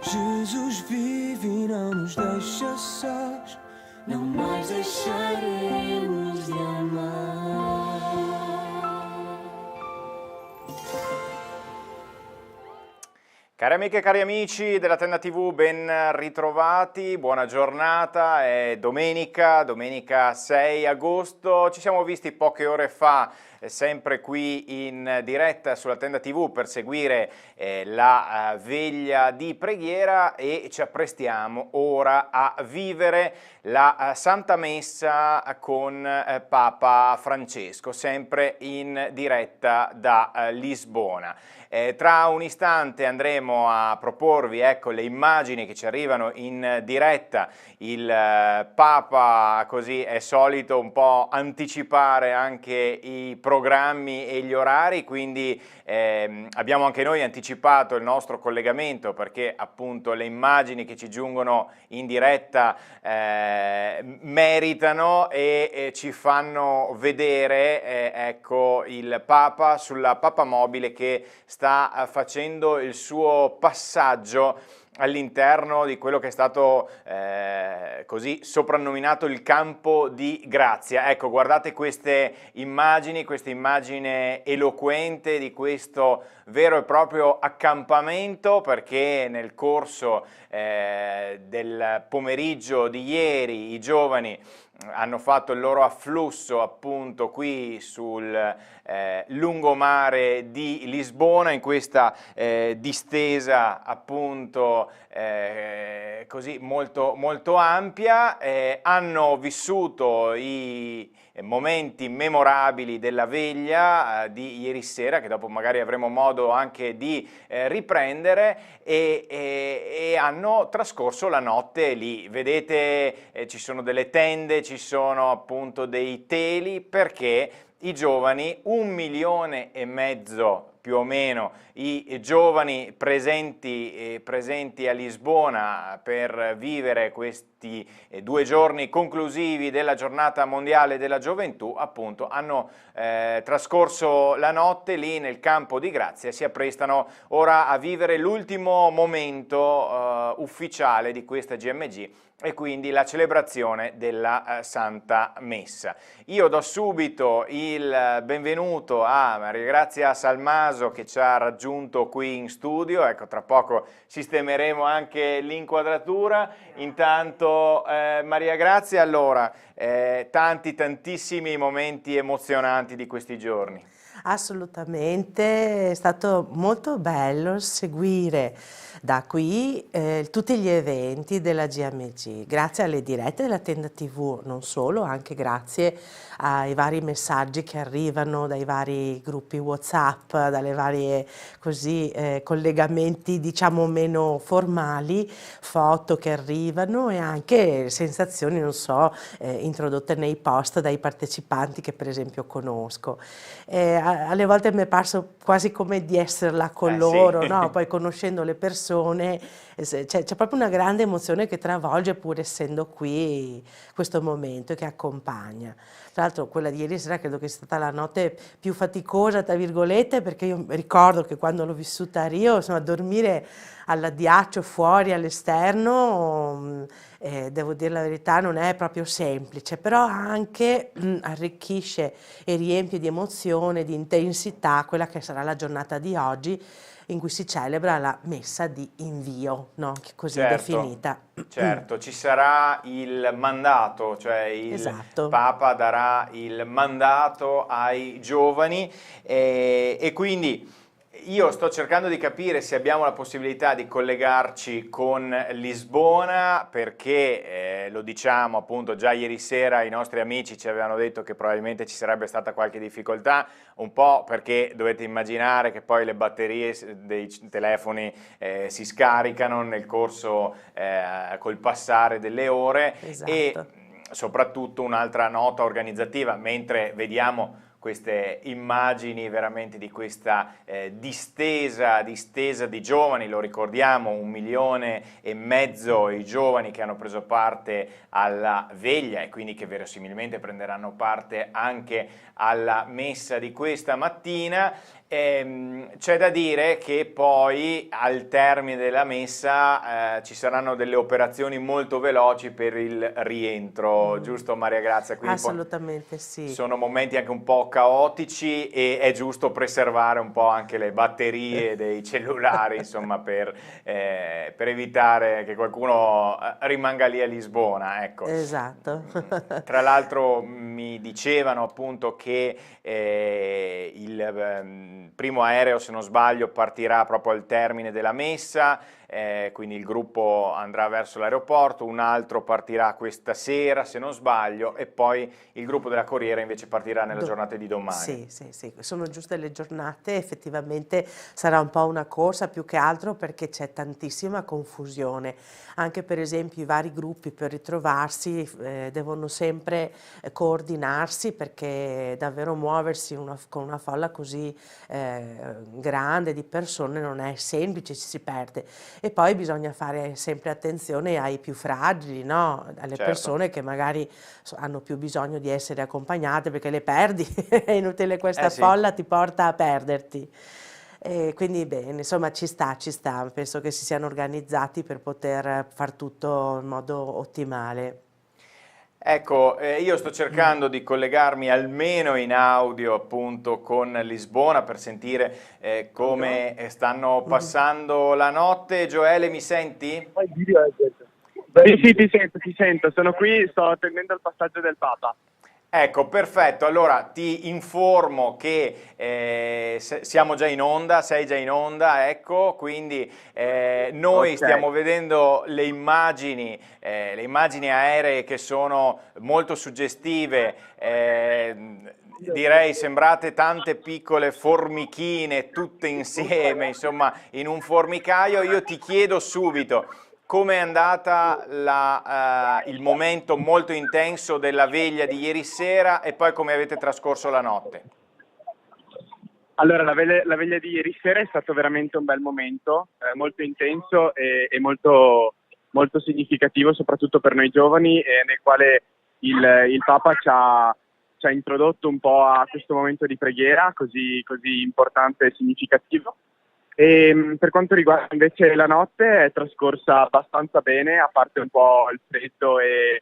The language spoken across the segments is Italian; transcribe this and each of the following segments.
Jesus vive e não nos deixa sós, não mais deixaremos de amar. Cari amiche e cari amici della Tenda TV, ben ritrovati, buona giornata, è domenica 6 agosto, ci siamo visti poche ore fa sempre qui in diretta sulla Tenda TV per seguire la veglia di preghiera e ci apprestiamo ora a vivere la Santa Messa con Papa Francesco, sempre in diretta da Lisbona. Tra un istante andremo a proporvi, ecco, le immagini che ci arrivano in diretta. Il Papa, così è solito, un po' anticipare anche i programmi e gli orari, quindi abbiamo anche noi anticipato il nostro collegamento perché appunto le immagini che ci giungono in diretta meritano e ci fanno vedere ecco, il Papa sulla Papa Mobile che sta facendo il suo passaggio all'interno di quello che è stato così soprannominato il campo di Grazia. Ecco, guardate queste immagini, questa immagine eloquente di questo vero e proprio accampamento, perché nel corso del pomeriggio di ieri i giovani hanno fatto il loro afflusso appunto qui sul lungomare di Lisbona, in questa distesa appunto così molto, molto ampia. Hanno vissuto i momenti memorabili della veglia di ieri sera, che dopo magari avremo modo anche di riprendere, e hanno trascorso la notte lì. Vedete, ci sono delle tende, ci sono appunto dei teli, perché i giovani, 1,5 milioni più o meno, i giovani presenti a Lisbona per vivere questi 2 giorni conclusivi della giornata mondiale della gioventù, appunto hanno trascorso la notte lì nel campo di Grazia e si apprestano ora a vivere l'ultimo momento ufficiale di questa GMG, e quindi la celebrazione della Santa Messa. Io do subito il benvenuto a Maria Grazia Salmaso, che ci ha raggiunto qui in studio. Ecco, tra poco sistemeremo anche l'inquadratura. Intanto Maria Grazia, allora, tantissimi momenti emozionanti di questi giorni. Assolutamente, è stato molto bello seguire da qui tutti gli eventi della GMG, grazie alle dirette della Tenda TV, non solo, anche grazie ai vari messaggi che arrivano dai vari gruppi WhatsApp, dalle varie collegamenti diciamo meno formali, foto che arrivano e anche sensazioni, non so, introdotte nei post dai partecipanti che per esempio conosco. Alle volte mi è parso quasi come di esserla con loro, sì. no? Poi conoscendo le persone c'è proprio una grande emozione che travolge, pur essendo qui questo momento che accompagna. Tra l'altro quella di ieri sera credo che sia stata la notte più faticosa, tra virgolette, perché io ricordo che quando l'ho vissuta a Rio, insomma, dormire all'addiaccio fuori all'esterno, devo dire la verità, non è proprio semplice, però anche arricchisce e riempie di emozione, di intensità quella che sarà la giornata di oggi, in cui si celebra la messa di invio, no? Che così definita. Certo, ci sarà il mandato, cioè il Papa darà il mandato ai giovani, e quindi io sto cercando di capire se abbiamo la possibilità di collegarci con Lisbona, perché lo diciamo appunto, già ieri sera i nostri amici ci avevano detto che probabilmente ci sarebbe stata qualche difficoltà, un po' perché dovete immaginare che poi le batterie dei telefoni si scaricano nel corso, col passare delle ore. Esatto. E soprattutto un'altra nota organizzativa, mentre vediamo queste immagini veramente di questa distesa di giovani, lo ricordiamo, 1,5 milioni i giovani che hanno preso parte alla veglia e quindi che verosimilmente prenderanno parte anche alla messa di questa mattina. C'è da dire che poi al termine della messa ci saranno delle operazioni molto veloci per il rientro, giusto Maria Grazia? Quindi assolutamente sì. Sono momenti anche un po' caotici e è giusto preservare un po' anche le batterie dei cellulari, insomma, per evitare che qualcuno rimanga lì a Lisbona, ecco. Esatto. Tra l'altro mi dicevano appunto che il primo aereo, se non sbaglio, partirà proprio al termine della messa, quindi il gruppo andrà verso l'aeroporto, un altro partirà questa sera, se non sbaglio, e poi il gruppo della Corriera invece partirà nella giornata di domani. Sì, sono giuste le giornate, effettivamente sarà un po' una corsa più che altro perché c'è tantissima confusione, anche per esempio i vari gruppi per ritrovarsi devono sempre coordinarsi, perché davvero muoversi con una folla così grande di persone non è semplice, ci si perde. E poi bisogna fare sempre attenzione ai più fragili, no? Alle persone che magari hanno più bisogno di essere accompagnate, perché le perdi, è inutile, questa folla ti porta a perderti. E quindi bene, insomma ci sta, penso che si siano organizzati per poter far tutto in modo ottimale. Ecco, io sto cercando di collegarmi almeno in audio appunto con Lisbona per sentire come stanno passando la notte. Gioele, mi senti? Sì, sì, ti sento, sono qui, sto attendendo il passaggio del Papa. Ecco, perfetto. Allora ti informo che siamo già in onda, sei già in onda, ecco, quindi noi Ok. stiamo vedendo le immagini aeree che sono molto suggestive. Direi sembrate tante piccole formichine tutte insieme, insomma, in un formicaio. Io ti chiedo subito, come è andata il momento molto intenso della veglia di ieri sera e poi come avete trascorso la notte? Allora, la veglia di ieri sera è stato veramente un bel momento, molto intenso e molto, molto significativo, soprattutto per noi giovani, nel quale il Papa ci ha introdotto un po' a questo momento di preghiera così importante e significativo. E per quanto riguarda invece la notte è trascorsa abbastanza bene, a parte un po' il freddo e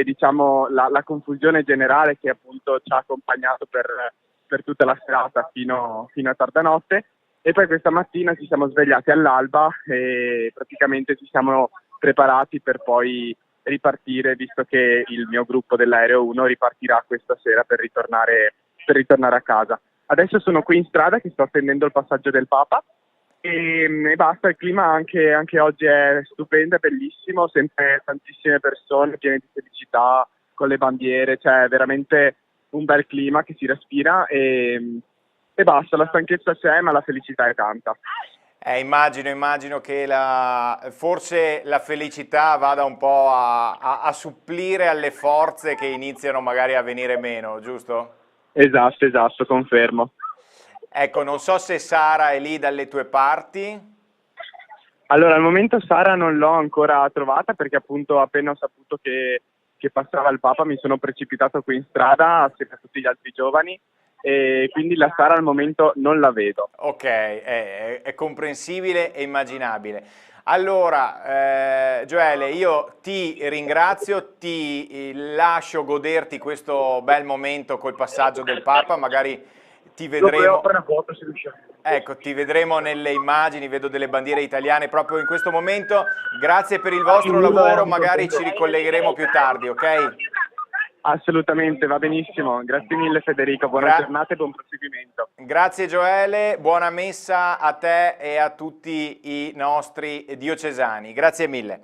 diciamo la confusione generale che appunto ci ha accompagnato per tutta la serata fino a tarda notte. E poi questa mattina ci siamo svegliati all'alba e praticamente ci siamo preparati per poi ripartire, visto che il mio gruppo dell'Aereo 1 ripartirà questa sera per ritornare a casa. Adesso sono qui in strada che sto attendendo il passaggio del Papa. E basta, il clima anche oggi è stupendo, è bellissimo, sempre tantissime persone piene di felicità, con le bandiere, cioè veramente un bel clima che si respira e basta, la stanchezza c'è ma la felicità è tanta. Immagino che forse la felicità vada un po' a supplire alle forze che iniziano magari a venire meno, giusto? Esatto, confermo. Ecco, non so se Sara è lì dalle tue parti. Allora, al momento Sara non l'ho ancora trovata perché appunto appena ho saputo che passava il Papa mi sono precipitato qui in strada assieme a tutti gli altri giovani e quindi la Sara al momento non la vedo. Ok, è comprensibile e immaginabile. Allora, Gioele, io ti ringrazio, ti lascio goderti questo bel momento col passaggio del Papa, magari ti vedremo. Ecco, ti vedremo nelle immagini, vedo delle bandiere italiane proprio in questo momento. Grazie per il vostro lavoro, magari ci ricollegheremo più tardi, ok? Assolutamente, va benissimo. Grazie mille Federico, buona giornata e buon proseguimento. Grazie Gioele, buona messa a te e a tutti i nostri diocesani. Grazie mille.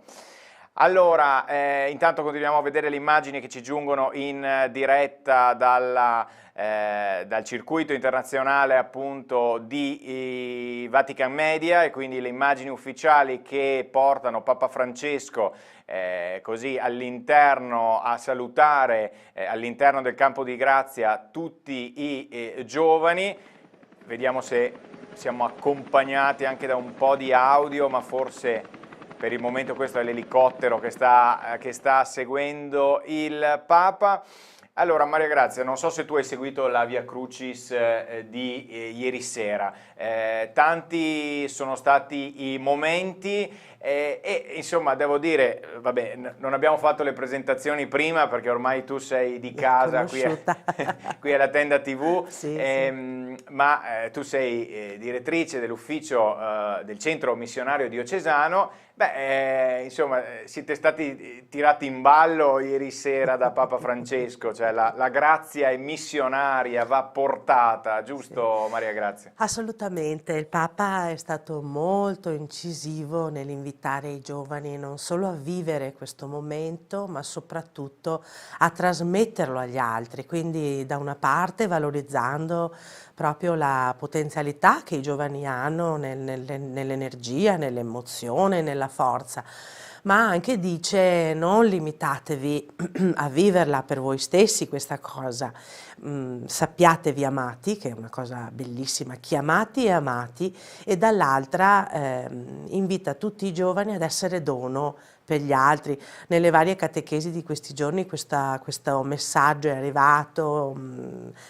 Allora, intanto continuiamo a vedere le immagini che ci giungono in diretta dal circuito internazionale appunto di Vatican Media e quindi le immagini ufficiali che portano Papa Francesco così all'interno a salutare all'interno del campo di grazia tutti i giovani. Vediamo se siamo accompagnati anche da un po' di audio, ma forse per il momento questo è l'elicottero che sta seguendo il Papa. Allora, Maria Grazia, non so se tu hai seguito la Via Crucis di ieri sera. Tanti sono stati i momenti e insomma devo dire, vabbè, non abbiamo fatto le presentazioni prima perché ormai tu sei di casa qui alla Tenda TV, Sì, ma tu sei direttrice dell'ufficio del Centro Missionario Diocesano. Beh, insomma, siete stati tirati in ballo ieri sera da Papa Francesco, cioè la grazia è missionaria, va portata, giusto Maria Grazia? Assolutamente, il Papa è stato molto incisivo nell'invitare i giovani non solo a vivere questo momento, ma soprattutto a trasmetterlo agli altri, quindi da una parte valorizzando proprio la potenzialità che i giovani hanno nell'energia, nell'emozione, nella forza, ma anche dice non limitatevi a viverla per voi stessi questa cosa, sappiatevi amati, che è una cosa bellissima, chiamati e amati, e dall'altra invita tutti i giovani ad essere dono per gli altri. Nelle varie catechesi di questi giorni questo messaggio è arrivato,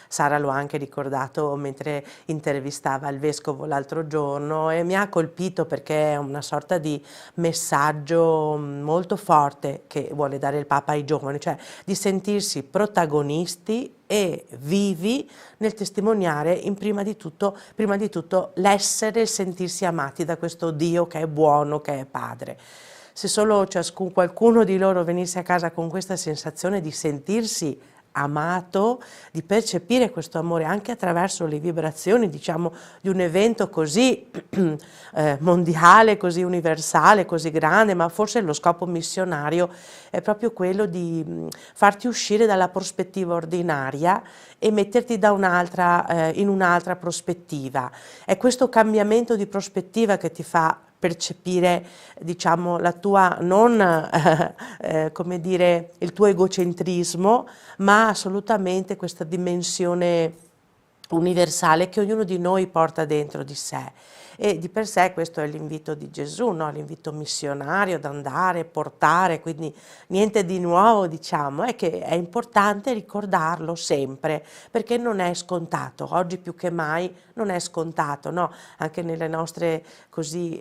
Sara lo ha anche ricordato mentre intervistava il vescovo l'altro giorno, e mi ha colpito perché è una sorta di messaggio molto forte che vuole dare il Papa ai giovani, cioè di sentirsi protagonisti e vivi nel testimoniare prima di tutto l'essere, il sentirsi amati da questo Dio che è buono, che è Padre. Se solo qualcuno di loro venisse a casa con questa sensazione di sentirsi amato, di percepire questo amore anche attraverso le vibrazioni, diciamo, di un evento così mondiale, così universale, così grande, ma forse lo scopo missionario è proprio quello di farti uscire dalla prospettiva ordinaria e metterti in un'altra prospettiva. È questo cambiamento di prospettiva che ti fa percepire, diciamo, la tua, non come dire, il tuo egocentrismo, ma assolutamente questa dimensione universale che ognuno di noi porta dentro di sé. E di per sé questo è l'invito di Gesù, no? L'invito missionario ad andare, portare, quindi niente di nuovo, diciamo, è che è importante ricordarlo sempre, perché non è scontato, oggi più che mai non è scontato, no? Anche nelle nostre così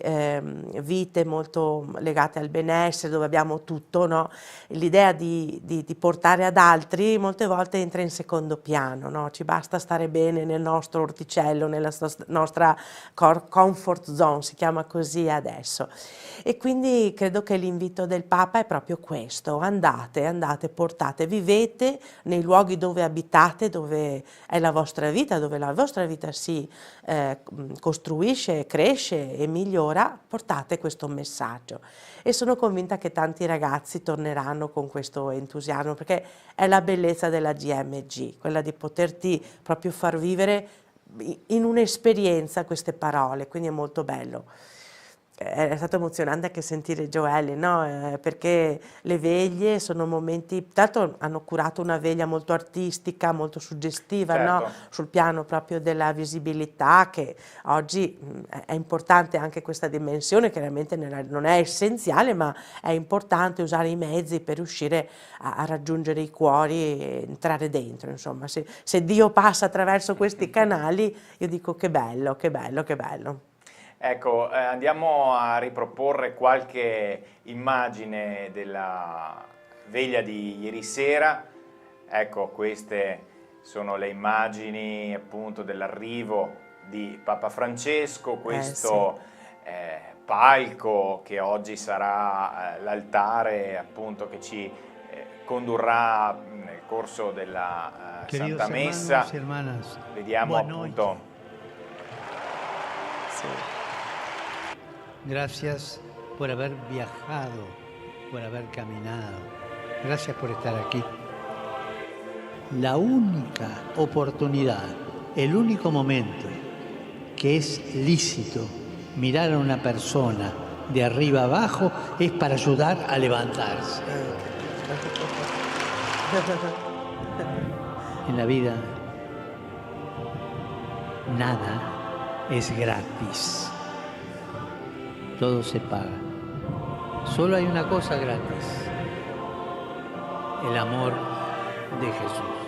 vite molto legate al benessere, dove abbiamo tutto, no? L'idea di portare ad altri molte volte entra in secondo piano, no? Ci basta stare bene nel nostro orticello, nella nostra comfort zone, si chiama così adesso. E quindi credo che l'invito del Papa è proprio questo: andate, portate, vivete nei luoghi dove abitate, dove è la vostra vita, dove la vostra vita si costruisce, cresce e migliora, portate questo messaggio. E sono convinta che tanti ragazzi torneranno con questo entusiasmo, perché è la bellezza della GMG, quella di poterti proprio far vivere in un'esperienza queste parole, quindi è molto bello. È stato emozionante anche sentire Joelle, no? Perché le veglie sono momenti, tanto hanno curato una veglia molto artistica, molto suggestiva, certo, no? Sul piano proprio della visibilità, che oggi è importante anche questa dimensione, che chiaramente non è essenziale, ma è importante usare i mezzi per riuscire a raggiungere i cuori e entrare dentro, insomma. Se Dio passa attraverso questi canali, io dico che bello, che bello, che bello. Ecco, andiamo a riproporre qualche immagine della veglia di ieri sera. Ecco, queste sono le immagini appunto dell'arrivo di Papa Francesco, questo palco che oggi sarà l'altare appunto che ci condurrà nel corso della Santa Messa. Vediamo appunto. Sì. Gracias por haber viajado, por haber caminado. Gracias por estar aquí. La única oportunidad, el único momento que es lícito mirar a una persona de arriba abajo es para ayudar a levantarse. En la vida nada es gratis. Todo se paga. Solo hay una cosa gratis: el amor de Jesús.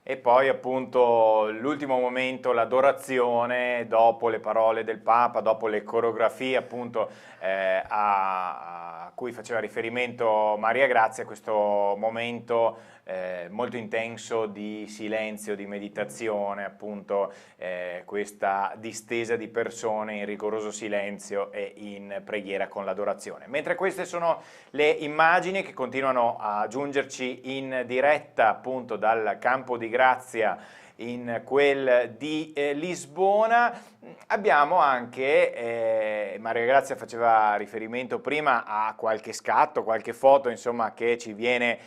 E poi appunto l'ultimo momento, l'adorazione, dopo le parole del Papa, dopo le coreografie appunto a cui faceva riferimento Maria Grazia, questo momento molto intenso di silenzio, di meditazione, appunto questa distesa di persone in rigoroso silenzio e in preghiera con l'adorazione. Mentre queste sono le immagini che continuano a giungerci in diretta appunto dal campo di grazia Grazia in quel di Lisbona. Abbiamo anche, Maria Grazia faceva riferimento prima a qualche scatto, qualche foto insomma che ci viene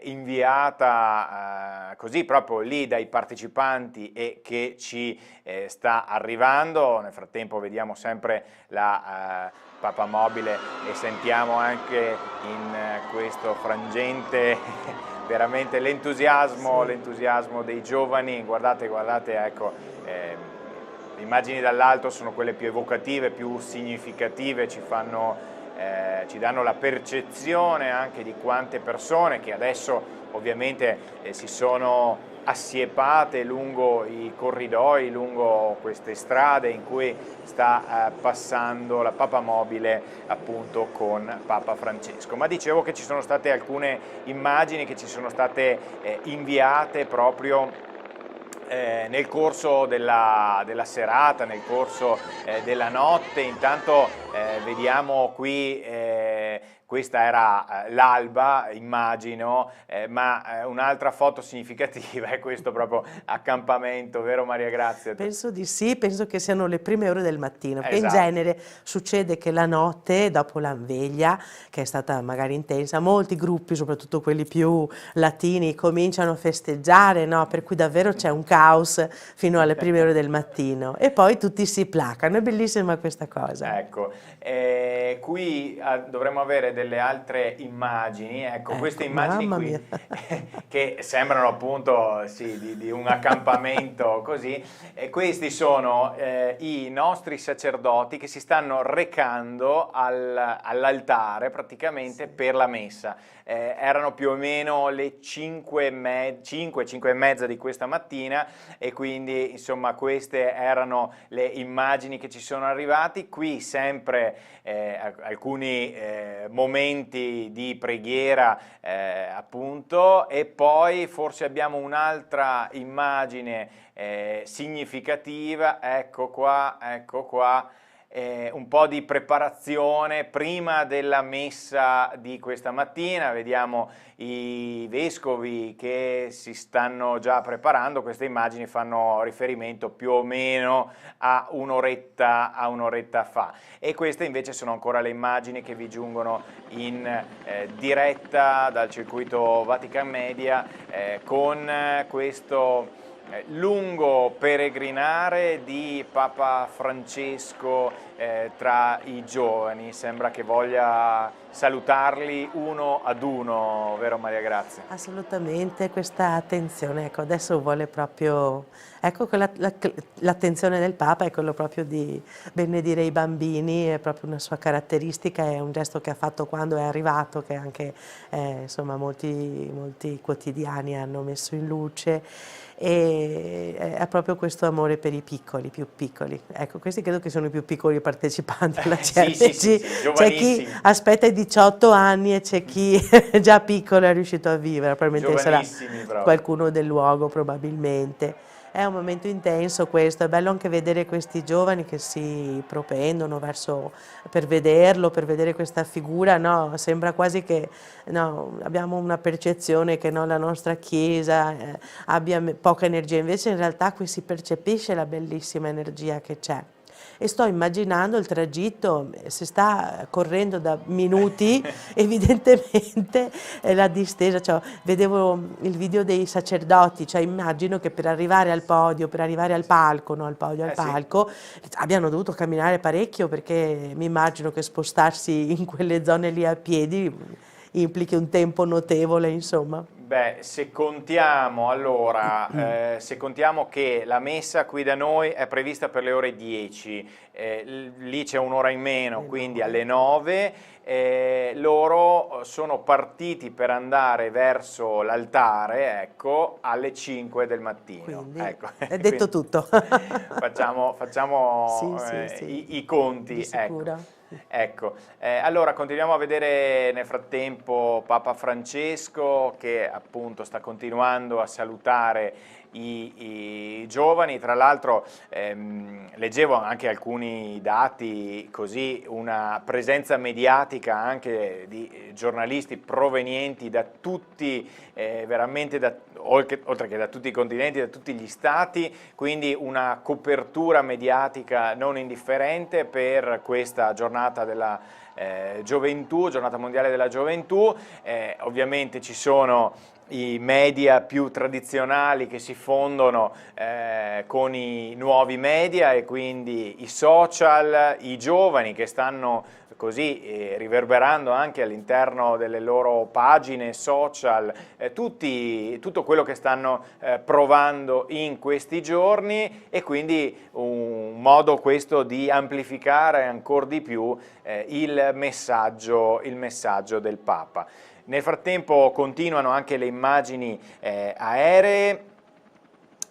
inviata così proprio lì dai partecipanti e che ci sta arrivando. Nel frattempo vediamo sempre la Papa Mobile e sentiamo anche in questo frangente veramente l'entusiasmo dei giovani. Guardate, ecco, le immagini dall'alto sono quelle più evocative, più significative, ci danno la percezione anche di quante persone che adesso ovviamente si sono assiepate lungo i corridoi, lungo queste strade in cui sta passando la Papa Mobile appunto con Papa Francesco. Ma dicevo che ci sono state alcune immagini che ci sono state inviate proprio nel corso della serata, nel corso della notte. Intanto vediamo qui, questa era l'alba, immagino, ma un'altra foto significativa è questo proprio accampamento, vero Maria Grazia? Penso di sì, penso che siano le prime ore del mattino, perché Esatto. in genere succede che la notte, dopo la veglia, che è stata magari intensa, molti gruppi, soprattutto quelli più latini, cominciano a festeggiare, no? Per cui davvero c'è un caos fino alle prime ore del mattino e poi tutti si placano, è bellissima questa cosa. Ecco, qui dovremmo avere delle altre immagini, ecco, queste immagini mamma qui mia. che sembrano appunto sì, di un accampamento così, e questi sono i nostri sacerdoti che si stanno recando all'altare praticamente per la messa. Erano più o meno le 5 e mezza di questa mattina e quindi insomma queste erano le immagini che ci sono arrivati. Qui sempre alcuni momenti di preghiera appunto, e poi forse abbiamo un'altra immagine significativa, ecco qua, un po' di preparazione prima della messa di questa mattina. Vediamo i vescovi che si stanno già preparando. Queste immagini fanno riferimento più o meno a un'oretta fa, e queste invece sono ancora le immagini che vi giungono in diretta dal circuito Vatican Media con questo lungo peregrinare di Papa Francesco tra i giovani. Sembra che voglia salutarli uno ad uno, vero Maria Grazia? Assolutamente, questa attenzione, ecco, adesso vuole proprio, ecco, l'attenzione del Papa è quello proprio di benedire i bambini, è proprio una sua caratteristica, è un gesto che ha fatto quando è arrivato, che anche insomma molti quotidiani hanno messo in luce, e è proprio questo amore per i piccoli, più piccoli. Ecco, questi credo che sono i più piccoli partecipanti alla CRC. Sì, C'è chi aspetta i 18 anni e c'è chi già piccolo è riuscito a vivere, probabilmente sarà qualcuno del luogo probabilmente. È un momento intenso questo, è bello anche vedere questi giovani che si propendono per vedere questa figura, no? Sembra quasi che abbiamo una percezione che la nostra Chiesa abbia poca energia, invece in realtà qui si percepisce la bellissima energia che c'è. E sto immaginando il tragitto, si sta correndo da minuti, evidentemente la distesa, cioè, vedevo il video dei sacerdoti, cioè immagino che per arrivare al podio, per arrivare al palco, no, al podio, al palco, abbiano dovuto camminare parecchio, perché mi immagino che spostarsi in quelle zone lì a piedi implichi un tempo notevole, insomma. Beh, se contiamo allora, se contiamo che la messa qui da noi è prevista per le ore 10, lì c'è un'ora in meno, quindi alle 9, loro sono partiti per andare verso l'altare, ecco, alle 5 del mattino. Quindi, ecco. è detto tutto. Facciamo sì. i conti. Di sicuro. Ecco, allora continuiamo a vedere nel frattempo Papa Francesco che appunto sta continuando a salutare i giovani. Tra l'altro leggevo anche alcuni dati, così una presenza mediatica anche di giornalisti provenienti da tutti, veramente oltre che da tutti i continenti, da tutti gli stati, quindi una copertura mediatica non indifferente per questa giornata della gioventù, giornata mondiale della gioventù. Ovviamente ci sono i media più tradizionali che si fondono con i nuovi media, e quindi i social, i giovani che stanno così riverberando anche all'interno delle loro pagine social tutto quello che stanno provando in questi giorni, e quindi un modo questo di amplificare ancora di più il messaggio del Papa. Nel frattempo continuano anche le immagini aeree.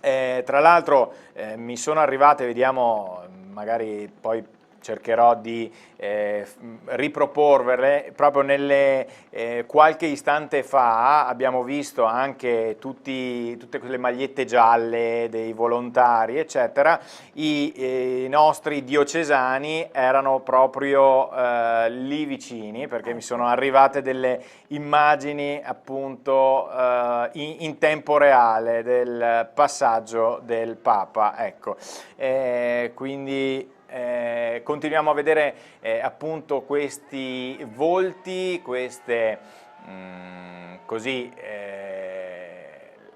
Tra l'altro mi sono arrivate, vediamo, magari poi cercherò di riproporvele. Proprio qualche istante fa abbiamo visto anche tutte quelle magliette gialle dei volontari, eccetera. I nostri diocesani erano proprio lì vicini, perché mi sono arrivate delle immagini appunto in tempo reale del passaggio del Papa, ecco. Quindi continuiamo a vedere appunto questi volti, queste così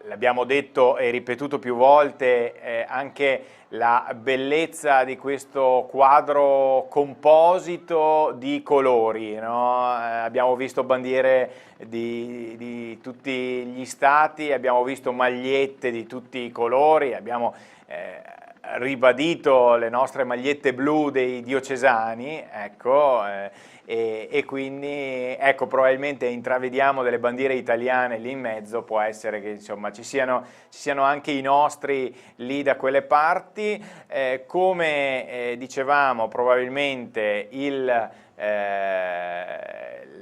l'abbiamo detto e ripetuto più volte, anche la bellezza di questo quadro composito di colori, no? Abbiamo visto bandiere di tutti gli stati, abbiamo visto magliette di tutti i colori, abbiamo ribadito le nostre magliette blu dei diocesani, ecco, e quindi ecco, probabilmente intravediamo delle bandiere italiane lì in mezzo, può essere che insomma ci siano anche i nostri lì da quelle parti. Come dicevamo, probabilmente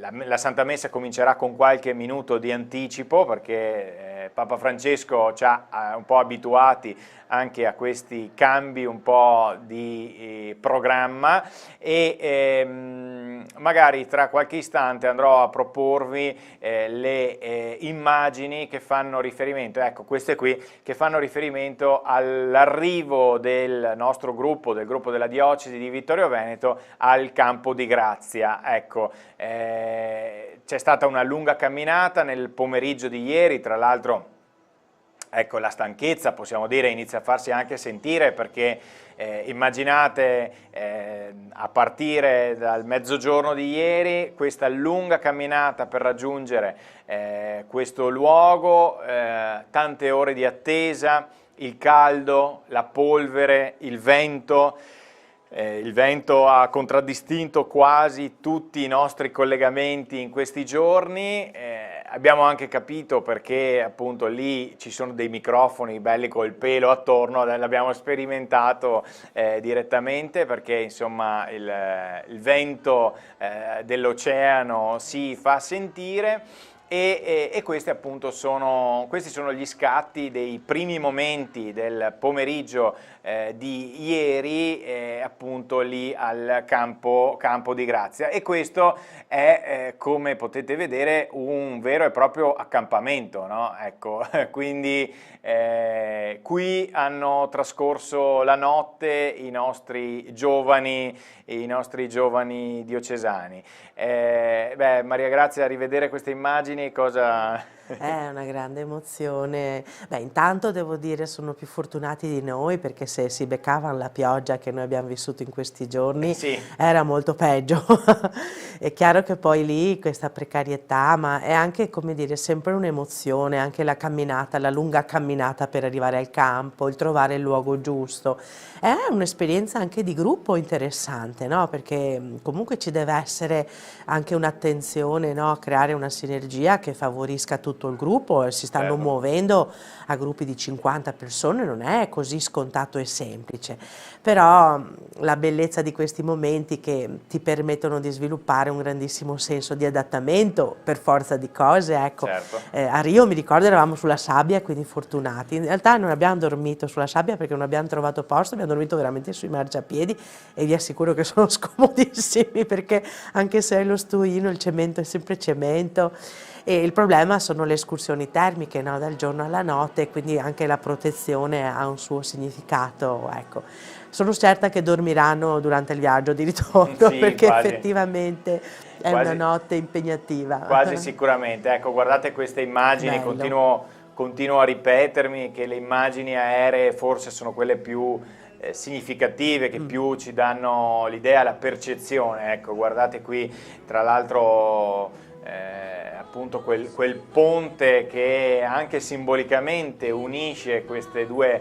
la Santa Messa comincerà con qualche minuto di anticipo, perché Papa Francesco ci ha un po' abituati anche a questi cambi un po' di programma, e magari tra qualche istante andrò a proporvi le immagini che fanno riferimento, ecco queste qui, che fanno riferimento all'arrivo del nostro gruppo, del gruppo della diocesi di Vittorio Veneto, al Campo di Grazia. Ecco, c'è stata una lunga camminata nel pomeriggio di ieri, tra l'altro. Ecco, la stanchezza, possiamo dire, inizia a farsi anche sentire, perché immaginate a partire dal mezzogiorno di ieri questa lunga camminata per raggiungere questo luogo, tante ore di attesa, il caldo, la polvere, il vento. Il vento ha contraddistinto quasi tutti i nostri collegamenti in questi giorni. Abbiamo anche capito perché appunto lì ci sono dei microfoni belli col pelo attorno, l'abbiamo sperimentato direttamente, perché insomma il vento dell'oceano si fa sentire. E questi appunto questi sono gli scatti dei primi momenti del pomeriggio di ieri, appunto lì al Campo di Grazia, e questo è come potete vedere un vero e proprio accampamento, no? Ecco, quindi qui hanno trascorso la notte i nostri giovani diocesani. Maria Grazia, a rivedere queste immagini cosa... È una grande emozione. Beh, intanto devo dire sono più fortunati di noi, perché se si beccavano la pioggia che noi abbiamo vissuto in questi giorni Sì. era molto peggio. È chiaro che poi lì questa precarietà, ma è anche, come dire, sempre un'emozione, anche la camminata, la lunga camminata per arrivare al campo, il trovare il luogo giusto. È un'esperienza anche di gruppo interessante, no? Perché comunque ci deve essere anche un'attenzione, no? A creare una sinergia che favorisca tutti tutto il gruppo, si stanno Certo. muovendo a gruppi di 50 persone, non è così scontato e semplice, però la bellezza di questi momenti che ti permettono di sviluppare un grandissimo senso di adattamento per forza di cose, ecco. Certo. A Rio mi ricordo eravamo sulla sabbia, quindi fortunati, in realtà non abbiamo dormito sulla sabbia perché non abbiamo trovato posto, abbiamo dormito veramente sui marciapiedi e vi assicuro che sono scomodissimi perché anche se è lo stuino il cemento è sempre cemento. E il problema sono le escursioni termiche, no? Dal giorno alla notte, quindi anche la protezione ha un suo significato, ecco. Sono certa che dormiranno durante il viaggio di ritorno Sì, perché quasi. effettivamente è Quasi. una notte impegnativa. Quasi sicuramente. Ecco, guardate queste immagini, Bello. continuo a ripetermi che le immagini aeree forse sono quelle più significative, che più ci danno l'idea, la percezione. Ecco, guardate qui, tra l'altro appunto quel ponte che anche simbolicamente unisce queste due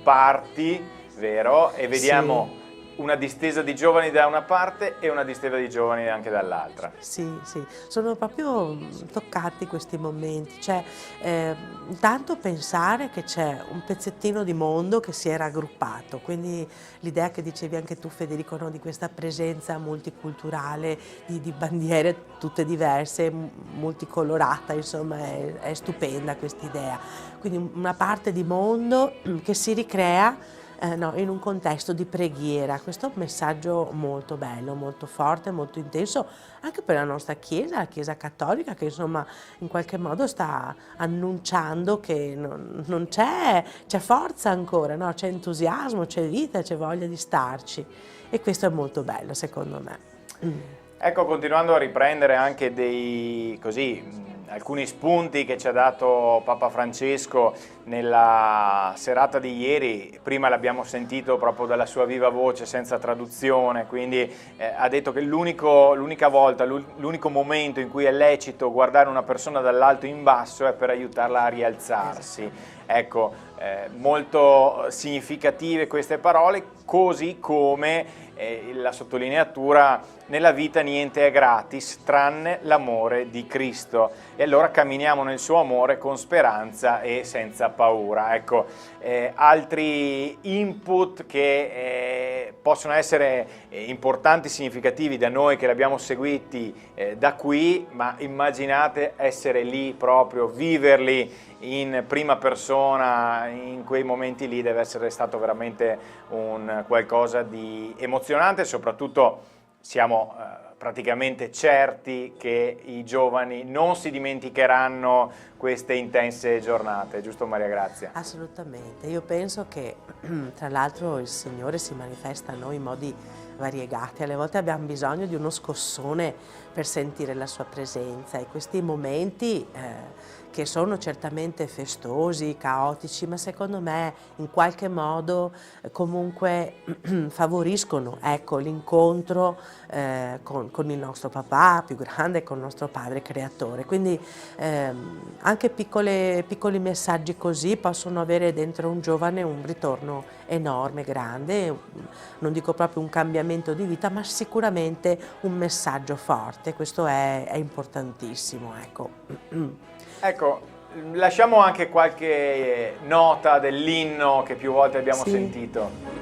parti, vero? E vediamo una distesa di giovani da una parte e una distesa di giovani anche dall'altra. Sì, sì, sono proprio toccati questi momenti, cioè intanto pensare che c'è un pezzettino di mondo che si era aggruppato, quindi l'idea che dicevi anche tu Federico, no, di questa presenza multiculturale, di bandiere tutte diverse, multicolorata, insomma è stupenda questa idea, quindi una parte di mondo che si ricrea no, in un contesto di preghiera. Questo è un messaggio molto bello, molto forte, molto intenso anche per la nostra Chiesa, la Chiesa cattolica, che insomma in qualche modo sta annunciando che non c'è forza ancora, no? C'è entusiasmo, c'è vita, c'è voglia di starci e questo è molto bello secondo me. Ecco, continuando a riprendere anche alcuni spunti che ci ha dato Papa Francesco nella serata di ieri. Prima l'abbiamo sentito proprio dalla sua viva voce, senza traduzione, quindi ha detto che l'unica volta, l'unico momento in cui è lecito guardare una persona dall'alto in basso è per aiutarla a rialzarsi. Ecco, molto significative queste parole, così come la sottolineatura: nella vita niente è gratis tranne l'amore di Cristo, e allora camminiamo nel suo amore con speranza e senza paura. Ecco, altri input che possono essere importanti, significativi da noi che li abbiamo seguiti da qui, ma immaginate essere lì proprio, viverli in prima persona in quei momenti lì, deve essere stato veramente un qualcosa di emozionante. Soprattutto siamo praticamente certi che i giovani non si dimenticheranno queste intense giornate, giusto Maria Grazia? Assolutamente, io penso che tra l'altro il Signore si manifesta a noi in modi variegati, alle volte abbiamo bisogno di uno scossone per sentire la sua presenza, e questi momenti che sono certamente festosi, caotici, ma secondo me in qualche modo comunque favoriscono, ecco, l'incontro con il nostro papà più grande, con il nostro padre creatore. Quindi anche piccoli messaggi così possono avere dentro un giovane un ritorno enorme, grande, non dico proprio un cambiamento di vita, ma sicuramente un messaggio forte. Questo è importantissimo, ecco. Ecco, lasciamo anche qualche nota dell'inno che più volte abbiamo sentito.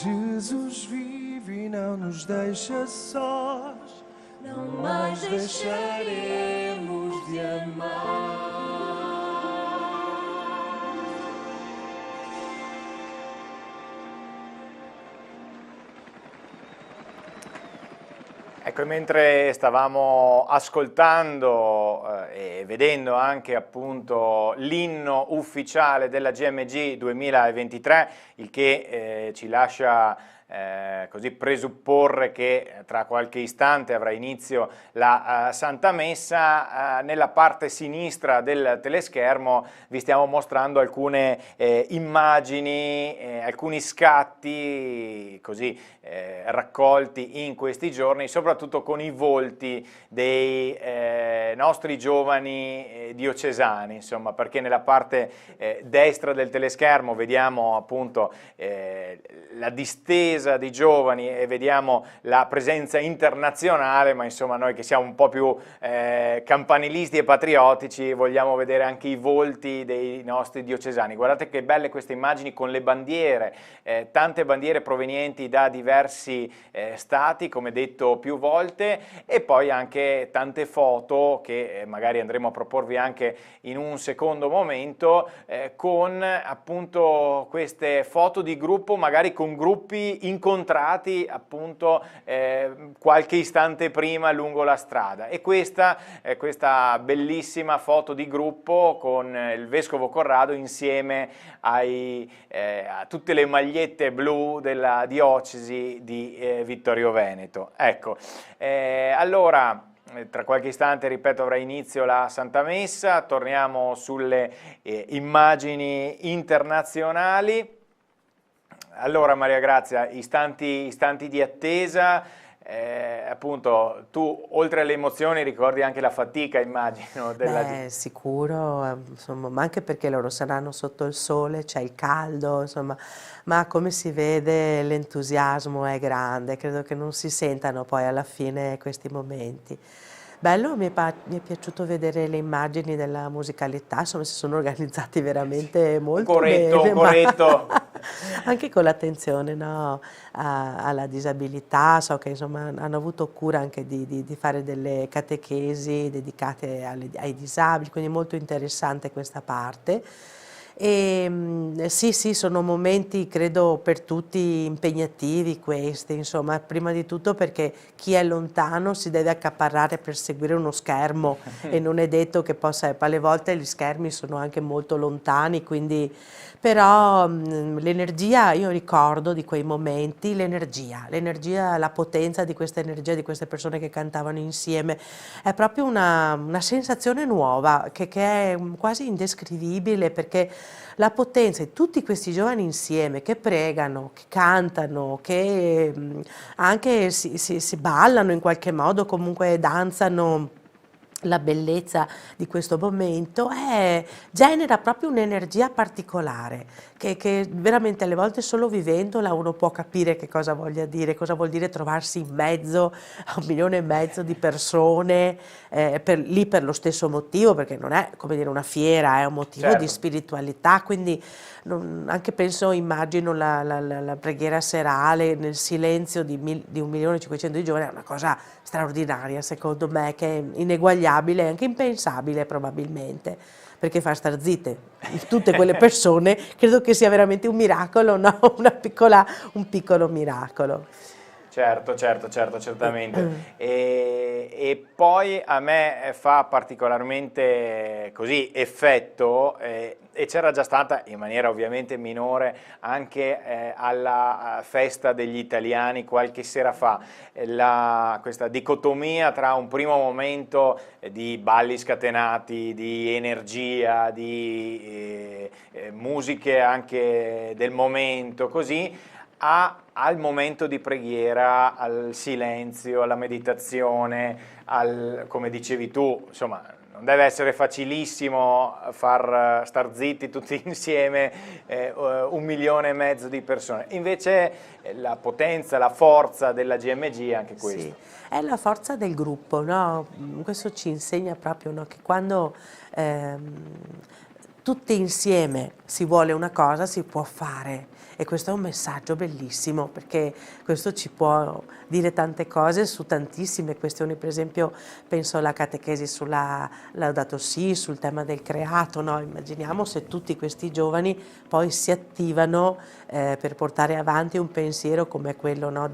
Jesus vive e não nos deixa sós, não mais deixaremos de amar. Ecco, mentre stavamo ascoltando e vedendo anche appunto l'inno ufficiale della GMG 2023, il che ci lascia così presupporre che tra qualche istante avrà inizio la Santa Messa, nella parte sinistra del teleschermo vi stiamo mostrando alcune immagini, alcuni scatti così raccolti in questi giorni, soprattutto con i volti dei nostri giovani diocesani, insomma, perché nella parte destra del teleschermo vediamo appunto la distesa di giovani e vediamo la presenza internazionale, ma insomma noi che siamo un po' più campanilisti e patriottici vogliamo vedere anche i volti dei nostri diocesani. Guardate che belle queste immagini con le bandiere, tante bandiere provenienti da diversi stati, come detto più volte, e poi anche tante foto che magari andremo a proporvi anche in un secondo momento, con appunto queste foto di gruppo, magari con gruppi incontrati appunto qualche istante prima lungo la strada. E questa bellissima foto di gruppo con il Vescovo Corrado insieme a tutte le magliette blu della diocesi di Vittorio Veneto. Ecco, allora tra qualche istante, ripeto, avrà inizio la Santa Messa, torniamo sulle immagini internazionali. Allora Maria Grazia, istanti di attesa, appunto tu oltre alle emozioni ricordi anche la fatica, immagino. Sicuro, insomma, ma anche perché loro saranno sotto il sole, c'è il caldo, insomma, ma come si vede l'entusiasmo è grande, credo che non si sentano poi alla fine questi momenti. Bello, mi è piaciuto vedere le immagini della musicalità, insomma si sono organizzati veramente molto bene. Corretto. Anche con l'attenzione, no, alla disabilità, so che insomma hanno avuto cura anche di fare delle catechesi dedicate ai disabili, quindi molto interessante questa parte. E sì, sono momenti credo per tutti impegnativi questi, insomma, prima di tutto perché chi è lontano si deve accaparrare per seguire uno schermo e non è detto che possa, alle volte gli schermi sono anche molto lontani, quindi però l'energia, io ricordo di quei momenti, l'energia, la potenza di questa energia, di queste persone che cantavano insieme, è proprio una sensazione nuova che è quasi indescrivibile, perché la potenza di tutti questi giovani insieme che pregano, che cantano, che anche si ballano in qualche modo, comunque danzano, la bellezza di questo momento genera proprio un'energia particolare che veramente alle volte solo vivendola uno può capire che cosa voglia dire, cosa vuol dire trovarsi in mezzo a 1,5 milioni di persone lì per lo stesso motivo, perché non è come dire una fiera, è un motivo Certo. di spiritualità, quindi anche immagino la preghiera serale nel silenzio di 1,5 milioni di giovani, è una cosa straordinaria secondo me, che è ineguagliabile e anche impensabile probabilmente, perché far star zitte tutte quelle persone credo che sia veramente un miracolo, no? Un piccolo miracolo. Certo, certamente. E poi a me fa particolarmente così effetto, e c'era già stata in maniera ovviamente minore anche alla festa degli italiani qualche sera fa, questa dicotomia tra un primo momento di balli scatenati, di energia, di musiche anche del momento, così, al momento di preghiera, al silenzio, alla meditazione, come dicevi tu, insomma, non deve essere facilissimo far star zitti tutti insieme 1,5 milioni di persone. Invece la potenza, la forza della GMG è anche questo. Sì, è la forza del gruppo, no? Questo ci insegna proprio, no? Che quando tutti insieme si vuole una cosa, si può fare. E questo è un messaggio bellissimo, perché questo ci può dire tante cose su tantissime questioni. Per esempio penso alla catechesi sulla Laudato Si, sul tema del creato, no? Immaginiamo se tutti questi giovani poi si attivano per portare avanti un pensiero come quello, no,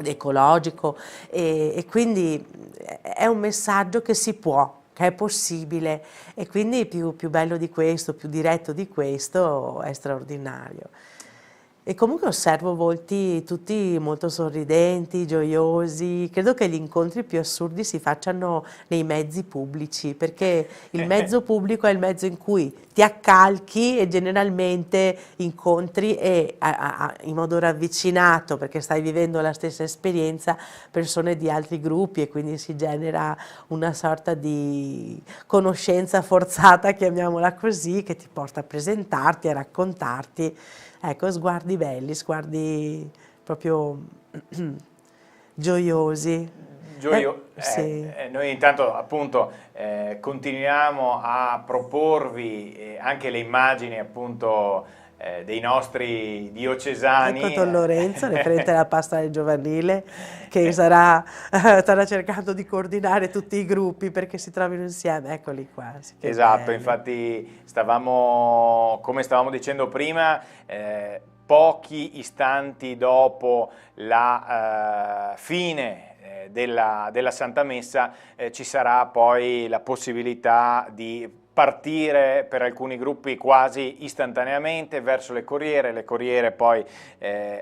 ecologico, e quindi è un messaggio che si può, che è possibile, e quindi più bello di questo, più diretto di questo è straordinario. E comunque osservo volti tutti molto sorridenti, gioiosi. Credo che gli incontri più assurdi si facciano nei mezzi pubblici, perché il mezzo pubblico è il mezzo in cui ti accalchi e generalmente incontri in modo ravvicinato, perché stai vivendo la stessa esperienza, persone di altri gruppi, e quindi si genera una sorta di conoscenza forzata, chiamiamola così, che ti porta a presentarti, a raccontarti. Ecco, sguardi belli, sguardi proprio gioiosi. Sì. Noi intanto appunto continuiamo a proporvi anche le immagini appunto dei nostri diocesani. Ecco Don Lorenzo, referente alla pastorale giovanile, che starà cercando di coordinare tutti i gruppi perché si trovino insieme. Eccoli qua. Sì, esatto, belli. infatti come stavamo dicendo prima, pochi istanti dopo la fine della Santa Messa ci sarà poi la possibilità di partire per alcuni gruppi quasi istantaneamente verso le corriere poi,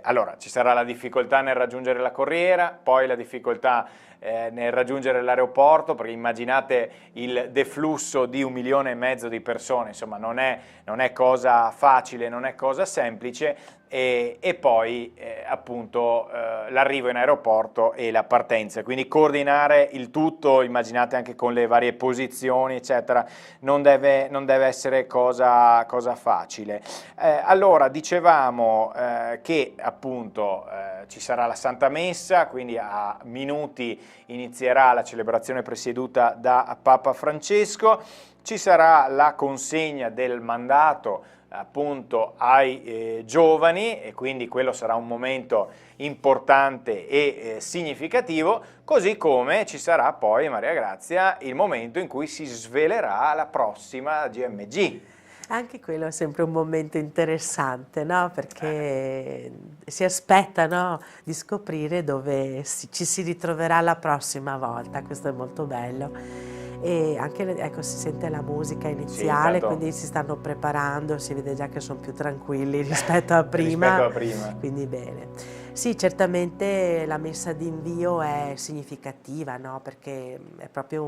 allora ci sarà la difficoltà nel raggiungere la corriera, poi la difficoltà nel raggiungere l'aeroporto, perché immaginate il deflusso di 1,5 milioni di persone, insomma non è cosa facile, non è cosa semplice, e poi appunto l'arrivo in aeroporto e la partenza, quindi coordinare il tutto, immaginate anche con le varie posizioni eccetera, non deve essere cosa facile. Allora dicevamo che appunto ci sarà la Santa Messa, quindi a minuti inizierà la celebrazione presieduta da Papa Francesco, ci sarà la consegna del mandato appunto ai giovani, e quindi quello sarà un momento importante e significativo, così come ci sarà poi, Maria Grazia, il momento in cui si svelerà la prossima GMG. Anche quello è sempre un momento interessante, no? Perché si aspetta, no, di scoprire dove ci si ritroverà la prossima volta, questo è molto bello. E anche, ecco, si sente la musica iniziale, sì, quindi si stanno preparando, si vede già che sono più tranquilli rispetto a prima. Quindi bene. Sì, certamente la messa d'invio è significativa, no? Perché è proprio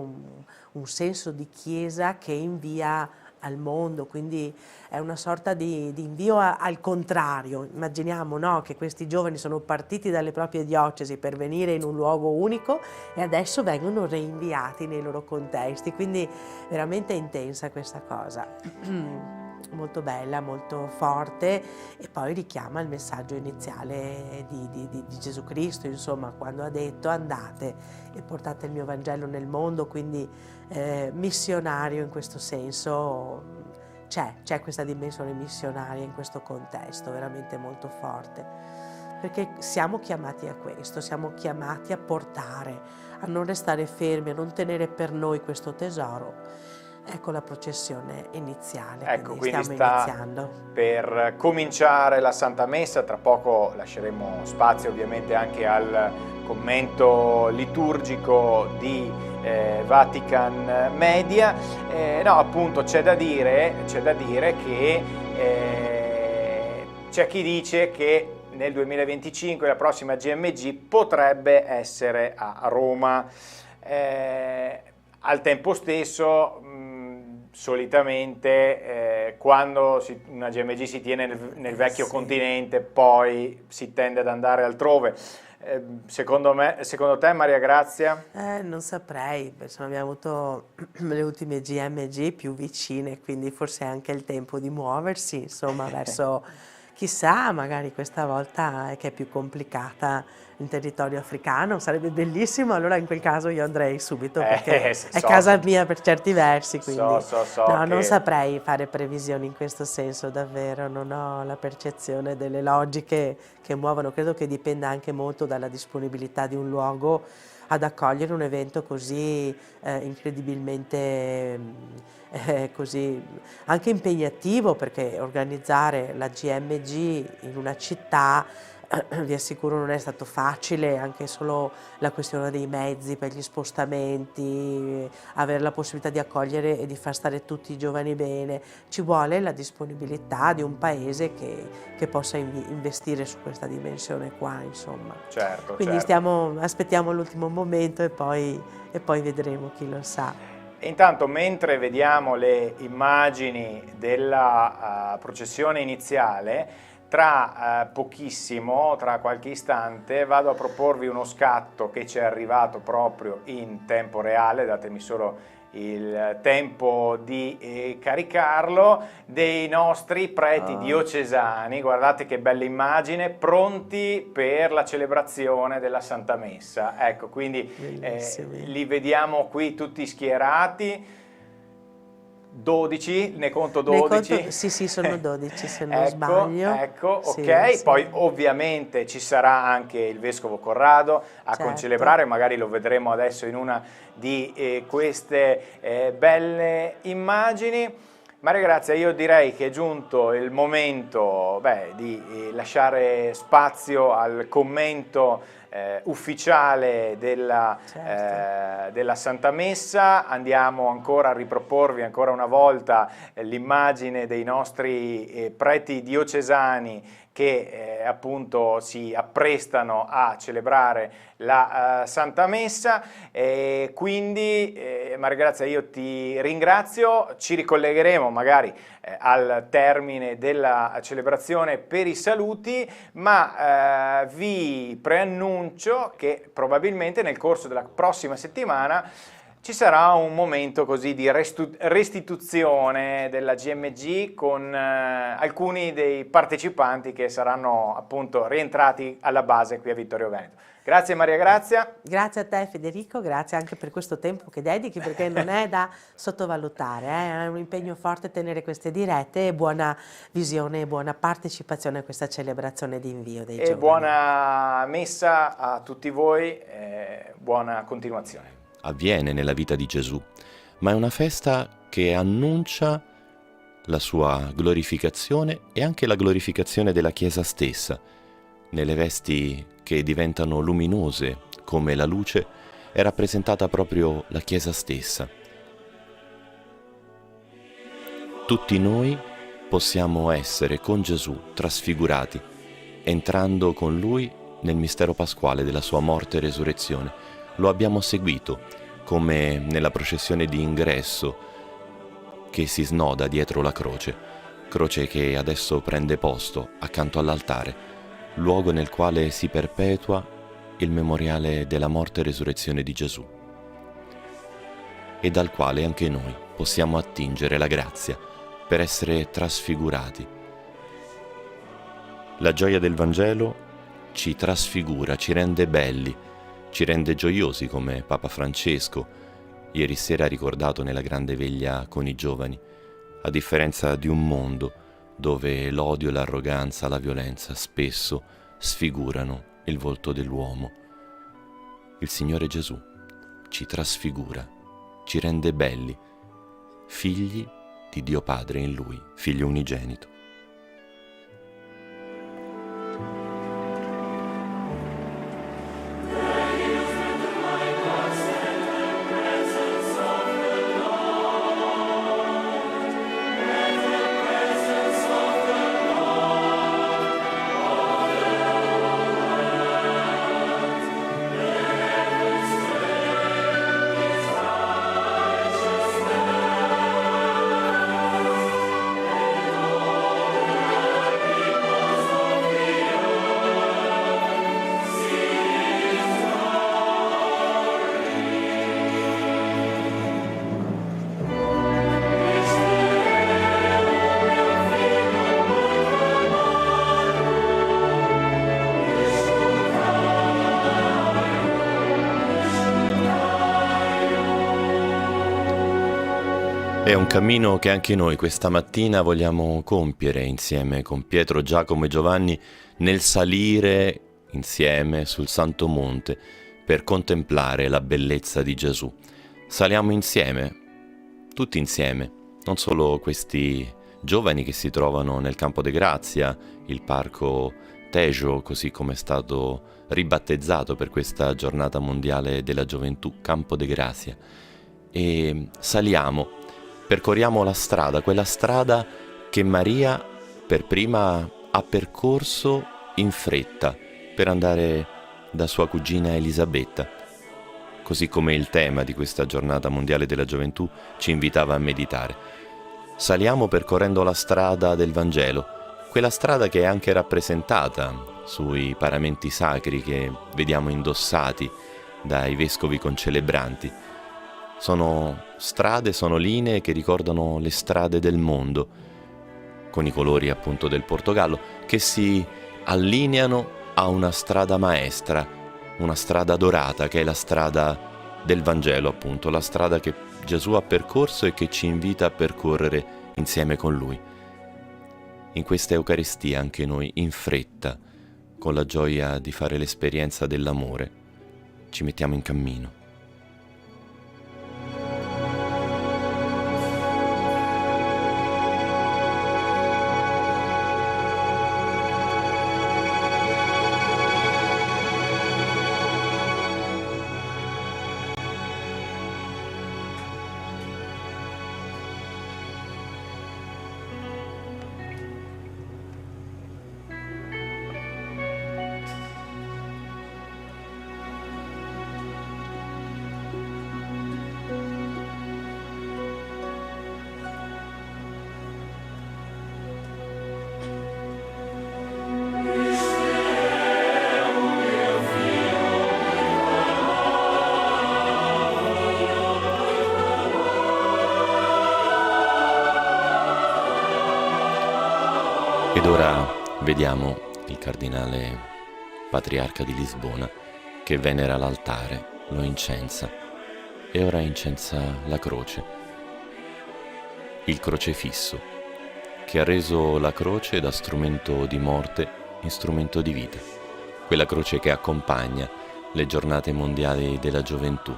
un senso di chiesa che invia al mondo, quindi è una sorta di invio al contrario. Immaginiamo, no, che questi giovani sono partiti dalle proprie diocesi per venire in un luogo unico e adesso vengono reinviati nei loro contesti, quindi veramente intensa questa cosa. Molto bella, molto forte, e poi richiama il messaggio iniziale di Gesù Cristo, insomma, quando ha detto andate e portate il mio Vangelo nel mondo, quindi missionario in questo senso. C'è questa dimensione missionaria in questo contesto veramente molto forte, perché siamo chiamati a questo, siamo chiamati a portare, a non restare fermi, a non tenere per noi questo tesoro. Ecco la processione iniziale, ecco, quindi stiamo sta iniziando. Per cominciare la Santa Messa, tra poco lasceremo spazio ovviamente anche al commento liturgico di Vatican Media. No, appunto c'è da dire che c'è chi dice che nel 2025 la prossima GMG potrebbe essere a Roma. Al tempo stesso, solitamente quando una GMG si tiene nel vecchio continente, poi si tende ad andare altrove. Secondo te, Maria Grazia? Non saprei, insomma, abbiamo avuto le ultime GMG più vicine, quindi forse è anche il tempo di muoversi, insomma, verso chissà, magari questa volta è che è più complicata in territorio africano, sarebbe bellissimo, allora in quel caso io andrei subito perché è so casa mia per certi versi, so quindi no, che non saprei fare previsioni in questo senso, davvero, non ho la percezione delle logiche che muovono, credo che dipenda anche molto dalla disponibilità di un luogo ad accogliere un evento così incredibilmente così anche impegnativo, perché organizzare la GMG in una città vi assicuro non è stato facile, anche solo la questione dei mezzi per gli spostamenti, avere la possibilità di accogliere e di far stare tutti i giovani bene, ci vuole la disponibilità di un paese che possa investire su questa dimensione qua, insomma. certo, Quindi certo. aspettiamo l'ultimo momento e poi vedremo, chi lo sa. E intanto, mentre vediamo le immagini della processione iniziale, tra pochissimo, tra qualche istante, vado a proporvi uno scatto che ci è arrivato proprio in tempo reale, datemi solo il tempo di caricarlo, dei nostri preti diocesani, guardate che bella immagine, pronti per la celebrazione della Santa Messa. Ecco, quindi li vediamo qui tutti schierati. 12, ne conto 12. Sì, sono 12 se non ecco, sbaglio. Ecco, Sì, ok. sì. Poi ovviamente ci sarà anche il Vescovo Corrado a Certo. concelebrare, magari lo vedremo adesso in una di queste belle immagini. Maria Grazia, io direi che è giunto il momento di lasciare spazio al commento ufficiale della Santa Messa. Andiamo ancora a riproporvi ancora una volta l'immagine dei nostri preti diocesani che appunto si apprestano a celebrare la Santa Messa. Quindi Maria Grazia, io ti ringrazio, ci ricollegheremo magari al termine della celebrazione per i saluti, ma vi preannuncio che probabilmente nel corso della prossima settimana ci sarà un momento così di restituzione della GMG con alcuni dei partecipanti che saranno appunto rientrati alla base qui a Vittorio Veneto. Grazie Maria Grazia. Grazie a te Federico, grazie anche per questo tempo che dedichi, perché non è da sottovalutare, è un impegno forte tenere queste dirette, e buona visione e buona partecipazione a questa celebrazione di invio dei giovani. E buona messa a tutti voi, buona continuazione. Avviene nella vita di Gesù, ma è una festa che annuncia la sua glorificazione e anche la glorificazione della Chiesa stessa, nelle vesti che diventano luminose come la luce è rappresentata proprio la Chiesa stessa. Tutti noi possiamo essere con Gesù trasfigurati, entrando con Lui nel mistero pasquale della sua morte e resurrezione. Lo abbiamo seguito, come nella processione di ingresso che si snoda dietro la croce che adesso prende posto accanto all'altare, luogo nel quale si perpetua il memoriale della morte e resurrezione di Gesù, e dal quale anche noi possiamo attingere la grazia per essere trasfigurati. La gioia del Vangelo ci trasfigura, ci rende belli, ci rende gioiosi, come Papa Francesco ieri sera ha ricordato nella grande veglia con i giovani, a differenza di un mondo dove l'odio, l'arroganza, la violenza spesso sfigurano il volto dell'uomo. Il Signore Gesù ci trasfigura, ci rende belli, figli di Dio Padre in Lui, Figlio unigenito. È un cammino che anche noi questa mattina vogliamo compiere insieme con Pietro, Giacomo e Giovanni nel salire insieme sul Santo Monte per contemplare la bellezza di Gesù. Saliamo insieme, tutti insieme, non solo questi giovani che si trovano nel Campo de Grazia, il parco Tejo, così come è stato ribattezzato per questa giornata mondiale della gioventù, Campo de Grazia, e saliamo. Percorriamo la strada, quella strada che Maria per prima ha percorso in fretta per andare da sua cugina Elisabetta, così come il tema di questa giornata mondiale della gioventù ci invitava a meditare. Saliamo percorrendo la strada del Vangelo, quella strada che è anche rappresentata sui paramenti sacri che vediamo indossati dai vescovi concelebranti. Sono strade, sono linee che ricordano le strade del mondo, con i colori appunto del Portogallo, che si allineano a una strada maestra, una strada dorata, che è la strada del Vangelo appunto, la strada che Gesù ha percorso e che ci invita a percorrere insieme con Lui. In questa Eucaristia anche noi, in fretta, con la gioia di fare l'esperienza dell'amore, ci mettiamo in cammino. Ed ora vediamo il cardinale patriarca di Lisbona che venera l'altare, lo incensa e ora incensa la croce, il crocefisso, che ha reso la croce da strumento di morte in strumento di vita, quella croce che accompagna le giornate mondiali della gioventù.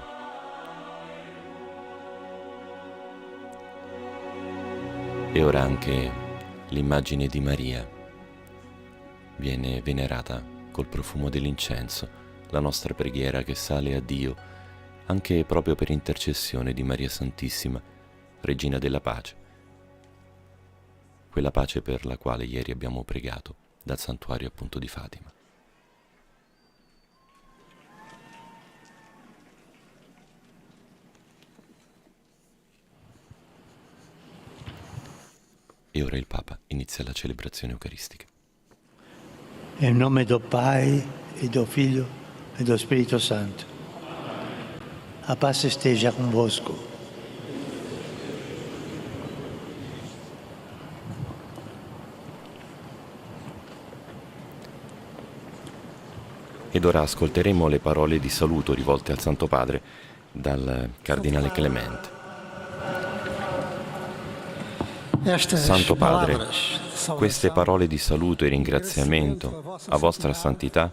E ora anche l'immagine di Maria viene venerata col profumo dell'incenso, la nostra preghiera che sale a Dio anche proprio per intercessione di Maria Santissima, Regina della Pace, quella pace per la quale ieri abbiamo pregato dal santuario appunto di Fatima. E ora il Papa inizia la celebrazione eucaristica. In nome do Pai, e do Figlio, e do Spirito Santo. A pace esteja convosco. Ed ora ascolteremo le parole di saluto rivolte al Santo Padre dal Cardinale Clemente. Santo Padre, queste parole di saluto e ringraziamento a vostra santità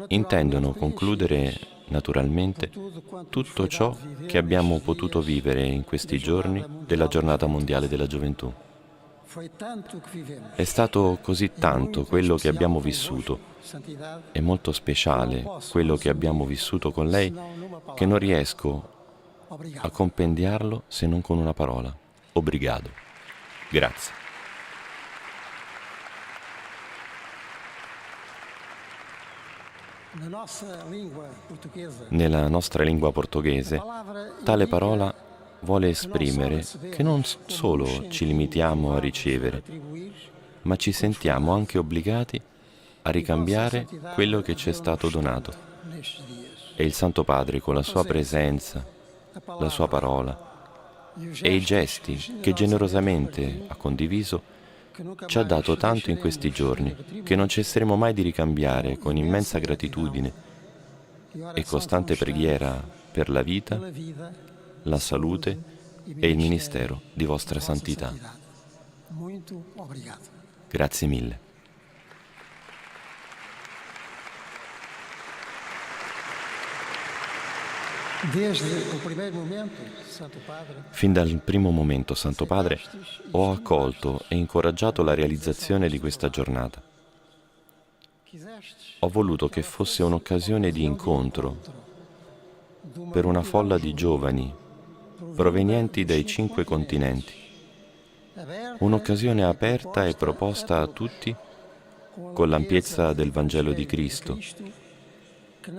intendono concludere naturalmente tutto ciò che abbiamo potuto vivere in questi giorni della Giornata Mondiale della Gioventù. È stato così tanto quello che abbiamo vissuto, è molto speciale quello che abbiamo vissuto con lei, che non riesco a compendiarlo se non con una parola. Obrigado. Grazie. Nella nostra lingua portoghese, tale parola vuole esprimere che non solo ci limitiamo a ricevere, ma ci sentiamo anche obbligati a ricambiare quello che ci è stato donato. E il Santo Padre, con la sua presenza, la sua parola e i gesti che generosamente ha condiviso, ci ha dato tanto in questi giorni che non cesseremo mai di ricambiare con immensa gratitudine e costante preghiera per la vita, la salute e il ministero di vostra santità. Muito obrigado. Grazie mille. Desde o primeiro momento, Santo Padre, Fin dal primo momento, Santo Padre, ho accolto e incoraggiato la realizzazione di questa giornata. Ho voluto che fosse un'occasione di incontro per una folla di giovani provenienti dai 5 continenti. Un'occasione aperta e proposta a tutti con l'ampiezza del Vangelo di Cristo,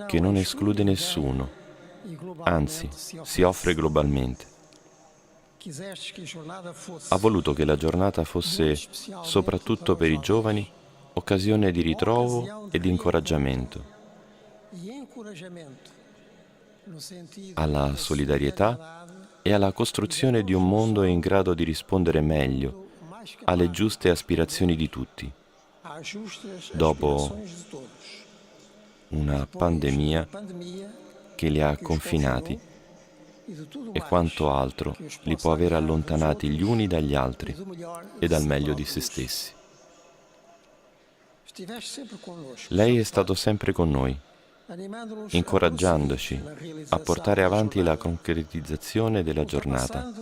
che non esclude nessuno, anzi si offre globalmente. Ha voluto che la giornata fosse, soprattutto per i giovani, occasione di ritrovo e di incoraggiamento alla solidarietà e alla costruzione di un mondo in grado di rispondere meglio alle giuste aspirazioni di tutti, dopo una pandemia che li ha confinati e quanto altro li può aver allontanati gli uni dagli altri e dal meglio di se stessi. Lei è stato sempre con noi, incoraggiandoci a portare avanti la concretizzazione della giornata,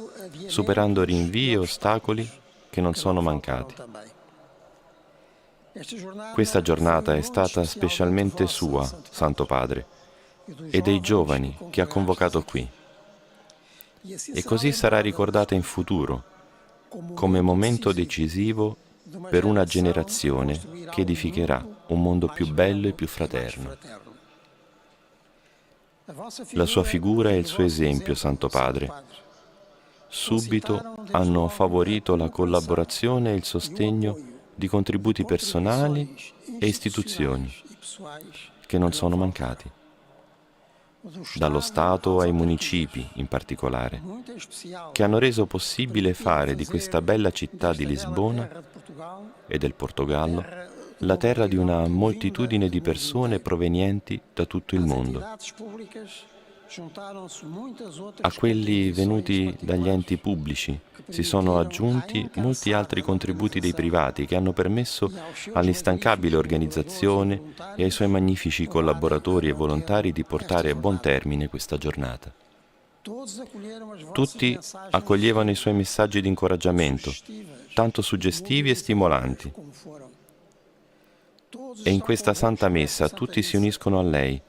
superando rinvii e ostacoli che non sono mancati. Questa giornata è stata specialmente sua, Santo Padre, e dei giovani che ha convocato qui. E così sarà ricordata in futuro, come momento decisivo per una generazione che edificherà un mondo più bello e più fraterno. La sua figura e il suo esempio, Santo Padre, subito hanno favorito la collaborazione e il sostegno di contributi personali e istituzioni che non sono mancati, dallo Stato ai municipi in particolare, che hanno reso possibile fare di questa bella città di Lisbona e del Portogallo la terra di una moltitudine di persone provenienti da tutto il mondo. A quelli venuti dagli enti pubblici si sono aggiunti molti altri contributi dei privati che hanno permesso all'instancabile organizzazione e ai suoi magnifici collaboratori e volontari di portare a buon termine questa giornata. Tutti accoglievano i suoi messaggi di incoraggiamento, tanto suggestivi e stimolanti. E in questa Santa Messa tutti si uniscono a lei,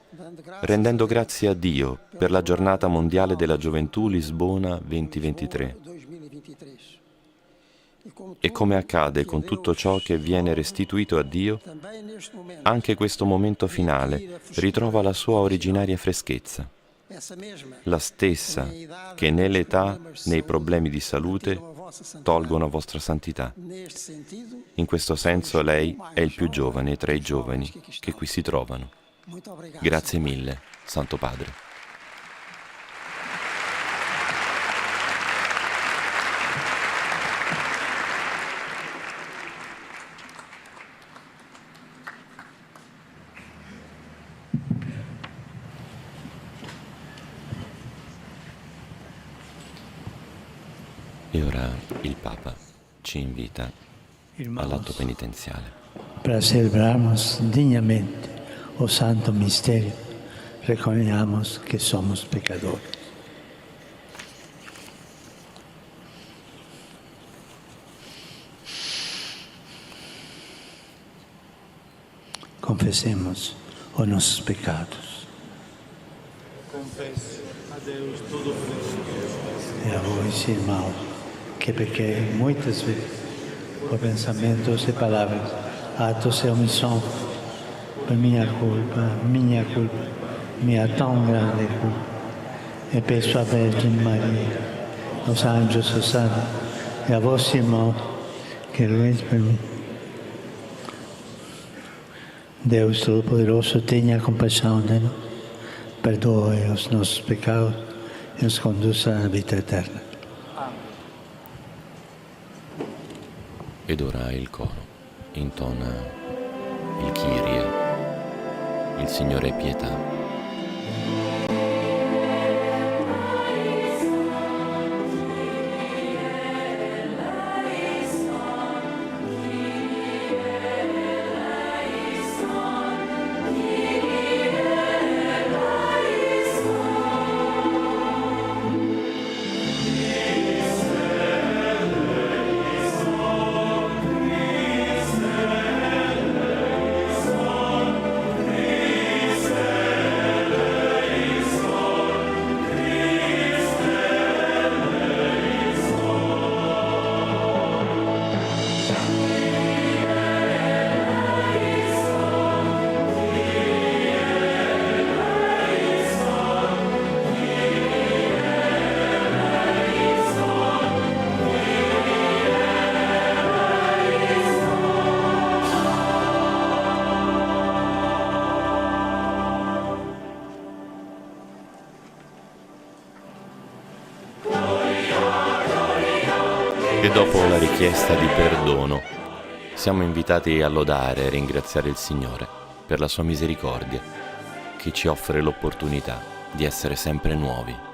rendendo grazie a Dio per la Giornata Mondiale della Gioventù Lisbona 2023. E come accade con tutto ciò che viene restituito a Dio, anche questo momento finale ritrova la sua originaria freschezza, la stessa che né l'età né i problemi di salute tolgono a vostra santità. In questo senso lei è il più giovane tra i giovani che qui si trovano. Grazie mille, Santo Padre. E ora il Papa ci invita all'atto penitenziale. Para celebrarmos dignamente o santo misterio, reconozcamos que somos pecadores. Confessemos os nossos pecados. Confesso a Deus Todo-Poderoso E a vós, irmãos, que pequei muitas vezes, por pensamentos e palavras, atos e omissão, por minha culpa, minha tão grande culpa. E peço a Virgem Maria, aos anjos, aos santos, e a vós, irmãos, que rogueis por mim. Deus Todo-Poderoso, tenha compaixão de nós, perdoe os nossos pecados e nos conduza à vita eterna. Ed ora il coro intona il Kyrie, il Signore è pietà. E dopo la richiesta di perdono, siamo invitati a lodare e ringraziare il Signore per la sua misericordia, che ci offre l'opportunità di essere sempre nuovi.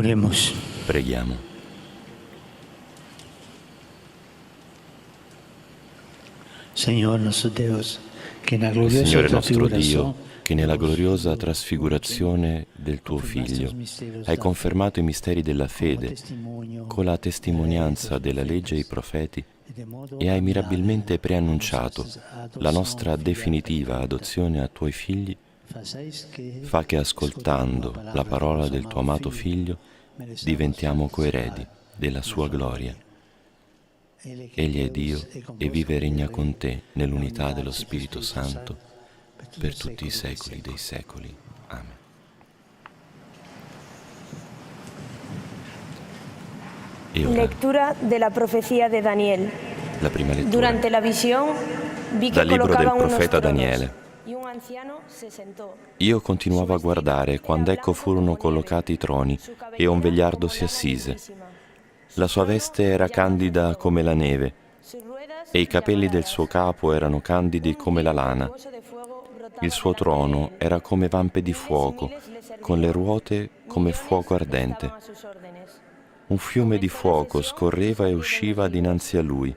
Oremos. Preghiamo. Signore nostro Deus, che nella Signore gloriosa nostro Dio, trasfigurazione che nella gloriosa trasfigurazione del tuo Figlio hai confermato i misteri della fede con la testimonianza della legge e i profeti e hai mirabilmente preannunciato la nostra definitiva adozione a tuoi figli, fa che ascoltando la parola del tuo amato Figlio diventiamo coeredi della sua gloria. Egli è Dio e vive e regna con te nell'unità dello Spirito Santo per tutti i secoli dei secoli. Amen. E ora, Lectura della profezia di Daniel. la prima lettura Durante la visión vi che dal libro del colocaban unos profeta tronos, Daniele. y un anciano se sentó. Io continuavo a guardare quando ecco furono collocati i troni e un vegliardo si assise. La sua veste era candida come la neve e i capelli del suo capo erano candidi come la lana. Il suo trono era come vampe di fuoco, con le ruote come fuoco ardente. Un fiume di fuoco scorreva e usciva dinanzi a lui.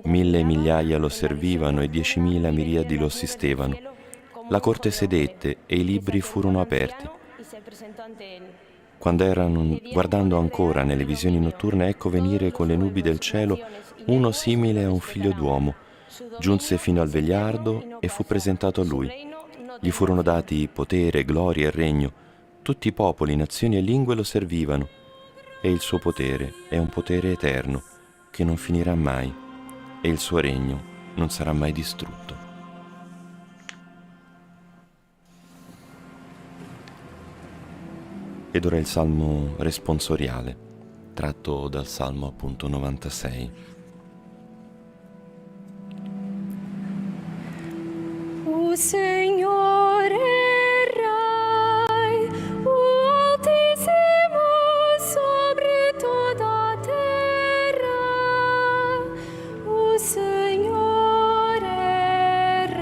1000 migliaia lo servivano e 10.000 miriadi lo assistevano. La corte sedette e i libri furono aperti. Quando erano guardando ancora nelle visioni notturne, ecco venire con le nubi del cielo uno simile a un figlio d'uomo. Giunse fino al vegliardo e fu presentato a lui. Gli furono dati potere, gloria e regno. Tutti i popoli, nazioni e lingue lo servivano. E il suo potere è un potere eterno, che non finirà mai, e il suo regno non sarà mai distrutto. Ed ora il salmo responsoriale, tratto dal salmo appunto 96. O Senhor é Rei, o Altíssimo sobre toda a terra. O Senhor é Rei.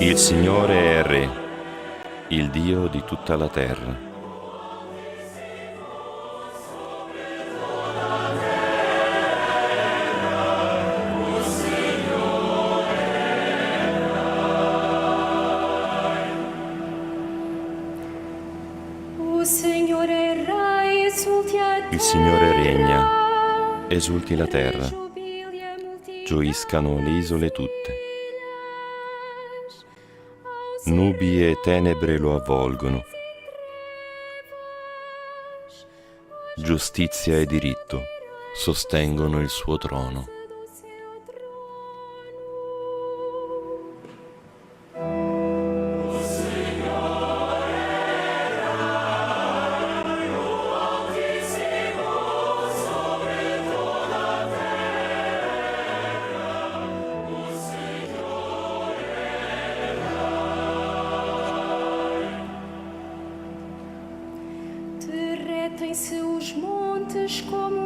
Il Signore è Re, il Dio di tutta la terra. Il Signore regna, esulti la terra, gioiscano le isole tutte. Nubi e tenebre lo avvolgono. Giustizia e diritto sostengono il suo trono.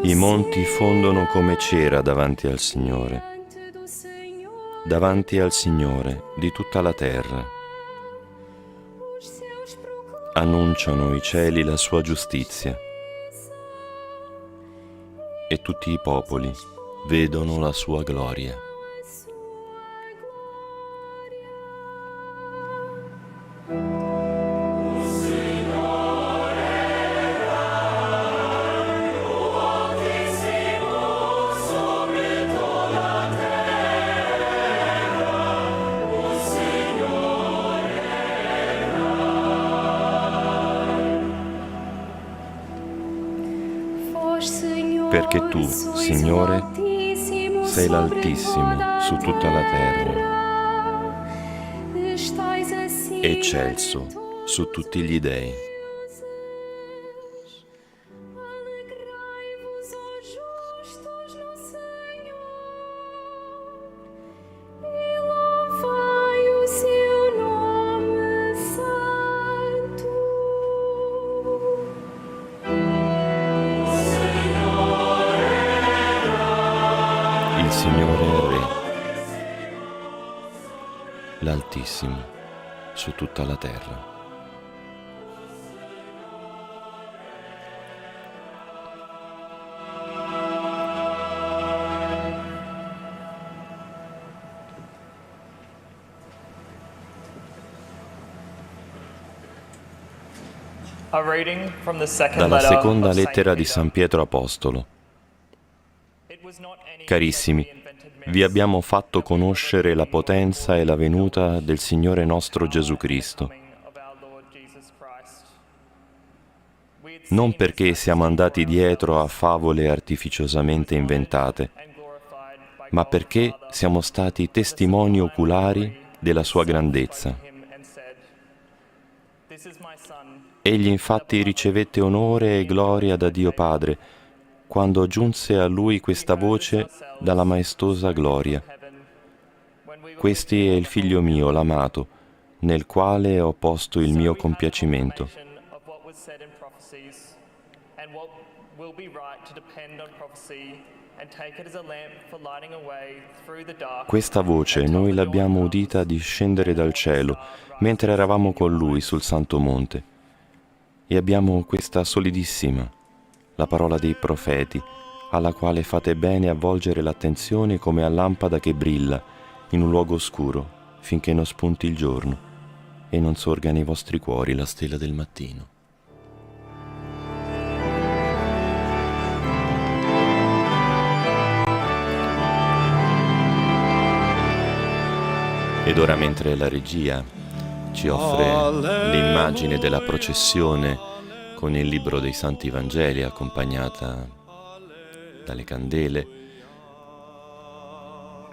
I monti fondono come cera davanti al Signore di tutta la terra. Annunciano i cieli la sua giustizia e tutti i popoli vedono la sua gloria. Perché tu, Signore, sei l'Altissimo su tutta la terra, eccelso su tutti gli dei. Il Signore è Re, l'Altissimo su tutta la terra. Dalla seconda lettera di San Pietro Apostolo. Carissimi, vi abbiamo fatto conoscere la potenza e la venuta del Signore nostro Gesù Cristo. Non perché siamo andati dietro a favole artificiosamente inventate, ma perché siamo stati testimoni oculari della sua grandezza. Egli infatti ricevette onore e gloria da Dio Padre, quando giunse a lui questa voce dalla maestosa gloria. Questi è il Figlio mio, l'amato, nel quale ho posto il mio compiacimento. prophecies, and what will be right to depend on prophecy and take it as a lamp for lighting a way through the dark. Questa voce noi l'abbiamo udita discendere dal cielo mentre eravamo con lui sul Santo Monte. E abbiamo questa solidissima, la parola dei profeti, alla quale fate bene a volgere l'attenzione come a lampada che brilla in un luogo oscuro finché non spunti il giorno e non sorga nei vostri cuori la stella del mattino. Ed ora, mentre la regia ci offre l'immagine della processione con il libro dei Santi Vangeli accompagnata dalle candele,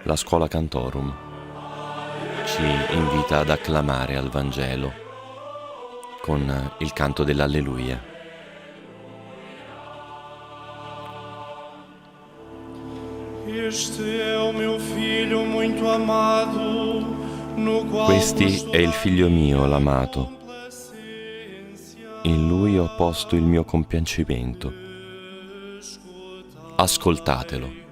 la Schola Cantorum ci invita ad acclamare al Vangelo con il canto dell'Alleluia. Este é o meu filho muito amado, no qual Questi è il figlio mio, l'amato. In lui ho posto il mio compiacimento. Ascoltatelo.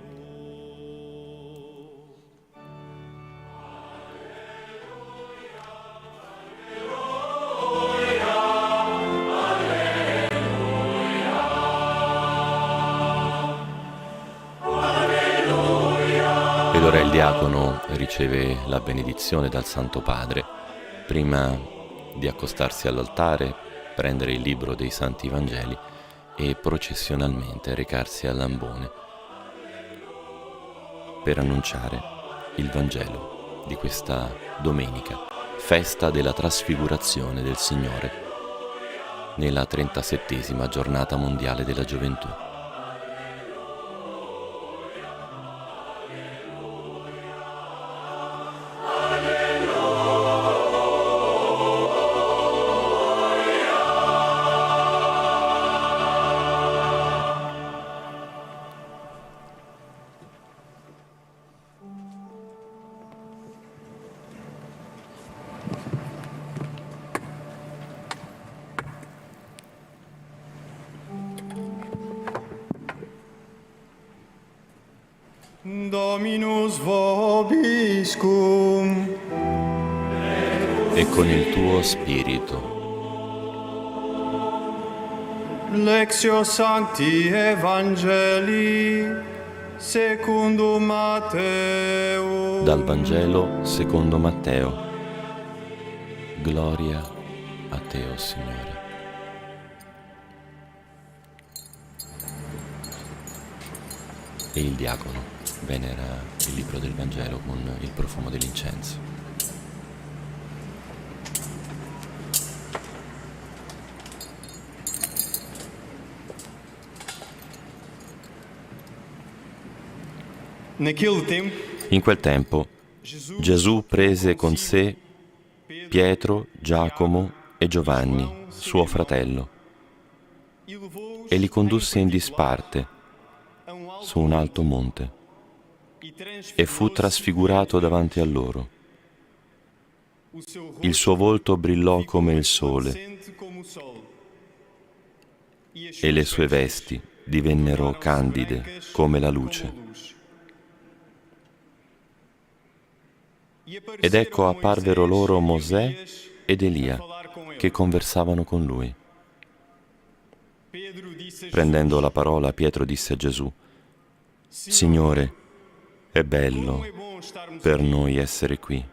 Ed ora il diacono riceve la benedizione dal Santo Padre, prima di accostarsi all'altare, prendere il libro dei Santi Vangeli e processionalmente recarsi all'ambone per annunciare il Vangelo di questa domenica, festa della trasfigurazione del Signore, nella 37ª giornata mondiale della gioventù. Dominus vobiscum. E con il tuo spirito. Lectio Sancti Evangelii secundum Matteo. Dal Vangelo secondo Matteo. Gloria a te, o Signore. E il diacono venera il libro del Vangelo con il profumo dell'incenso. In quel tempo Gesù prese con sé Pietro, Giacomo e Giovanni, suo fratello, e li condusse in disparte su un alto monte e fu trasfigurato davanti a loro. Il suo volto brillò come il sole e le sue vesti divennero candide come la luce. Ed ecco apparvero loro Mosè ed Elia che conversavano con lui. Prendendo la parola, Pietro disse a Gesù: Signore, è bello per noi essere qui.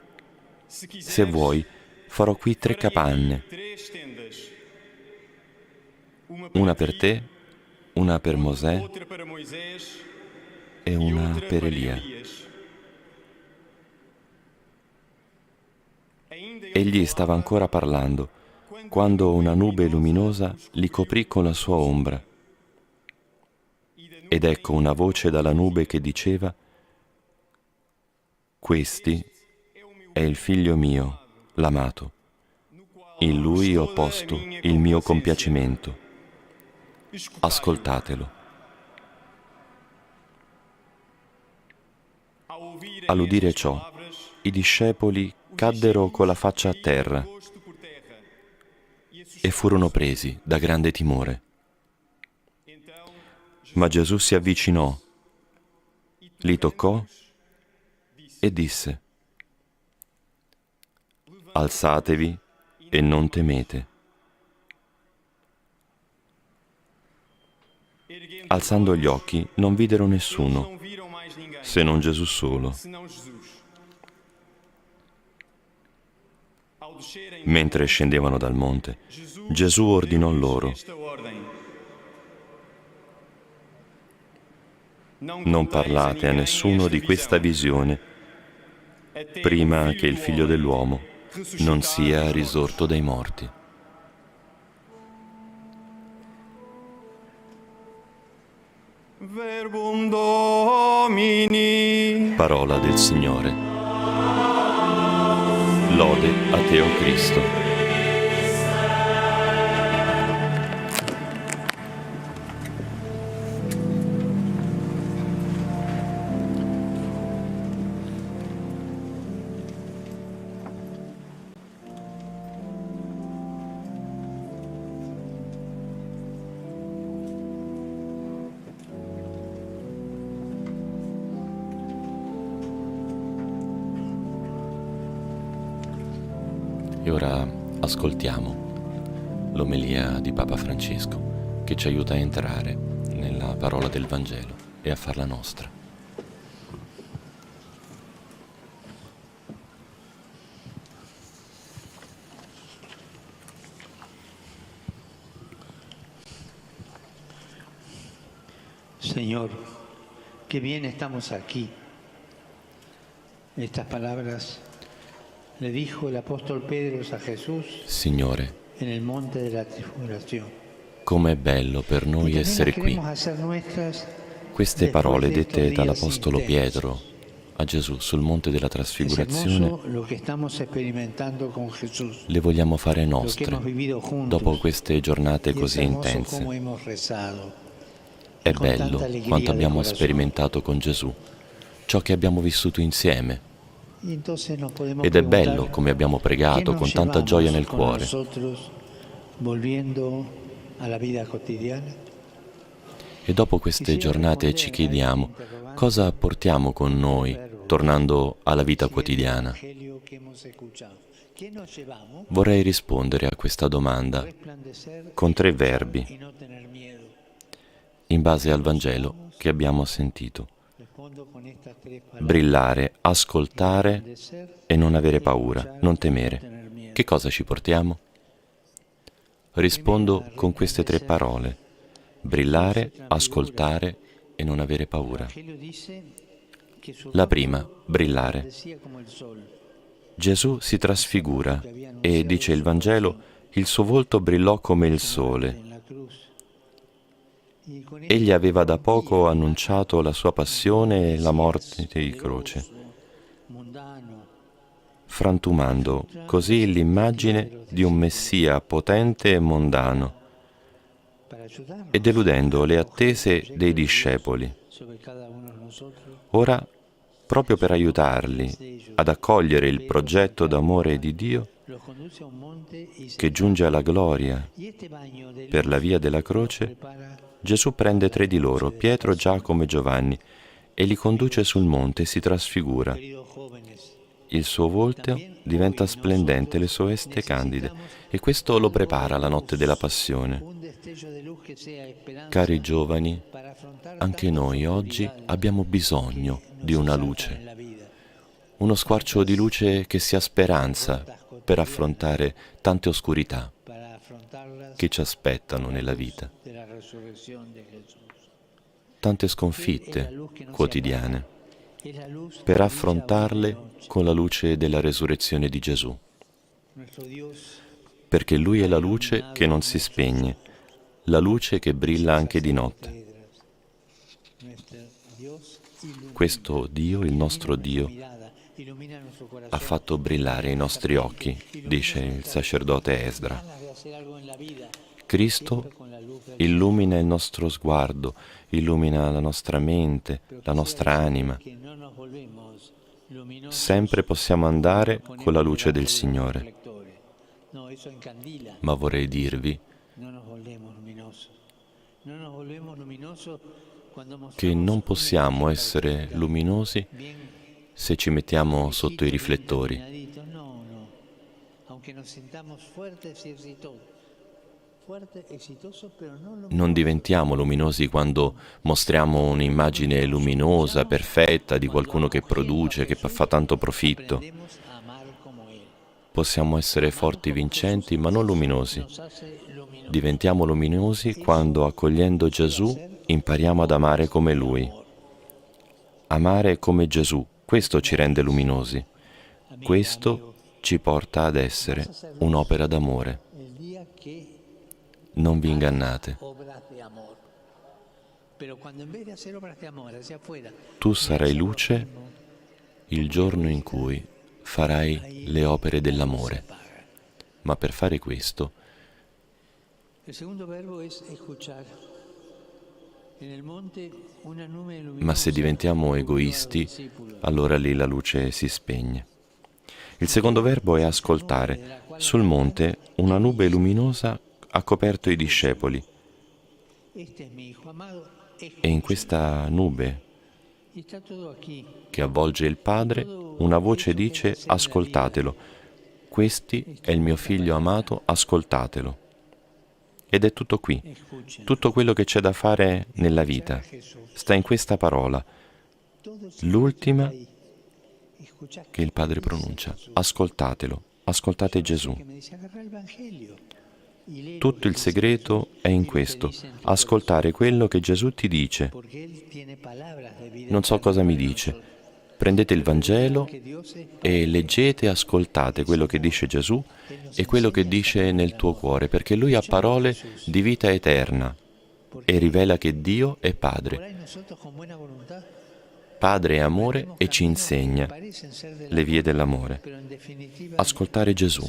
Se vuoi, farò qui 3 capanne. Una per te, una per Mosè e una per Elia. Egli stava ancora parlando, quando una nube luminosa li coprì con la sua ombra. Ed ecco una voce dalla nube che diceva: Questi è il figlio mio, l'amato. In lui ho posto il mio compiacimento. Ascoltatelo. All'udire ciò, i discepoli caddero con la faccia a terra e furono presi da grande timore. Ma Gesù si avvicinò, li toccò e disse: alzatevi e non temete. Alzando gli occhi non videro nessuno, se non Gesù solo. Mentre scendevano dal monte, Gesù ordinò loro: non parlate a nessuno di questa visione, prima che il Figlio dell'uomo non sia risorto dai morti. Verbum Domini. Parola del Signore. Lode a te, o Cristo. E ora ascoltiamo l'omelia di Papa Francesco, che ci aiuta a entrare nella parola del Vangelo e a farla nostra. Señor, qué bien estamos aquí. Estas palabras le dijo el apóstol Pedro a Jesús Signore, en el monte de la transfiguración. com'è bello per noi essere qui. Queste parole dette dall'Apostolo Pietro a Gesù sul monte della Trasfigurazione le vogliamo fare nostre dopo queste giornate così intense. È bello quanto abbiamo sperimentato con Gesù, ciò che abbiamo vissuto insieme. Ed è bello come abbiamo pregato con tanta gioia nel cuore. E dopo queste giornate ci chiediamo cosa portiamo con noi tornando alla vita quotidiana. Vorrei rispondere a questa domanda con 3 verbi in base al Vangelo che abbiamo sentito. Brillare, ascoltare e non avere paura, non temere. Che cosa ci portiamo? Rispondo con queste 3 parole: brillare, ascoltare e non avere paura. La prima, brillare. Gesù si trasfigura e, dice il Vangelo, il suo volto brillò come il sole. Egli aveva da poco annunciato la sua passione e la morte di croce, frantumando così l'immagine di un Messia potente e mondano e deludendo le attese dei discepoli. Ora, proprio per aiutarli ad accogliere il progetto d'amore di Dio che giunge alla gloria per la via della croce, Gesù prende 3 di loro, Pietro, Giacomo e Giovanni, e li conduce sul monte e si trasfigura. Il suo volto diventa splendente, le sue vesti candide, e questo lo prepara alla notte della passione. Cari giovani, anche noi oggi abbiamo bisogno di una luce, uno squarcio di luce che sia speranza per affrontare tante oscurità che ci aspettano nella vita, tante sconfitte quotidiane, per affrontarle con la luce della resurrezione di Gesù, perché Lui è la luce che non si spegne, la luce che brilla anche di notte. Questo Dio, il nostro Dio, ha fatto brillare i nostri occhi, dice il sacerdote Esdra. Cristo illumina il nostro sguardo, illumina la nostra mente, la nostra anima. Sempre possiamo andare con la luce del Signore. Ma vorrei dirvi che non possiamo essere luminosi se ci mettiamo sotto i riflettori. Non diventiamo luminosi quando mostriamo un'immagine luminosa, perfetta, di qualcuno che produce, che fa tanto profitto. Possiamo essere forti, vincenti, ma non luminosi. Diventiamo luminosi quando, accogliendo Gesù, impariamo ad amare come Lui. Amare come Gesù, questo ci rende luminosi. Questo ci porta ad essere un'opera d'amore. Non vi ingannate. Tu sarai luce il giorno in cui farai le opere dell'amore. Ma per fare questo, ma se diventiamo egoisti, allora lì la luce si spegne. Il secondo verbo è ascoltare. Sul monte una nube luminosa ha coperto i discepoli e in questa nube che avvolge il Padre una voce dice: ascoltatelo, questi è il mio figlio amato, ascoltatelo. Ed è tutto qui, tutto quello che c'è da fare nella vita sta in questa parola, l'ultima che il Padre pronuncia: ascoltatelo, ascoltate Gesù. Tutto il segreto è in questo, ascoltare quello che Gesù ti dice. Non so cosa mi dice. Prendete il Vangelo e leggete e ascoltate quello che dice Gesù e quello che dice nel tuo cuore, perché Lui ha parole di vita eterna e rivela che Dio è Padre. Padre è amore e ci insegna le vie dell'amore. Ascoltare Gesù.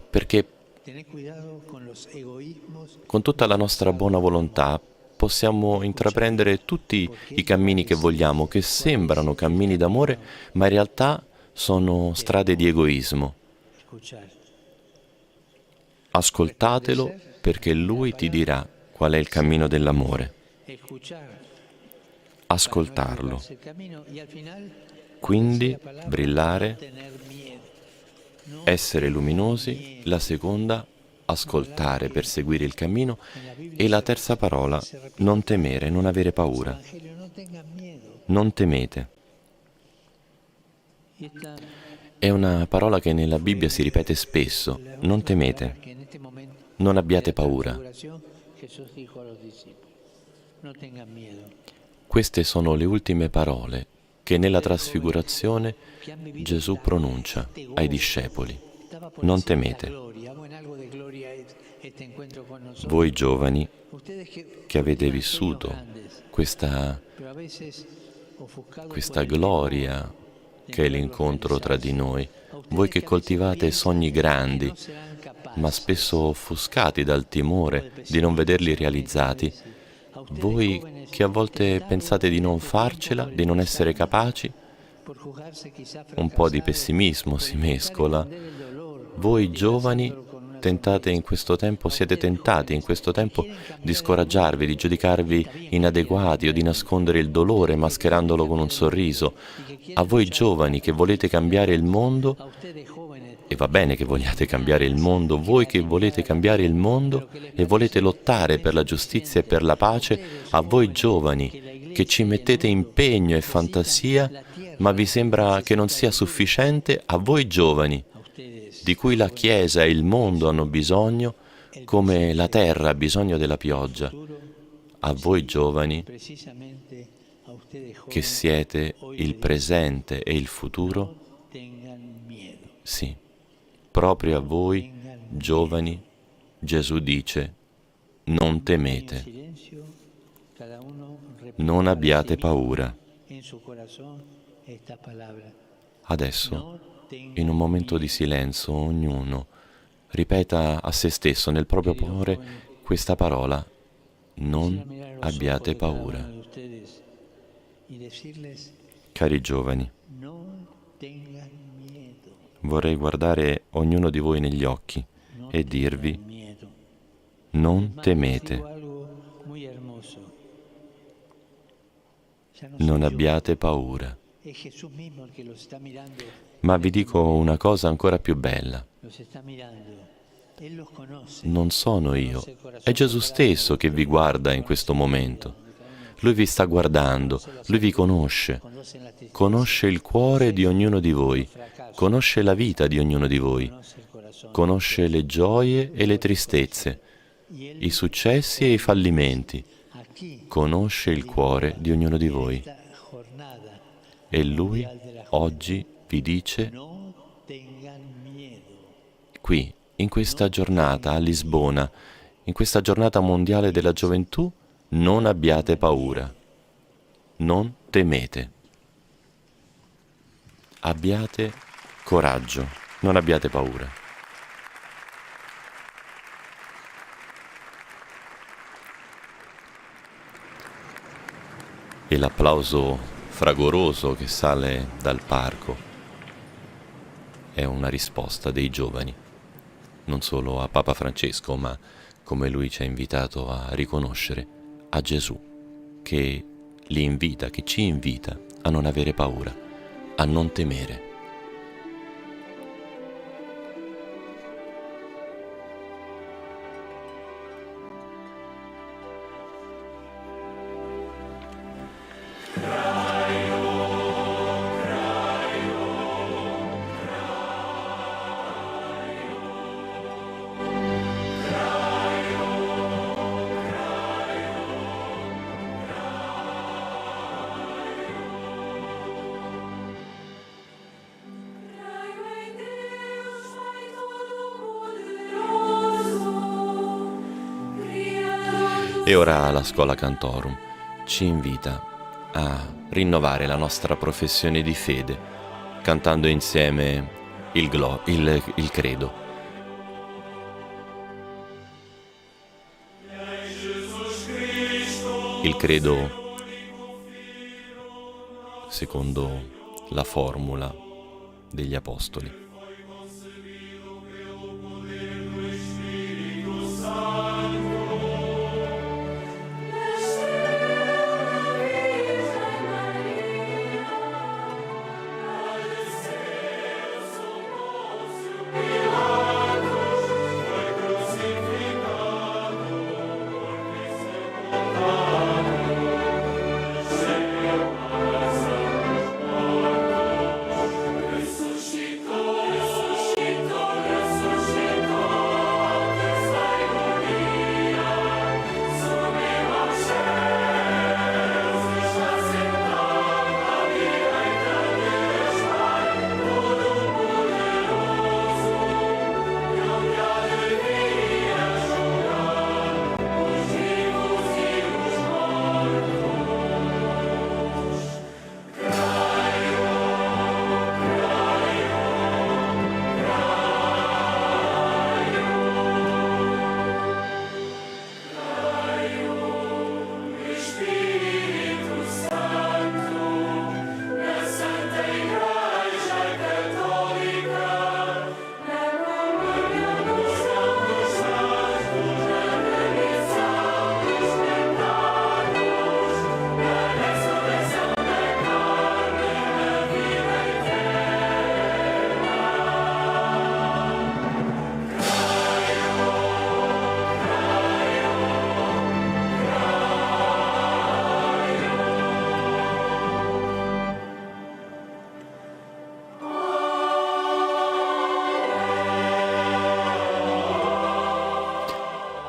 Perché con tutta la nostra buona volontà possiamo intraprendere tutti i cammini che vogliamo, che sembrano cammini d'amore, ma in realtà sono strade di egoismo. Ascoltatelo perché Lui ti dirà qual è il cammino dell'amore. Ascoltarlo. Quindi brillare, essere luminosi, la seconda, ascoltare per seguire il cammino, e la terza parola, non temere, non avere paura. Non temete. È una parola che nella Bibbia si ripete spesso. Non temete, non abbiate paura. Queste sono le ultime parole che nella trasfigurazione Gesù pronuncia ai discepoli. Non temete. Voi giovani che avete vissuto questa gloria che è l'incontro tra di noi, voi che coltivate sogni grandi, ma spesso offuscati dal timore di non vederli realizzati, voi che a volte pensate di non farcela, di non essere capaci, un po' di pessimismo si mescola. Voi giovani tentate in questo tempo, siete tentati in questo tempo di scoraggiarvi, di giudicarvi inadeguati o di nascondere il dolore mascherandolo con un sorriso. A voi giovani che volete cambiare il mondo, e va bene che vogliate cambiare il mondo, voi che volete cambiare il mondo e volete lottare per la giustizia e per la pace, a voi giovani che ci mettete impegno e fantasia, ma vi sembra che non sia sufficiente, a voi giovani di cui la Chiesa e il mondo hanno bisogno, come la terra ha bisogno della pioggia, a voi giovani che siete il presente e il futuro, sì, proprio a voi giovani Gesù dice: non temete, non abbiate paura. Adesso, in un momento di silenzio, ognuno ripeta a se stesso nel proprio cuore questa parola: non abbiate paura. Cari giovani, vorrei guardare ognuno di voi negli occhi e dirvi: non temete, non abbiate paura. Ma vi dico una cosa ancora più bella. Non sono io, è Gesù stesso che vi guarda in questo momento. Lui vi sta guardando, Lui vi conosce il cuore di ognuno di voi, conosce la vita di ognuno di voi, conosce le gioie e le tristezze, i successi e i fallimenti, conosce il cuore di ognuno di voi. E Lui oggi vi dice, qui, in questa giornata a Lisbona, in questa giornata mondiale della gioventù, non abbiate paura, non temete. Abbiate coraggio, non abbiate paura. E l'applauso fragoroso che sale dal parco è una risposta dei giovani, non solo a Papa Francesco, ma come lui ci ha invitato a riconoscere, a Gesù, che li invita, che ci invita a non avere paura, a non temere. E ora la Schola Cantorum ci invita a rinnovare la nostra professione di fede, cantando insieme il credo. Il credo secondo la formula degli Apostoli.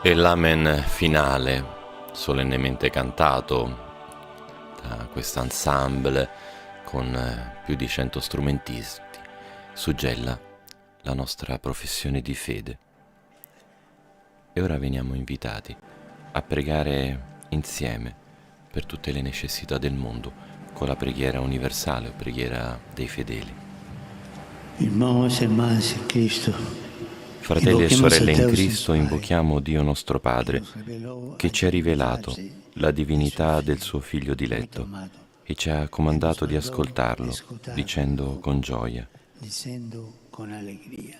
E l'amen finale, solennemente cantato da quest'ensemble con più di 100 strumentisti, suggella la nostra professione di fede. E ora veniamo invitati a pregare insieme per tutte le necessità del mondo, con la preghiera universale o preghiera dei fedeli. Irmãos e irmãs em Cristo, fratelli e sorelle in Cristo, invochiamo Dio nostro Padre, che ci ha rivelato la divinità del suo Figlio diletto e ci ha comandato di ascoltarlo, dicendo con gioia: con alegría.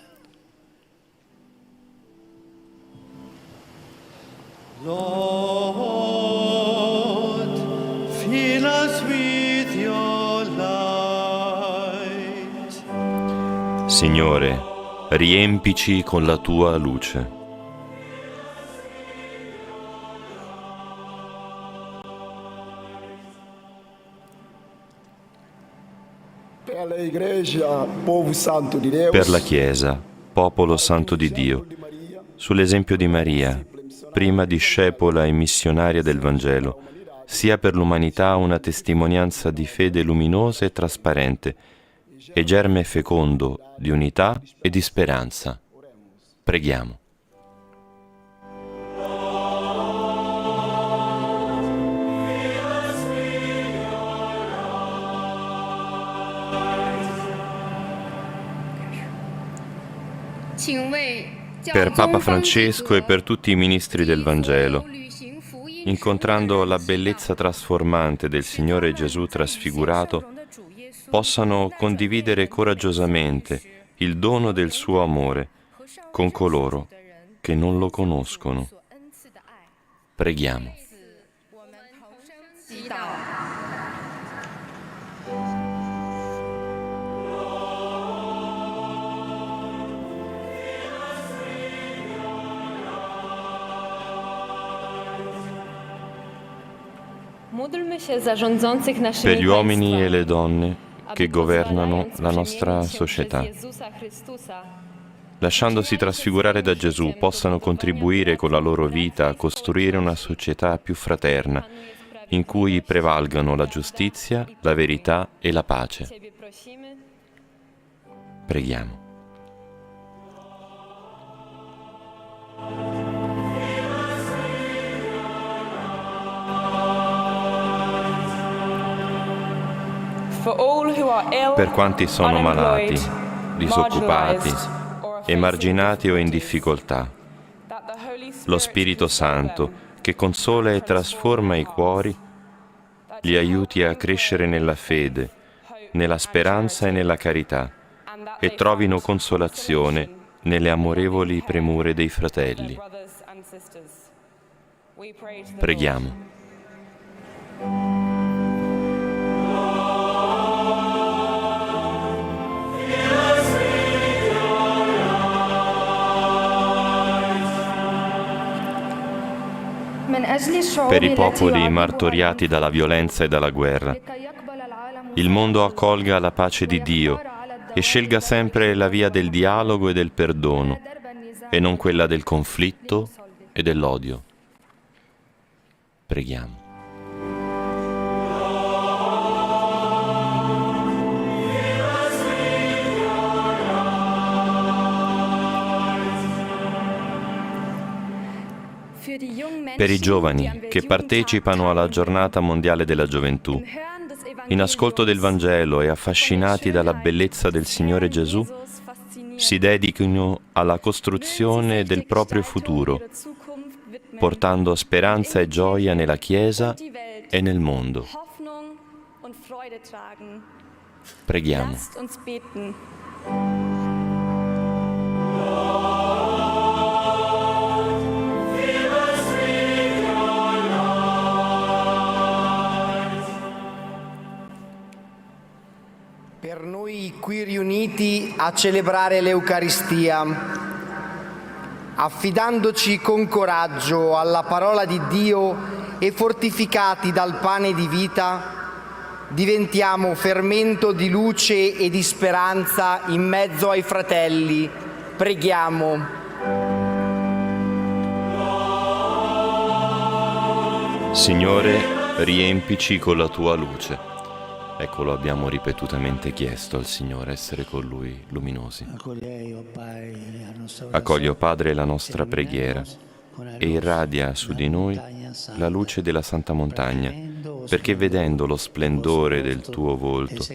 Lord, fill us with your light. Signore, riempici con la tua luce. Per la Chiesa, popolo santo di Dio, sull'esempio di Maria, prima discepola e missionaria del Vangelo, sia per l'umanità una testimonianza di fede luminosa e trasparente, e germe fecondo di unità e di speranza. Preghiamo. Per Papa Francesco e per tutti i ministri del Vangelo, incontrando la bellezza trasformante del Signore Gesù trasfigurato, possano condividere coraggiosamente il dono del suo amore con coloro che non lo conoscono. Preghiamo. Per gli uomini e le donne che governano la nostra società, lasciandosi trasfigurare da Gesù, possano contribuire con la loro vita a costruire una società più fraterna, in cui prevalgano la giustizia, la verità e la pace. Preghiamo. Per quanti sono malati, disoccupati, emarginati o in difficoltà, lo Spirito Santo, che consola e trasforma i cuori, li aiuti a crescere nella fede, nella speranza e nella carità, e trovino consolazione nelle amorevoli premure dei fratelli. Preghiamo. Per i popoli martoriati dalla violenza e dalla guerra, il mondo accolga la pace di Dio e scelga sempre la via del dialogo e del perdono, e non quella del conflitto e dell'odio. Preghiamo. Per i giovani che partecipano alla Giornata Mondiale della Gioventù, in ascolto del Vangelo e affascinati dalla bellezza del Signore Gesù, si dedichino alla costruzione del proprio futuro, portando speranza e gioia nella Chiesa e nel mondo. Preghiamo. Per noi qui riuniti a celebrare l'Eucaristia, affidandoci con coraggio alla parola di Dio e fortificati dal pane di vita, diventiamo fermento di luce e di speranza in mezzo ai fratelli. Preghiamo. Signore, riempici con la tua luce. Ecco, lo abbiamo ripetutamente chiesto al Signore, essere con Lui luminosi. Accogli, o Padre, la nostra preghiera e irradia su di noi la luce della Santa Montagna, perché vedendo lo splendore del Tuo volto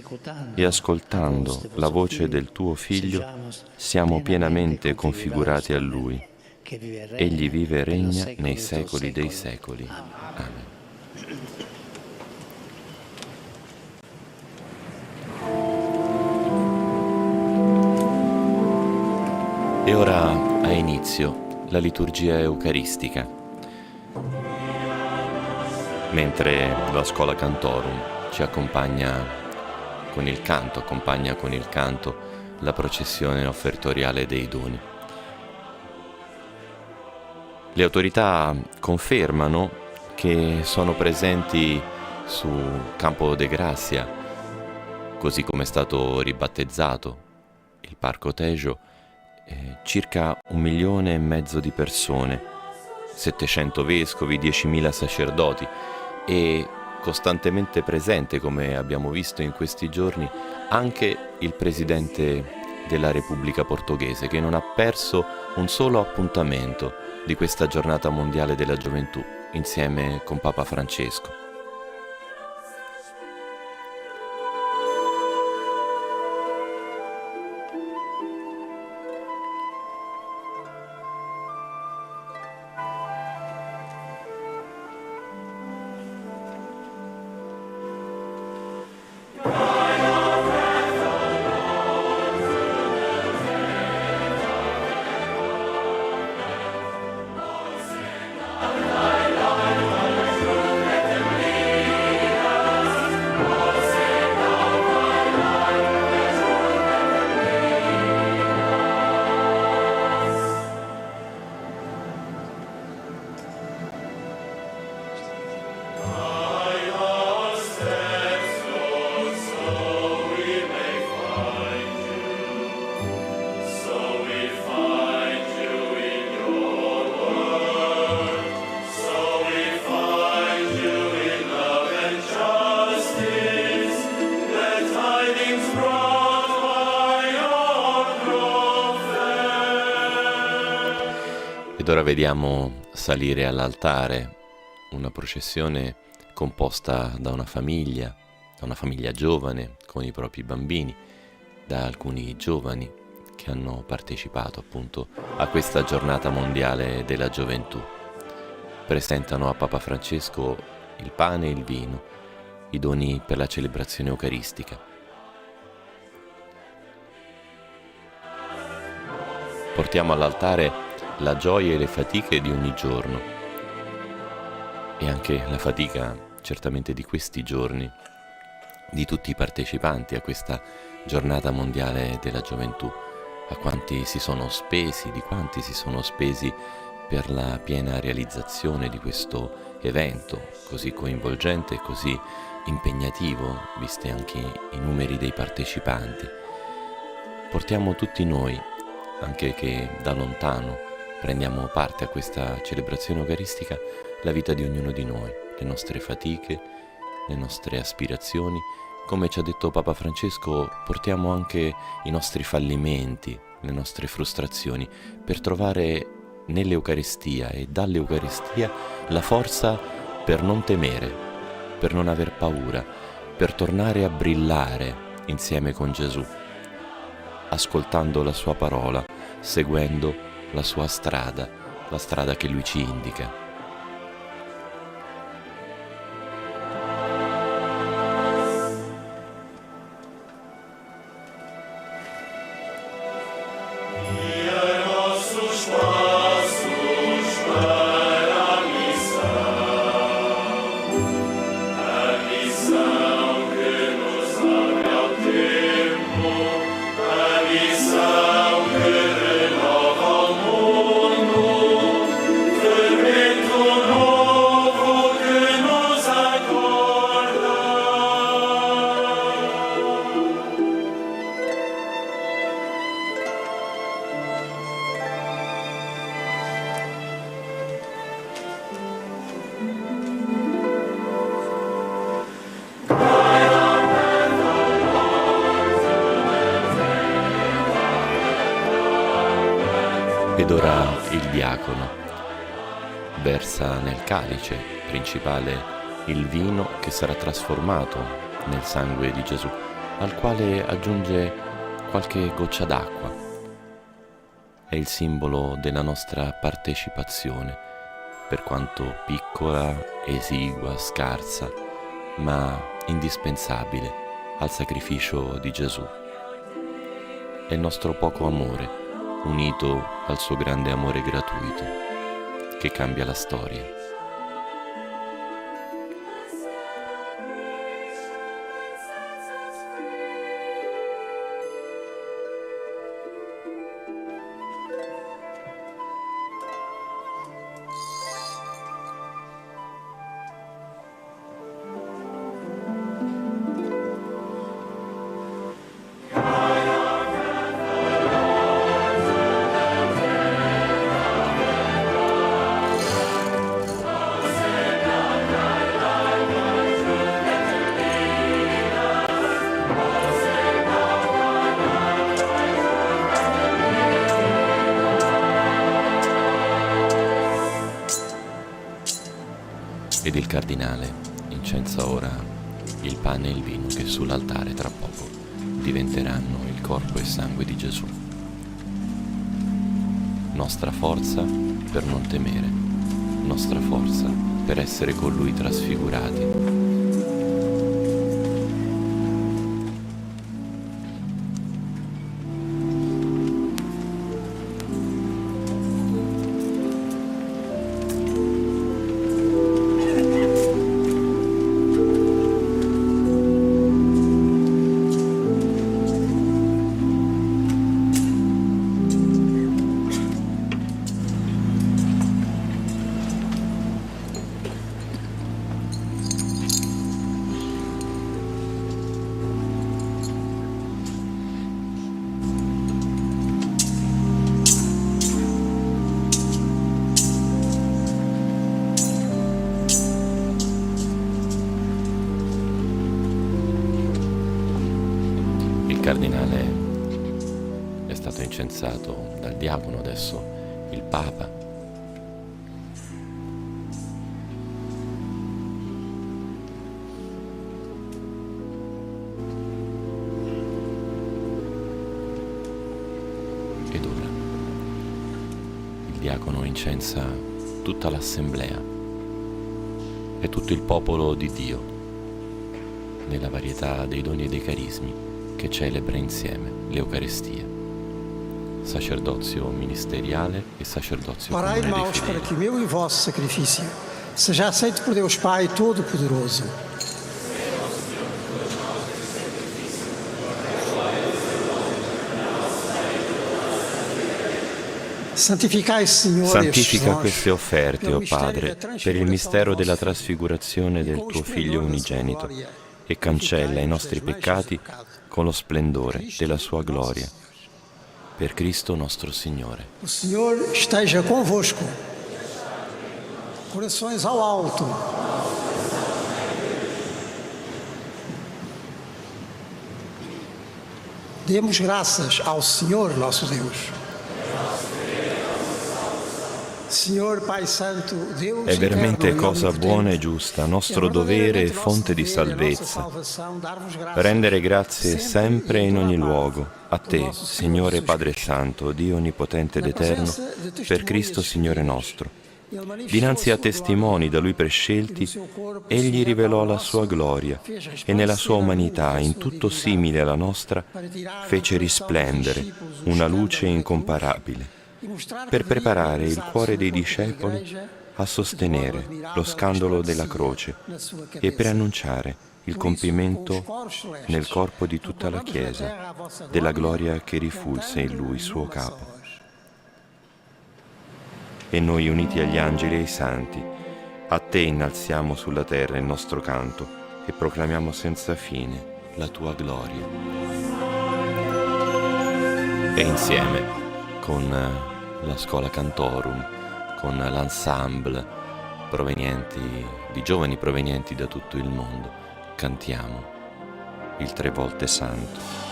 e ascoltando la voce del Tuo Figlio, siamo pienamente configurati a Lui. Egli vive e regna nei secoli dei secoli. Amen. E ora ha inizio la liturgia eucaristica, mentre la Schola Cantorum ci accompagna con il canto la processione offertoriale dei doni. Le autorità confermano che sono presenti su Campo de Grazia, così come è stato ribattezzato il Parco Tejo, circa 1,5 milioni di persone, 700 vescovi, 10.000 sacerdoti e costantemente presente, come abbiamo visto in questi giorni, anche il presidente della Repubblica Portoghese, che non ha perso un solo appuntamento di questa giornata mondiale della gioventù insieme con Papa Francesco. Ed ora vediamo salire all'altare una processione composta da una famiglia giovane con i propri bambini, da alcuni giovani che hanno partecipato appunto a questa giornata mondiale della gioventù. Presentano a Papa Francesco il pane e il vino, i doni per la celebrazione eucaristica. Portiamo all'altare la gioia e le fatiche di ogni giorno e anche la fatica certamente di questi giorni di tutti i partecipanti a questa giornata mondiale della gioventù, a quanti si sono spesi, di quanti si sono spesi per la piena realizzazione di questo evento così coinvolgente e così impegnativo, visti anche i numeri dei partecipanti. Portiamo tutti noi, anche che da lontano prendiamo parte a questa celebrazione eucaristica, la vita di ognuno di noi, le nostre fatiche, le nostre aspirazioni. Come ci ha detto Papa Francesco, portiamo anche i nostri fallimenti, le nostre frustrazioni, per trovare nell'Eucaristia e dall'Eucaristia la forza per non temere, per non aver paura, per tornare a brillare insieme con Gesù, ascoltando la sua parola, seguendo la sua strada, la strada che lui ci indica. Ed ora il diacono versa nel calice principale il vino che sarà trasformato nel sangue di Gesù, al quale aggiunge qualche goccia d'acqua. È il simbolo della nostra partecipazione, per quanto piccola, esigua, scarsa, ma indispensabile al sacrificio di Gesù. È il nostro poco amore unito al suo grande amore gratuito, che cambia la storia. Ed il cardinale incensa ora il pane e il vino che sull'altare tra poco diventeranno il corpo e sangue di Gesù. Nostra forza per non temere, nostra forza per essere con Lui trasfigurati. Il cardinale è stato incensato dal diacono, adesso il Papa. Ed ora il diacono incensa tutta l'assemblea e tutto il popolo di Dio nella varietà dei doni e dei carismi che celebra insieme l'Eucaristia, sacerdozio ministeriale e sacerdozio Orai, comune dei irmãos, para fedeli. que o meu e o vosso sacrifício seja aceito por Deus Pai Todo-Poderoso. Santificai, Signore, Santifica estes queste dons offerte, pelo o mistério Padre, da per il mistero della trasfiguração trasfigurazione del com o tuo Figlio esplendor da sua unigenito glória. e cancella i nostri Purificai os peccati nossos pecados. con lo splendore della sua gloria. Per Cristo nostro Signore. O Senhor esteja convosco. Corações ao alto. Demos graças ao Senhor nosso Deus. Senhor Pai Santo, Deus È veramente eterno e cosa onipotente, buona e giusta, nostro é dovere e verdadeiramente fonte di nosso dever e nossa salvezza, salvação dar-vos graças, rendere grazie sempre e in ogni toda luogo a parte, te, do nosso Senhor Signore Jesus Padre Cristo. Santo, Dio onnipotente ed Na eterno, presença de per testemunhas Cristo Signore fideli, nostro. Ele manifestou Dinanzi a a sua testimoni da Lui glória, e prescelti, no seu corpo Egli semelhante rivelò ao la nosso, sua gloria fez e nella sua resplandecer a luz umanità, da in sua tutto divindade, simile alla nostra, para tirar do fece coração dos risplendere discípulos o una escândalo luce da cruz, incomparabile, e mostrar per que devia preparare il realizar-se cuore no dei corpo da discepoli Igreja a sostenere de modo lo admirável scandalo della resplandecia croce na sua e per cabeça. annunciare il Por isso, com os compimento coros celestes, nel corpo di tutta la proclamamos na Chiesa terra a vossa della glória, gloria che rifulse in cantando Lui suo numa só capo. voz. E noi, uniti agli angeli e ai santi, a te innalziamo sulla terra il nostro canto e proclamiamo senza fine la tua gloria. E insieme, con la Schola Cantorum, con l'ensemble di giovani provenienti da tutto il mondo, cantiamo il 3 volte santo.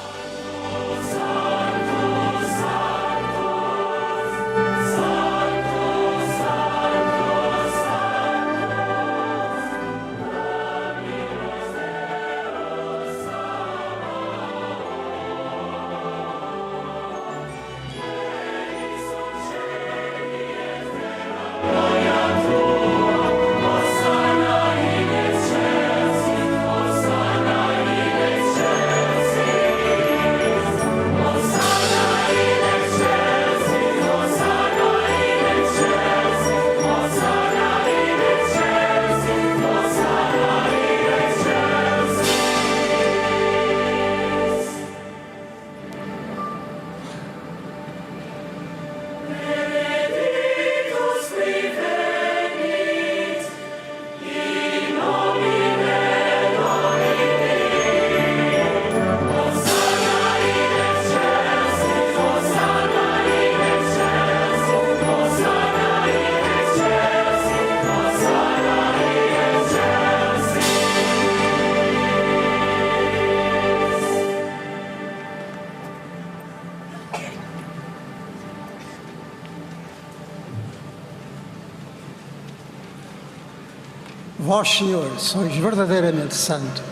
Vós, Senhor, sois verdadeiramente santo.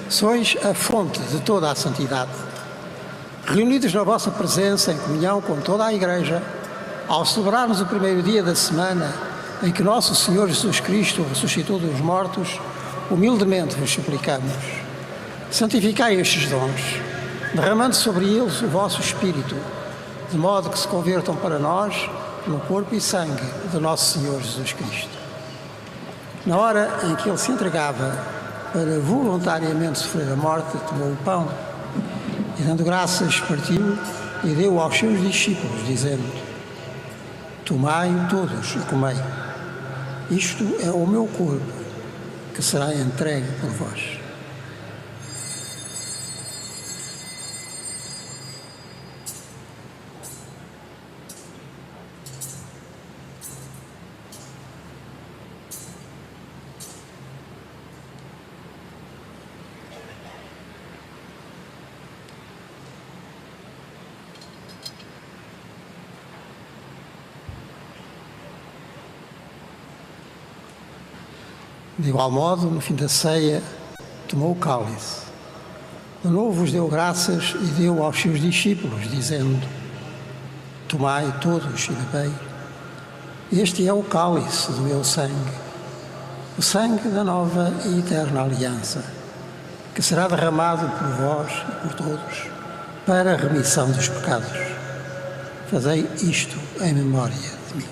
Sois a fonte de toda a santidade. Reunidos na vossa presença, em comunhão com toda a Igreja, ao celebrarmos o primeiro dia da semana em que nosso Senhor Jesus Cristo ressuscitou dos mortos, humildemente vos suplicamos. Santificai estes dons, derramando sobre eles o vosso Espírito, de modo que se convertam para nós no corpo e sangue de nosso Senhor Jesus Cristo. Na hora em que ele se entregava para voluntariamente sofrer a morte, tomou o pão e, dando graças, partiu e deu aos seus discípulos, dizendo: Tomai-o todos e comei. Isto é o meu corpo, que será entregue por vós. De igual modo, no fim da ceia, tomou o cálice. De novo vos deu graças e deu aos seus discípulos, dizendo: Tomai todos e bebei. Este é o cálice do meu sangue, o sangue da nova e eterna aliança, que será derramado por vós e por todos, para a remissão dos pecados. Fazei isto em memória de mim.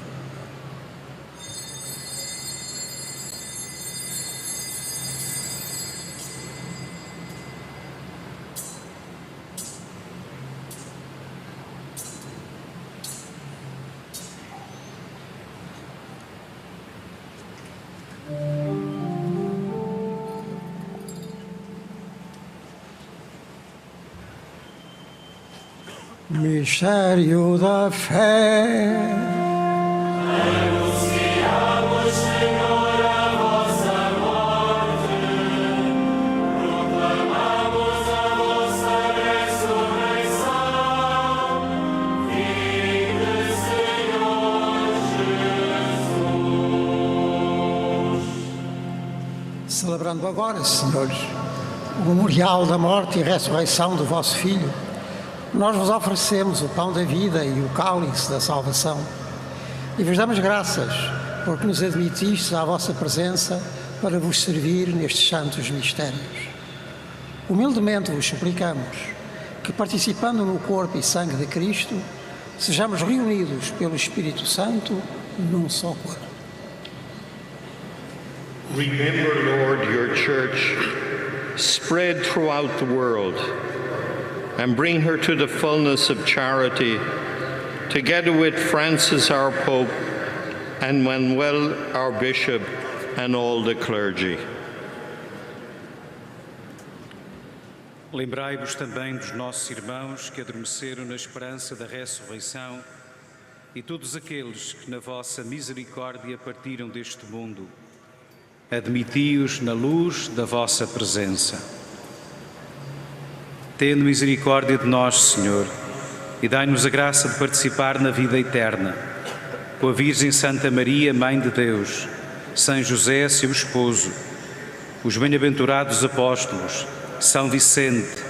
Mistério da fé. Anunciamos, Senhor, a vossa morte, proclamamos a vossa ressurreição. Vinde, Senhor Jesus. Celebrando agora, senhores, o memorial da morte e ressurreição do vosso Filho, nós vos oferecemos o pão da vida e o cálice da salvação e vos damos graças porque nos admitistes à vossa presença para vos servir nestes santos mistérios. Humildemente vos suplicamos que, participando no corpo e sangue de Cristo, sejamos reunidos pelo Espírito Santo num só corpo. Remember, Lord, your church spread throughout the world, and bring her to the fullness of charity, together with Francis our Pope and Manuel our Bishop and all the clergy. Lembrai-vos também dos nossos irmãos que adormeceram na esperança da ressurreição e todos aqueles que na vossa misericórdia partiram deste mundo. Admiti-os na luz da vossa presença. Tende misericórdia de nós, Senhor, e dai-nos a graça de participar na vida eterna, com a Virgem Santa Maria, Mãe de Deus, São José, seu esposo, os bem-aventurados apóstolos, São Vicente,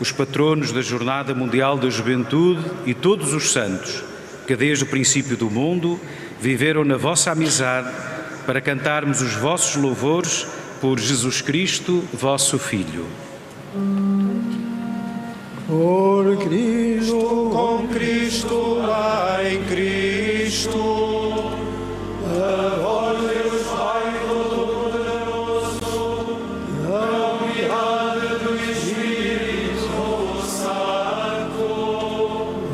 os patronos da Jornada Mundial da Juventude e todos os santos, que desde o princípio do mundo viveram na vossa amizade para cantarmos os vossos louvores por Jesus Cristo, vosso Filho. Por Cristo, com Cristo, em Cristo, a vós Deus Pai Todo-Poderoso, na unidade do Espírito Santo,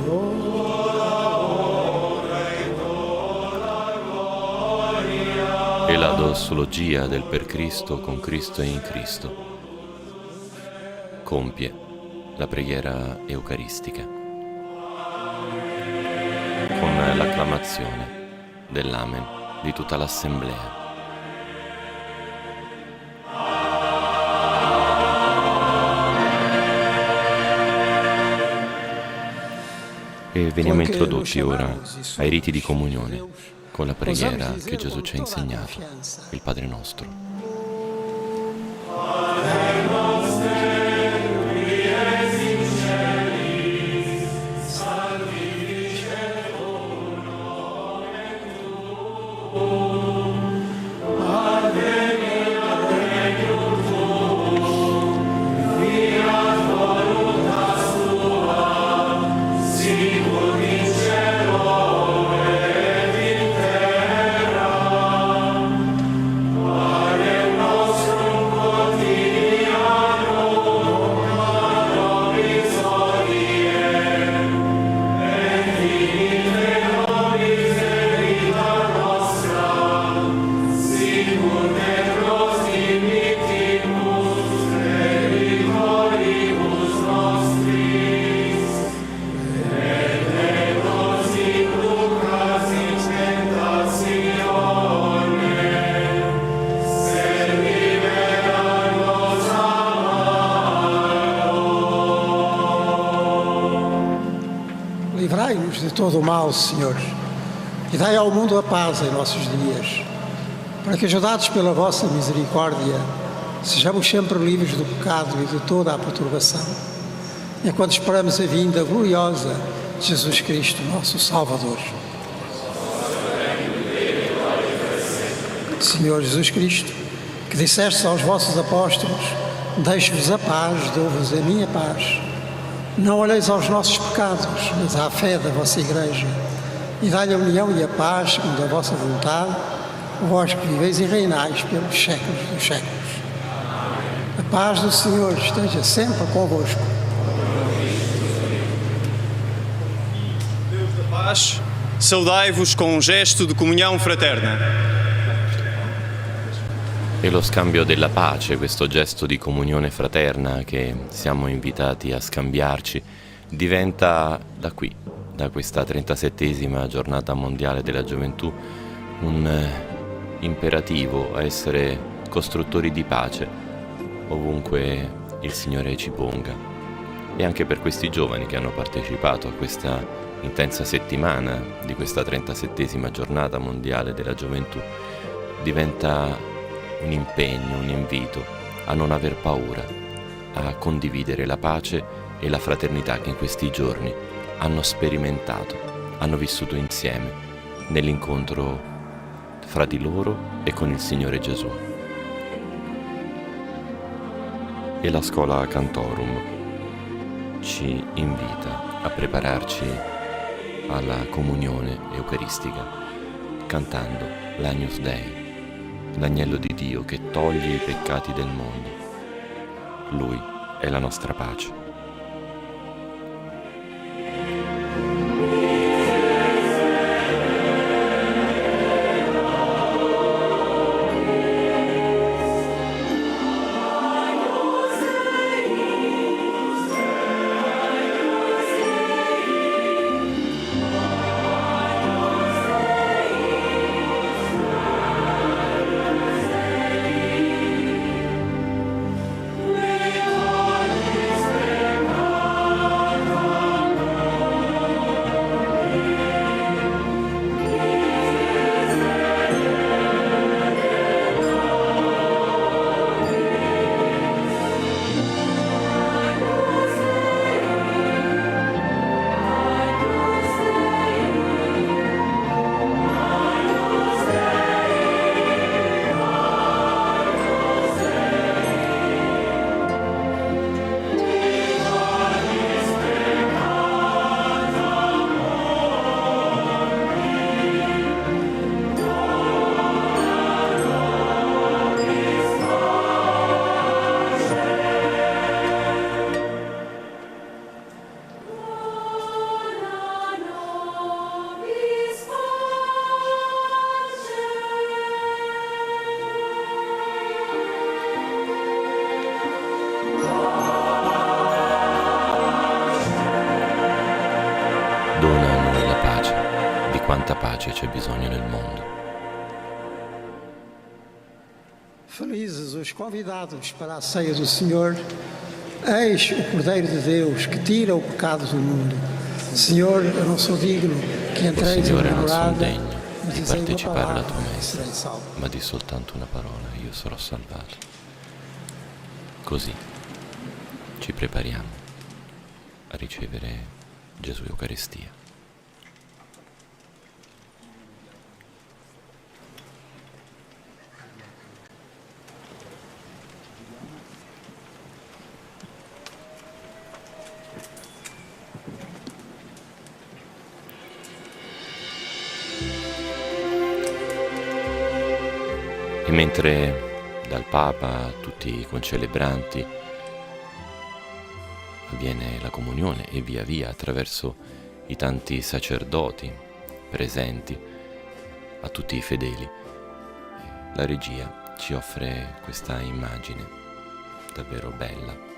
toda a honra e toda a glória. E la dossologia del per Cristo, con Cristo e in Cristo compie la preghiera eucaristica con l'acclamazione dell'Amen di tutta l'Assemblea. E veniamo introdotti ora ai riti di comunione con la preghiera che Gesù ci ha insegnato, il Padre nostro. Livrai-nos de todo o mal, Senhor, e dai ao mundo a paz em nossos dias, para que, ajudados pela vossa misericórdia, sejamos sempre livres do pecado e de toda a perturbação, enquanto esperamos a vinda gloriosa de Jesus Cristo, nosso Salvador. Senhor Jesus Cristo, que disseste aos vossos apóstolos: deixo-vos a paz, dou-vos a minha paz. Não olheis aos nossos pecados, mas à fé da vossa Igreja, e dai-lhe a união e a paz, segundo a vossa vontade, vós que viveis e reinais pelos séculos dos séculos. A paz do Senhor esteja sempre convosco. Deus da paz, saudai-vos com um gesto de comunhão fraterna. E lo scambio della pace, questo gesto di comunione fraterna che siamo invitati a scambiarci, diventa da qui, da questa 37esima giornata mondiale della gioventù, un imperativo a essere costruttori di pace ovunque il Signore ci ponga. E anche per questi giovani che hanno partecipato a questa intensa settimana di questa 37esima giornata mondiale della gioventù, diventa un impegno, un invito a non aver paura, a condividere la pace e la fraternità che in questi giorni hanno sperimentato, hanno vissuto insieme nell'incontro fra di loro e con il Signore Gesù. E la scuola Cantorum ci invita a prepararci alla comunione eucaristica cantando l'Agnus Dei, l'agnello di Dio che toglie i peccati del mondo. Lui è la nostra pace. Dona a noi la pace, di quanta pace c'è bisogno nel mondo. Felizes os convidados para a ceia do Senhor. Eis o Cordeiro de Deus que tira o pecado do mundo. Senhor, eu não sou digno que O entreis na Signore, minha non sono morada, degno mas di dizei uma partecipare alla tua palavra e messa, serei salvo. ma di soltanto una parola e io sarò salvato. Così ci prepariamo a ricevere Gesù Eucaristia. E mentre dal Papa a tutti i concelebranti avviene la comunione e via via attraverso i tanti sacerdoti presenti, a tutti i fedeli, la regia ci offre questa immagine davvero bella.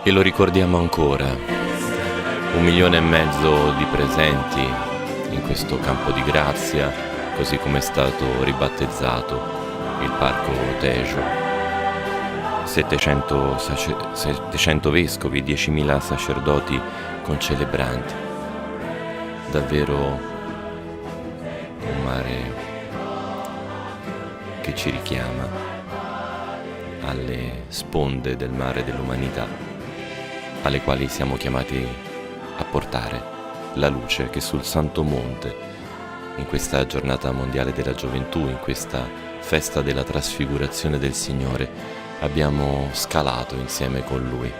E lo ricordiamo ancora, 1,5 milioni di presenti in questo campo di grazia, così come è stato ribattezzato il Parco Tejo. 700 vescovi, 10.000 sacerdoti concelebranti. Davvero un mare che ci richiama alle sponde del mare dell'umanità, alle quali siamo chiamati a portare la luce che sul Santo Monte, in questa giornata mondiale della gioventù, in questa festa della trasfigurazione del Signore, abbiamo scalato insieme con Lui,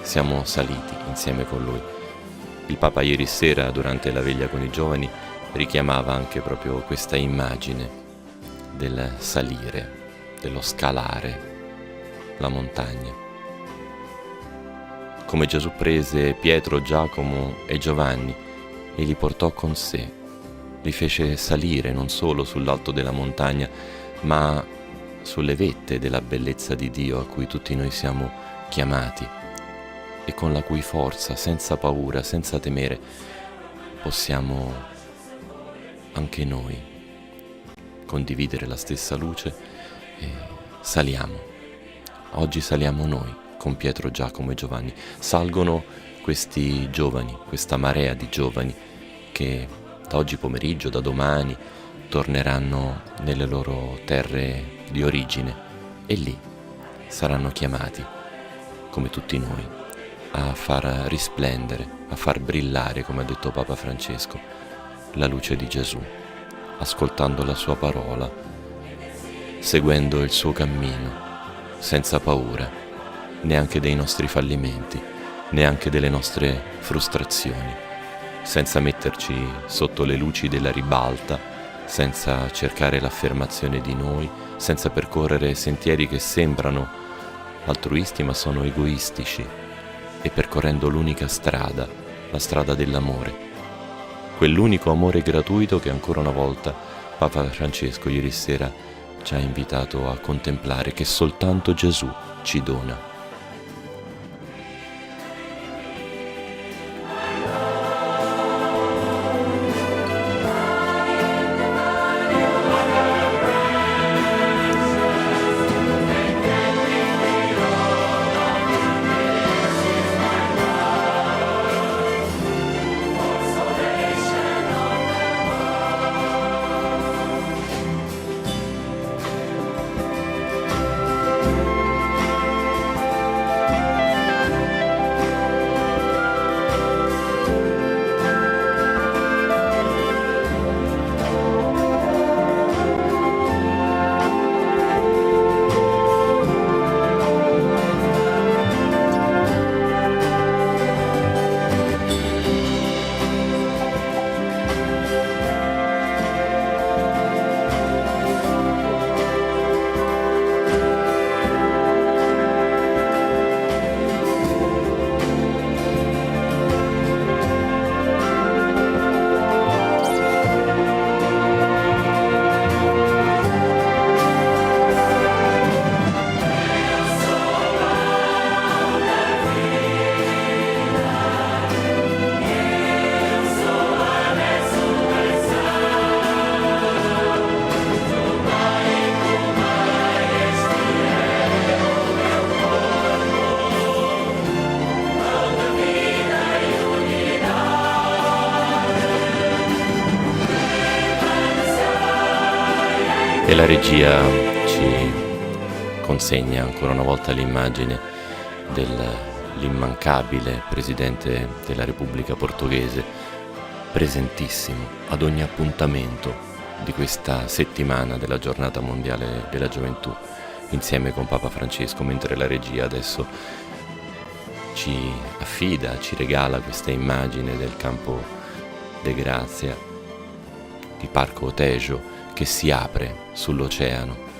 siamo saliti insieme con Lui. Il Papa ieri sera, durante la veglia con i giovani, richiamava anche proprio questa immagine del salire, dello scalare la montagna. Come Gesù prese Pietro, Giacomo e Giovanni e li portò con sé, li fece salire non solo sull'alto della montagna, ma sulle vette della bellezza di Dio a cui tutti noi siamo chiamati e con la cui forza, senza paura, senza temere, possiamo anche noi condividere la stessa luce e saliamo. Oggi saliamo noi con Pietro, Giacomo e Giovanni. Salgono questi giovani, questa marea di giovani che da oggi pomeriggio, da domani, torneranno nelle loro terre di origine e lì saranno chiamati, come tutti noi, a far risplendere, a far brillare, come ha detto Papa Francesco, la luce di Gesù, ascoltando la sua parola, seguendo il suo cammino, senza paura neanche dei nostri fallimenti, neanche delle nostre frustrazioni, senza metterci sotto le luci della ribalta, senza cercare l'affermazione di noi, senza percorrere sentieri che sembrano altruisti ma sono egoistici, e percorrendo l'unica strada, la strada dell'amore, quell'unico amore gratuito che ancora una volta Papa Francesco ieri sera ci ha invitato a contemplare, che soltanto Gesù ci dona. E la regia ci consegna ancora una volta l'immagine dell'immancabile Presidente della Repubblica Portoghese, presentissimo ad ogni appuntamento di questa settimana della Giornata Mondiale della Gioventù, insieme con Papa Francesco, mentre la regia adesso ci affida, ci regala questa immagine del Campo de Grazia di Parco Tejo che si apre sull'oceano.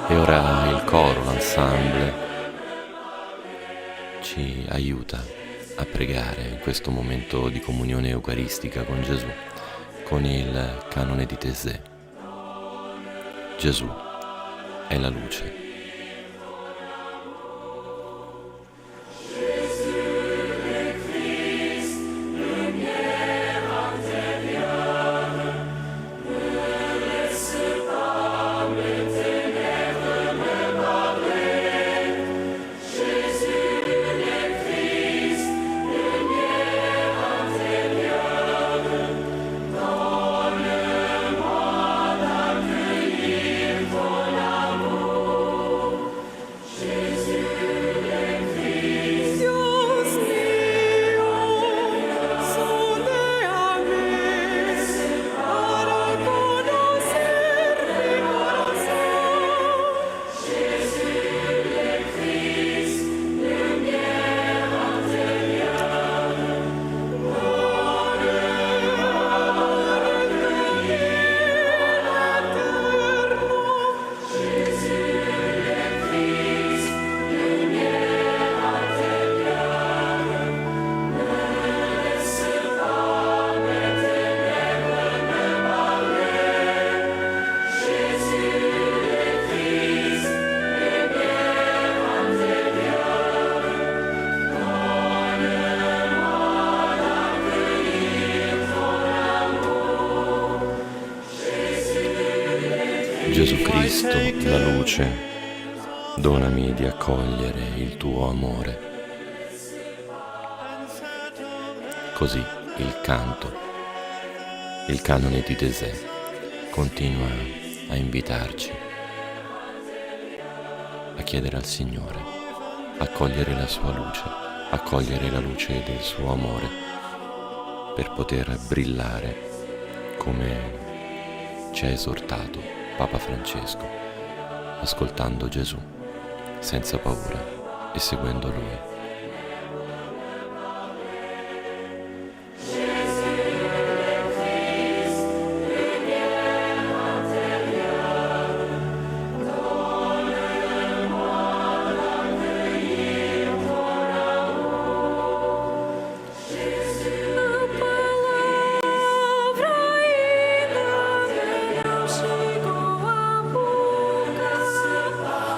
E ora il coro, l'ensemble, ci aiuta a pregare in questo momento di comunione eucaristica con Gesù, con il canone di Taizé. Gesù è la luce. Gesù Cristo, la luce, donami di accogliere il tuo amore. Così il canto, il canone di Taizé, continua a invitarci a chiedere al Signore, a cogliere la sua luce, a cogliere la luce del suo amore, per poter brillare come ci ha esortato Papa Francesco, ascoltando Gesù senza paura e seguendo Lui.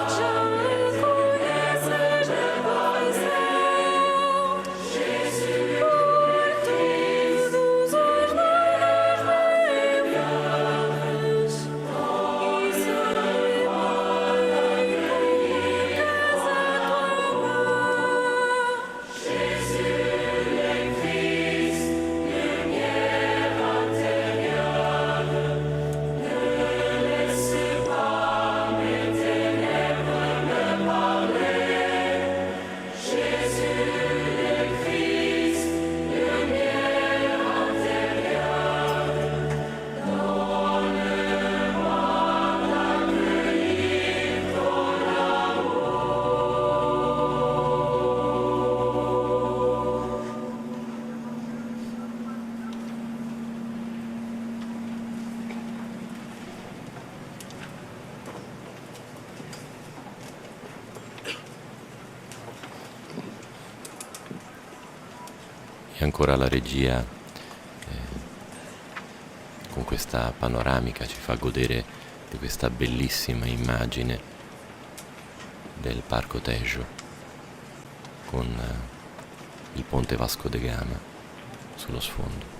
Já me conheces, depois ancora la regia con questa panoramica ci fa godere di questa bellissima immagine del Parco Tejo con il ponte Vasco da Gama sullo sfondo.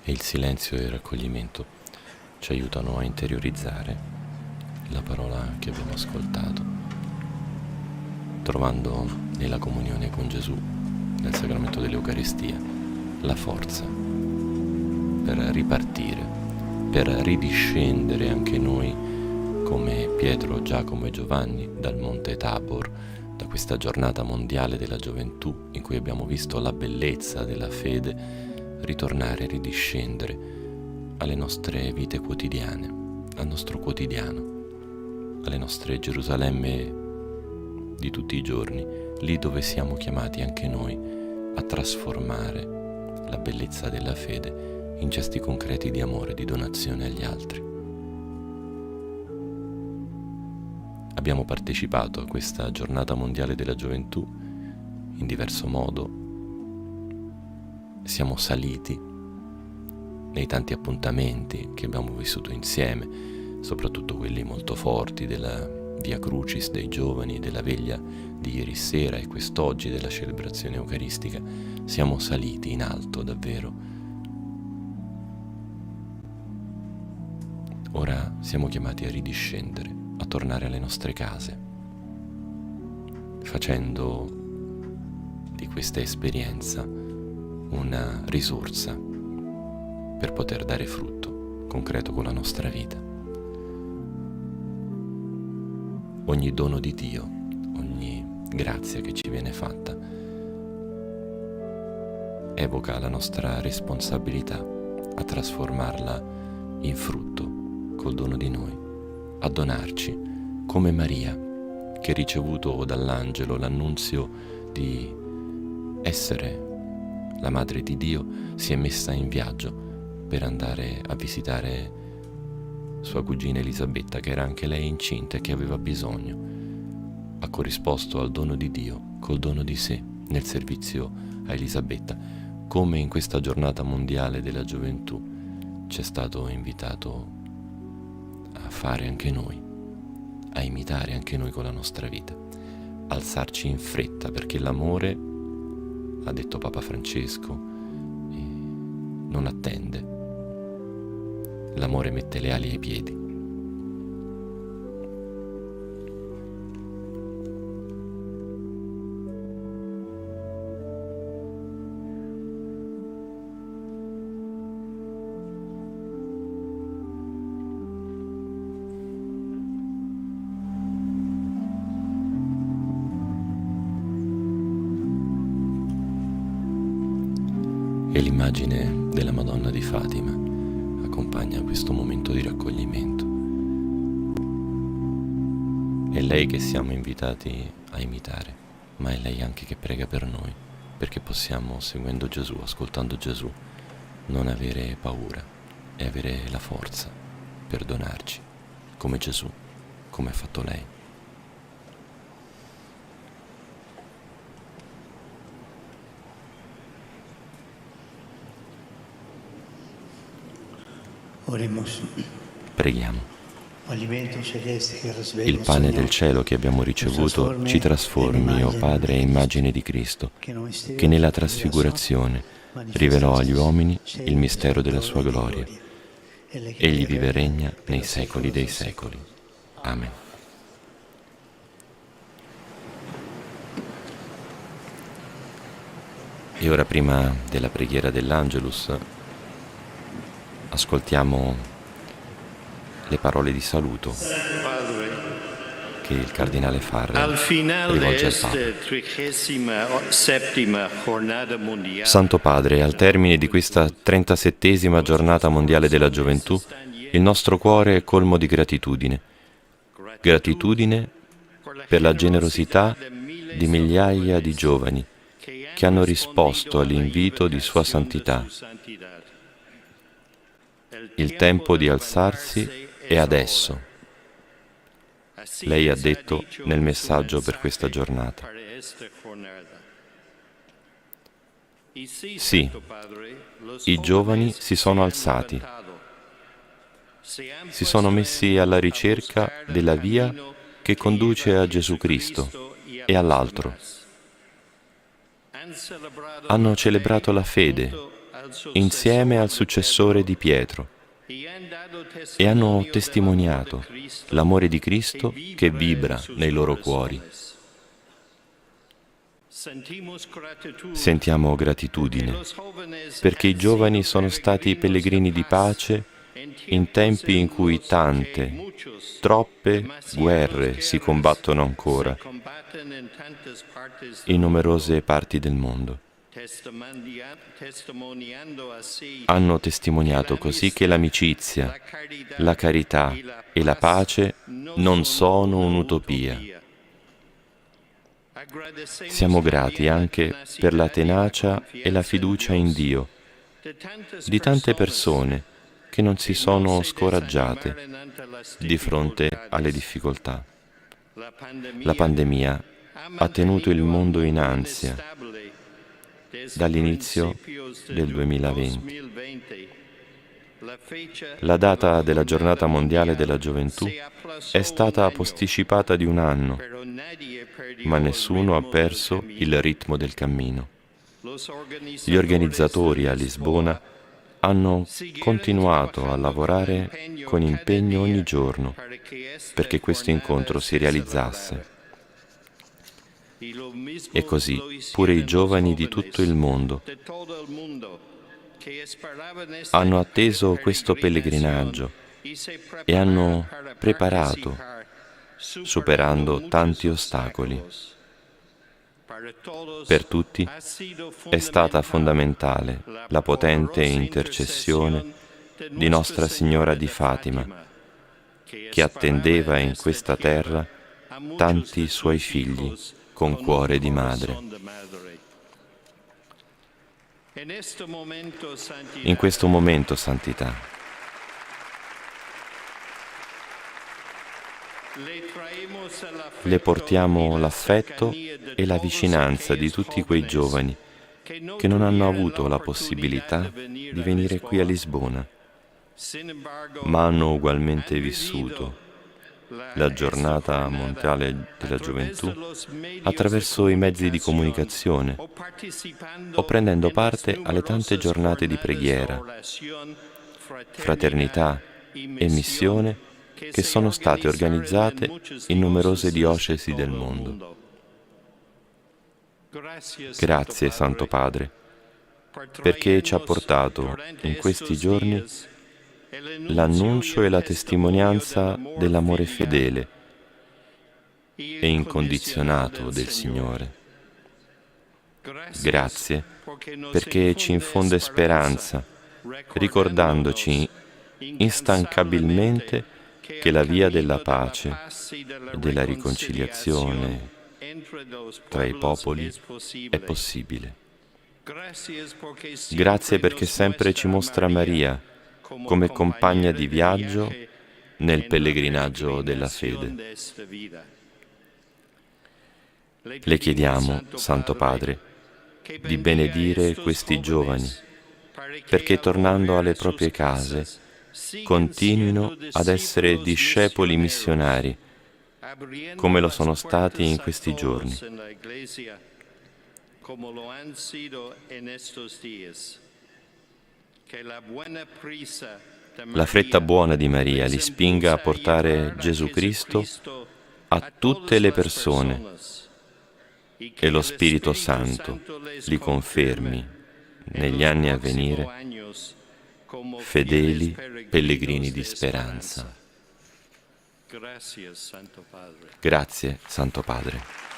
E il silenzio e il raccoglimento ci aiutano a interiorizzare la parola che abbiamo ascoltato, trovando nella comunione con Gesù, nel sacramento dell'Eucaristia, la forza per ripartire, per ridiscendere anche noi come Pietro, Giacomo e Giovanni dal Monte Tabor, da questa giornata mondiale della gioventù in cui abbiamo visto la bellezza della fede, ritornare, ridiscendere alle nostre vite quotidiane, al nostro quotidiano, alle nostre Gerusalemme di tutti i giorni, lì dove siamo chiamati anche noi a trasformare la bellezza della fede in gesti concreti di amore, di donazione agli altri. Abbiamo partecipato a questa giornata mondiale della gioventù in diverso modo. Siamo saliti nei tanti appuntamenti che abbiamo vissuto insieme, soprattutto quelli molto forti della Via Crucis dei giovani, della veglia di ieri sera e quest'oggi della celebrazione eucaristica. Siamo saliti in alto davvero. Ora siamo chiamati a ridiscendere, a tornare alle nostre case, facendo di questa esperienza una risorsa per poter dare frutto concreto con la nostra vita. Ogni dono di Dio, ogni grazia che ci viene fatta, evoca la nostra responsabilità a trasformarla in frutto col dono di noi, a donarci come Maria, che ha ricevuto dall'angelo l'annunzio di essere la Madre di Dio, si è messa in viaggio per andare a visitare sua cugina Elisabetta, che era anche lei incinta e che aveva bisogno. Ha corrisposto al dono di Dio col dono di sé nel servizio a Elisabetta, come in questa giornata mondiale della gioventù ci è stato invitato a fare anche noi, a imitare anche noi con la nostra vita, alzarci in fretta, perché l'amore, ha detto Papa Francesco, non attende. L'amore mette le ali ai piedi. E l'immagine della Madonna di Fatima accompagna questo momento di raccoglimento. È lei che siamo invitati a imitare, ma è lei anche che prega per noi, perché possiamo, seguendo Gesù, ascoltando Gesù, non avere paura e avere la forza per donarci, come Gesù, come ha fatto lei. Oremos. Preghiamo. Il pane del cielo che abbiamo ricevuto ci trasformi, o Padre, a immagine di Cristo, che nella trasfigurazione rivelò agli uomini il mistero della sua gloria. Egli vive e regna nei secoli dei secoli. Amen. E ora, prima della preghiera dell'Angelus, ascoltiamo le parole di saluto che il cardinale Farrell rivolge al Papa. Santo Padre, al termine di questa 37esima giornata mondiale della gioventù, il nostro cuore è colmo di gratitudine. Gratitudine per la generosità di migliaia di giovani che hanno risposto all'invito di Sua Santità. Il tempo di alzarsi è adesso. Lei ha detto nel messaggio per questa giornata. Sì, i giovani si sono alzati, si sono messi alla ricerca della via che conduce a Gesù Cristo e all'altro. Hanno celebrato la fede insieme al successore di Pietro e hanno testimoniato l'amore di Cristo che vibra nei loro cuori. Sentiamo gratitudine perché i giovani sono stati pellegrini di pace in tempi in cui tante, troppe guerre si combattono ancora in numerose parti del mondo. Hanno testimoniato così che l'amicizia, la carità e la pace non sono un'utopia. Siamo grati anche per la tenacia e la fiducia in Dio di tante persone che non si sono scoraggiate di fronte alle difficoltà. La pandemia ha tenuto il mondo in ansia dall'inizio del 2020. La data della Giornata Mondiale della Gioventù è stata posticipata di un anno, ma nessuno ha perso il ritmo del cammino. Gli organizzatori a Lisbona hanno continuato a lavorare con impegno ogni giorno perché questo incontro si realizzasse. E così pure i giovani di tutto il mondo hanno atteso questo pellegrinaggio e hanno preparato, superando tanti ostacoli. Per tutti è stata fondamentale la potente intercessione di Nostra Signora di Fatima, che attendeva in questa terra tanti suoi figli con cuore di madre. In questo momento, Santità, le portiamo l'affetto e la vicinanza di tutti quei giovani che non hanno avuto la possibilità di venire qui a Lisbona, ma hanno ugualmente vissuto la Giornata Mondiale della Gioventù attraverso i mezzi di comunicazione o prendendo parte alle tante giornate di preghiera, fraternità e missione che sono state organizzate in numerose diocesi del mondo. Grazie, Santo Padre, perché ci ha portato in questi giorni l'annuncio e la testimonianza dell'amore fedele e incondizionato del Signore. Grazie perché ci infonde speranza, ricordandoci instancabilmente che la via della pace e della riconciliazione tra i popoli è possibile. Grazie perché sempre ci mostra Maria come compagna di viaggio nel pellegrinaggio della fede. Le chiediamo, Santo Padre, di benedire questi giovani, perché tornando alle proprie case continuino ad essere discepoli missionari, come lo sono stati in questi giorni. La fretta buona di Maria li spinga a portare Gesù Cristo a tutte le persone e lo Spirito Santo li confermi negli anni a venire fedeli pellegrini di speranza. Grazie, Santo Padre.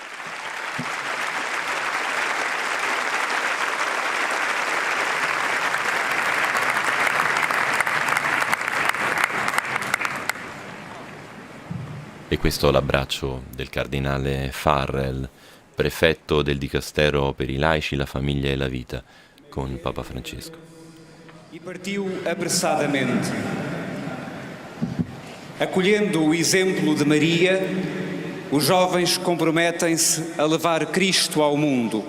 E questo l'abbraccio del cardinale Farrell, prefetto del Dicastero per i laici, la famiglia e la vita, con Papa Francesco. E partiu apressadamente. Acolhendo o exemplo de Maria, os jovens comprometem-se a levar Cristo ao mundo.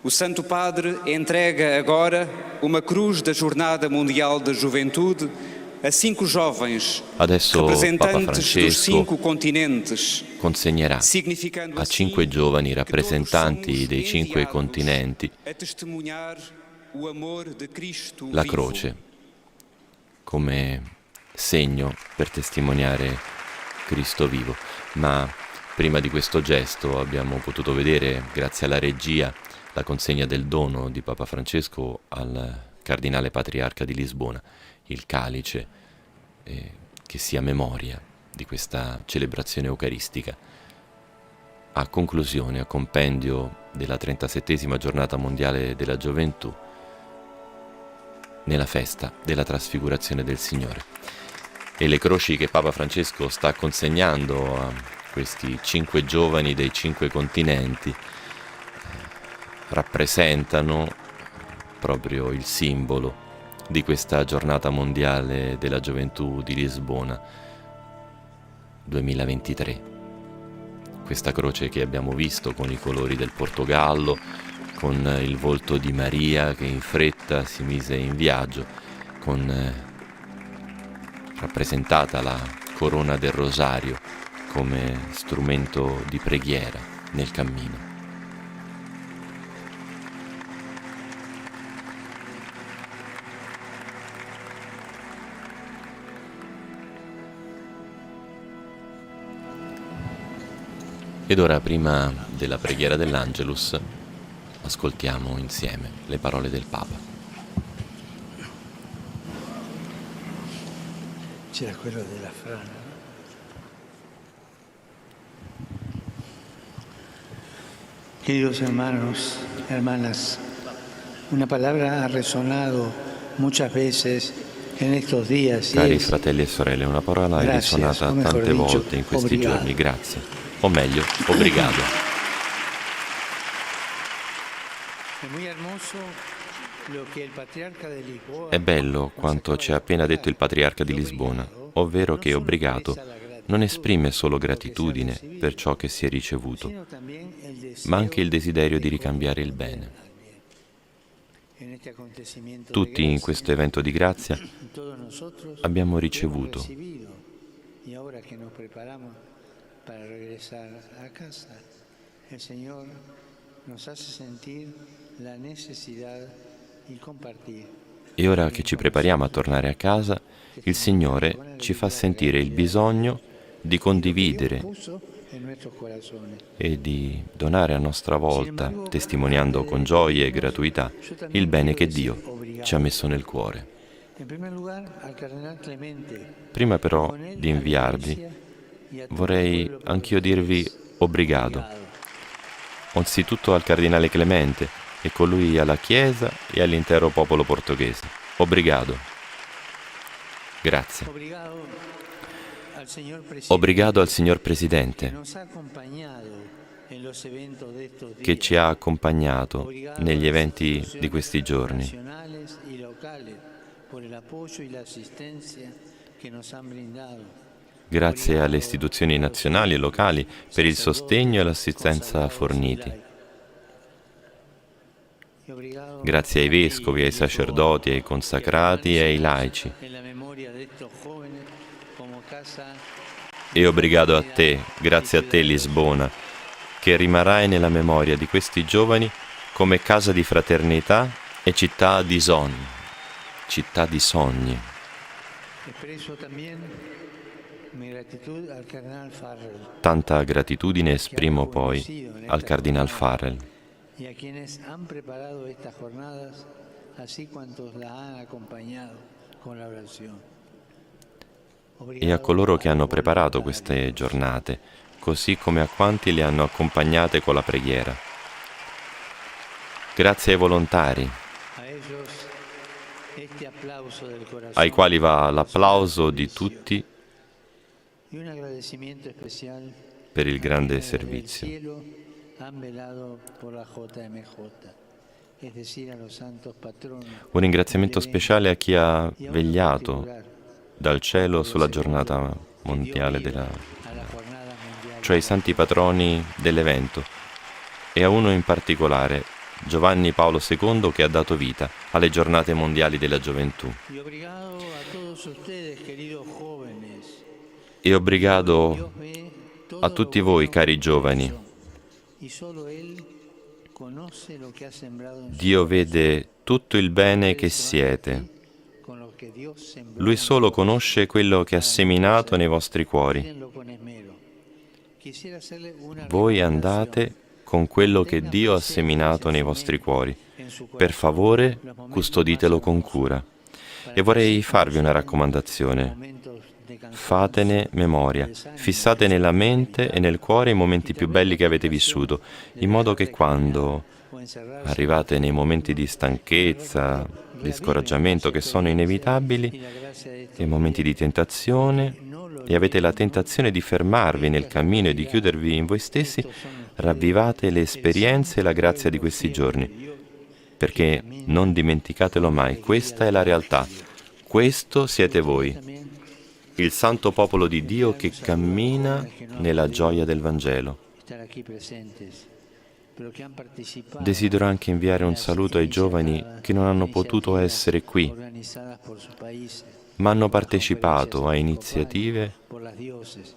O Santo Padre entrega agora uma cruz da Jornada Mundial da Juventude a 5 jovens rappresentantes dos 5 continentes. Consegnerà a 5 giovani rappresentanti dei 5 continenti la croce come segno per testimoniare Cristo vivo. Ma prima di questo gesto abbiamo potuto vedere, grazie alla regia, la consegna del dono di Papa Francesco al Cardinale Patriarca di Lisbona, il calice, che sia memoria di questa celebrazione eucaristica. A conclusione, a compendio della 37esima giornata mondiale della gioventù, nella festa della trasfigurazione del Signore. E le croci che Papa Francesco sta consegnando a questi 5 giovani dei 5 continenti rappresentano proprio il simbolo di questa giornata mondiale della gioventù di Lisbona 2023. Questa croce che abbiamo visto con i colori del Portogallo, con il volto di Maria che in fretta si mise in viaggio, con rappresentata la corona del rosario come strumento di preghiera nel cammino. Ed ora, prima della preghiera dell'Angelus, ascoltiamo insieme le parole del Papa. C'era quello della frana. Queridos hermanos, hermanas, una palabra ha resonado muchas veces en estos días. Cari fratelli e sorelle, una parola è risuonata tante volte in questi giorni. Grazie. O meglio, obrigado. È bello quanto ci ha appena detto il Patriarca di Lisbona, ovvero che obrigado non esprime solo gratitudine per ciò che si è ricevuto, ma anche il desiderio di ricambiare il bene. Tutti in questo evento di grazia abbiamo ricevuto para regresar a casa. El Señor nos hace sentir la necesidad di compartir. E ora che ci prepariamo a tornare a casa, il Signore ci fa sentire il bisogno di condividere e di donare a nostra volta, testimoniando con gioia e gratuità, il bene che Dio ci ha messo nel cuore. Prima però di inviarvi, vorrei anch'io dirvi obrigado, anzitutto al Cardinale Clemente e con lui alla Chiesa e all'intero popolo portoghese. Obrigado. Grazie. Obrigado al Signor Presidente che ci ha accompagnato negli eventi di questi giorni. Grazie alle istituzioni nazionali e locali per il sostegno e l'assistenza forniti. Grazie ai vescovi, ai sacerdoti, ai consacrati e ai laici. E obrigado a te, grazie a te Lisbona, che rimarrai nella memoria di questi giovani come casa di fraternità e città di sogni. Città di sogni. Tanta gratitudine esprimo poi al Cardinal Farrell e a coloro che hanno preparato queste giornate, così come a quanti le hanno accompagnate con la preghiera. Grazie ai volontari, ai quali va l'applauso di tutti per il grande servizio. Un ringraziamento speciale a chi ha vegliato dal cielo sulla giornata mondiale cioè i santi patroni dell'evento, e a uno in particolare, Giovanni Paolo II, che ha dato vita alle giornate mondiali della gioventù. E obrigado a tutti voi, cari giovani. Dio vede tutto il bene che siete. Lui solo conosce quello che ha seminato nei vostri cuori. Voi andate con quello che Dio ha seminato nei vostri cuori. Per favore, custoditelo con cura. E vorrei farvi una raccomandazione. Fatene memoria, fissate nella mente e nel cuore i momenti più belli che avete vissuto, in modo che quando arrivate nei momenti di stanchezza, di scoraggiamento che sono inevitabili, nei momenti di tentazione, e avete la tentazione di fermarvi nel cammino e di chiudervi in voi stessi, ravvivate le esperienze e la grazia di questi giorni, perché non dimenticatelo mai, questa è la realtà, questo siete voi. Il santo popolo di Dio che cammina nella gioia del Vangelo. Desidero anche inviare un saluto ai giovani che non hanno potuto essere qui, ma hanno partecipato a iniziative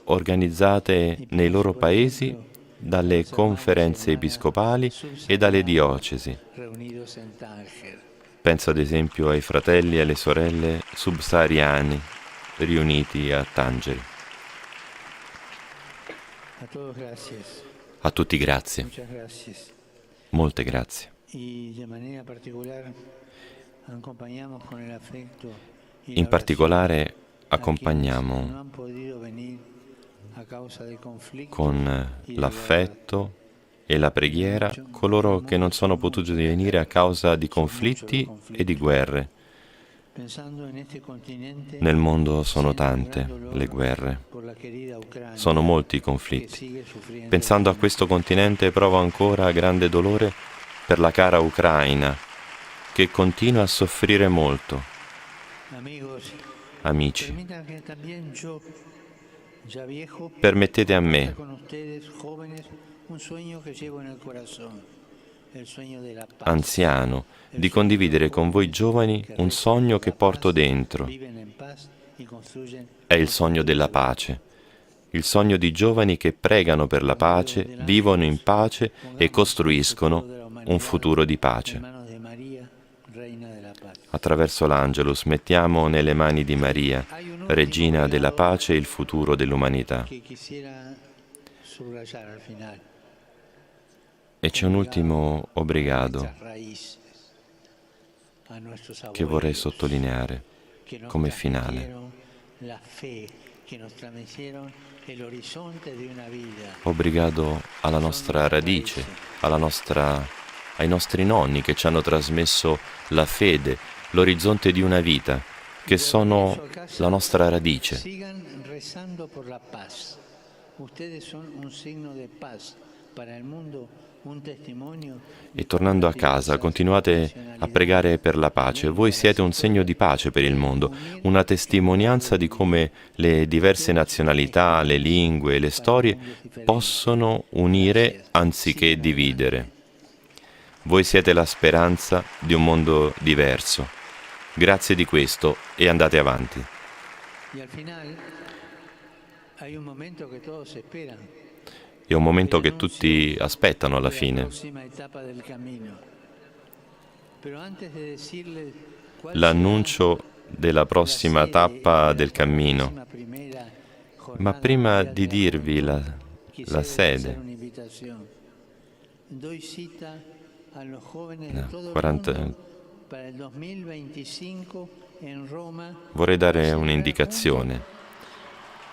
organizzate nei loro paesi dalle conferenze episcopali e dalle diocesi. Penso ad esempio ai fratelli e alle sorelle subsahariani riuniti a Tangeri. A tutti grazie. Molte grazie. In particolare accompagniamo con l'affetto e la preghiera coloro che non sono potuti venire a causa di conflitti e di guerre. Nel mondo sono tante le guerre, sono molti i conflitti. Pensando a questo continente provo ancora grande dolore per la cara Ucraina, che continua a soffrire molto. Amici, permettete a me, anziano, di condividere con voi giovani un sogno che porto dentro. È il sogno della pace, il sogno di giovani che pregano per la pace, vivono in pace e costruiscono un futuro di pace. Attraverso l'Angelus mettiamo nelle mani di Maria, Regina della pace, il futuro dell'umanità. E c'è un ultimo obrigado che vorrei sottolineare come finale. Obrigado alla nostra radice, ai nostri nonni che ci hanno trasmesso la fede, l'orizzonte di una vita, che sono la nostra radice. E tornando a casa, continuate a pregare per la pace. Voi siete un segno di pace per il mondo, una testimonianza di come le diverse nazionalità, le lingue, le storie possono unire anziché dividere. Voi siete la speranza di un mondo diverso. Grazie di questo e andate avanti. Y al final hay un momento que todos esperan. È un momento che tutti aspettano alla fine. L'annuncio della prossima tappa del cammino. Ma prima di dirvi la sede, 40, vorrei dare un'indicazione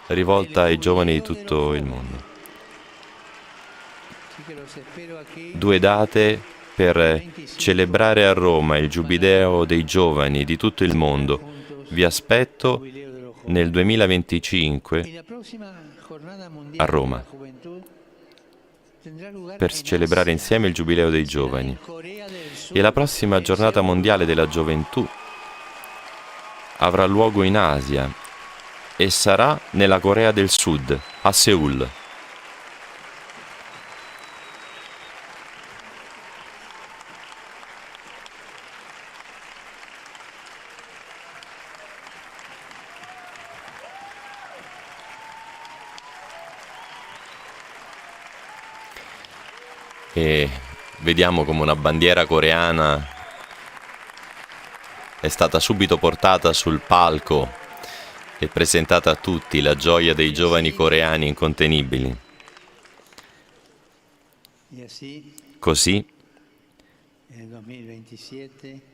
rivolta ai giovani di tutto il mondo. 2 date per celebrare a Roma il Giubileo dei giovani di tutto il mondo. Vi aspetto nel 2025 a Roma per celebrare insieme il Giubileo dei giovani. E la prossima giornata mondiale della gioventù avrà luogo in Asia e sarà nella Corea del Sud, a Seul. E vediamo come una bandiera coreana è stata subito portata sul palco e presentata a tutti, la gioia dei giovani coreani incontenibili. Così,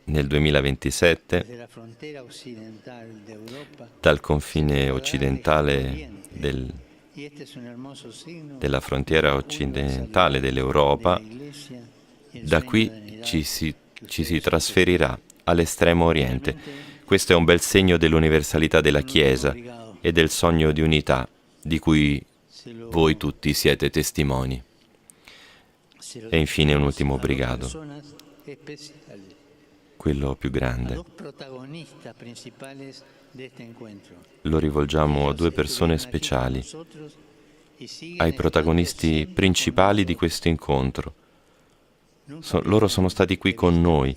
nel 2027, dal confine occidentale della frontiera occidentale dell'Europa, da qui ci si trasferirà all'estremo oriente. Questo è un bel segno dell'universalità della Chiesa e del sogno di unità di cui voi tutti siete testimoni. E infine un ultimo brigato, quello più grande. Lo rivolgiamo a 2 persone speciali, ai protagonisti principali di questo incontro. Loro sono stati qui con noi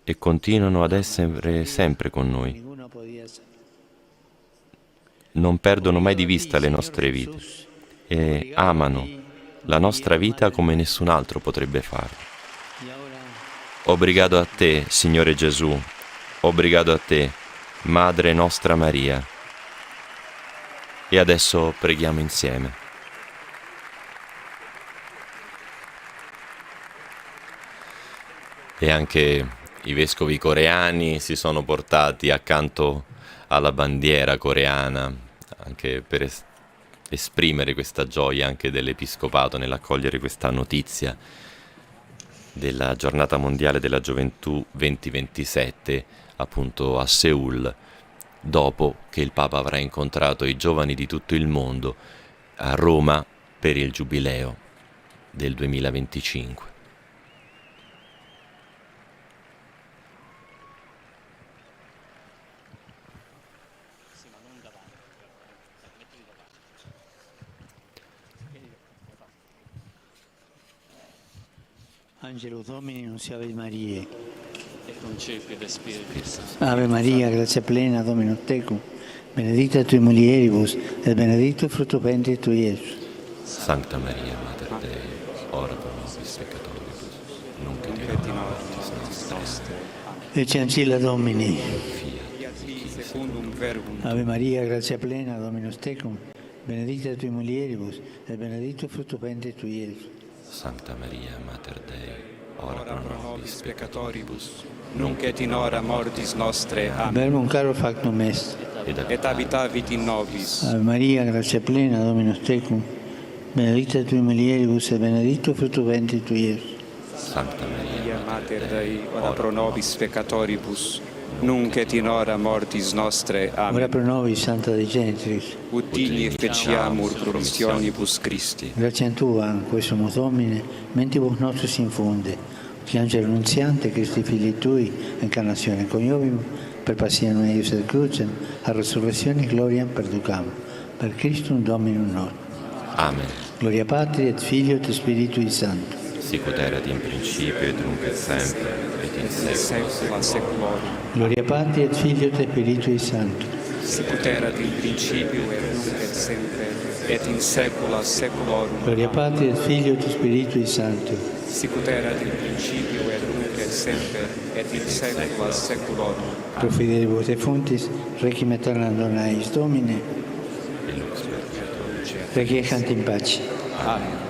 e continuano ad essere sempre con noi. Non perdono mai di vista le nostre vite e amano la nostra vita come nessun altro potrebbe farlo. Obrigado a te, Signore Gesù, obrigado a te, Madre nostra Maria. E adesso preghiamo insieme. E anche i vescovi coreani si sono portati accanto alla bandiera coreana, anche per esprimere questa gioia anche dell'Episcopato nell'accogliere questa notizia della Giornata Mondiale della Gioventù 2027, appunto a Seul, dopo che il Papa avrà incontrato i giovani di tutto il mondo a Roma per il Giubileo del 2025. Angelo Domini, nunziave Mariae. Et concepit Spiritus Sancti. Ave Maria, grazia plena, Dominus tecum, benedicta tui mulieribus, et benedictus fructus ventris tui, Iesus. Sancta Maria, Mater Dei, ora pro nobis peccatoribus, nunc et in hora mortis nostre. Ecce ancilla Domini. Secundum verbum. Ave Maria, grazia plena, Dominus tecum, benedicta tui mulieribus, et benedictus fructus ventris tui, Iesus. Santa Maria, Mater Dei, ora pro nobis peccatoribus, Nunc et in hora mortis nostre. Amen. Verbum caro factum est. Et habitavit in nobis. Ave Maria, grazia plena, Dominus tecum, benedicta tui mulieribus, et benedictus fructus ventris tui, Iesus. Santa Maria, Mater Dei, ora pro nobis peccatoribus, nunc et in hora mortis nostre. Amen. Ora pro nobis, Santa Dei Gentris, ut digni feciamur promissionibus Christi. Grazie a Tua, in questo Domine, mentibus nostris infunde, che angelo annunziante, Cristi Figli Tui, incarnazione coniovium, per passione eius et crucem, a resurrezione gloriam perducam, per Christum Dominum nostrum. Amen. Gloria Patri et Filio et Spiritui Sancto. sic ut erat in principio et nunc et semper et in saecula saeculorum. Gloria Patri et Filio et Spiritui Sancto. Sic ut erat in principio et nunc et semper et in saecula saeculorum. Gloria Patri et Filio et Spiritui Sancto. Sic ut erat in principio et nunc et semper et in saecula saeculorum. Pro fidelibus et fontis, requiem aeternam dona eis Domine. Requiescant in pace. Amén.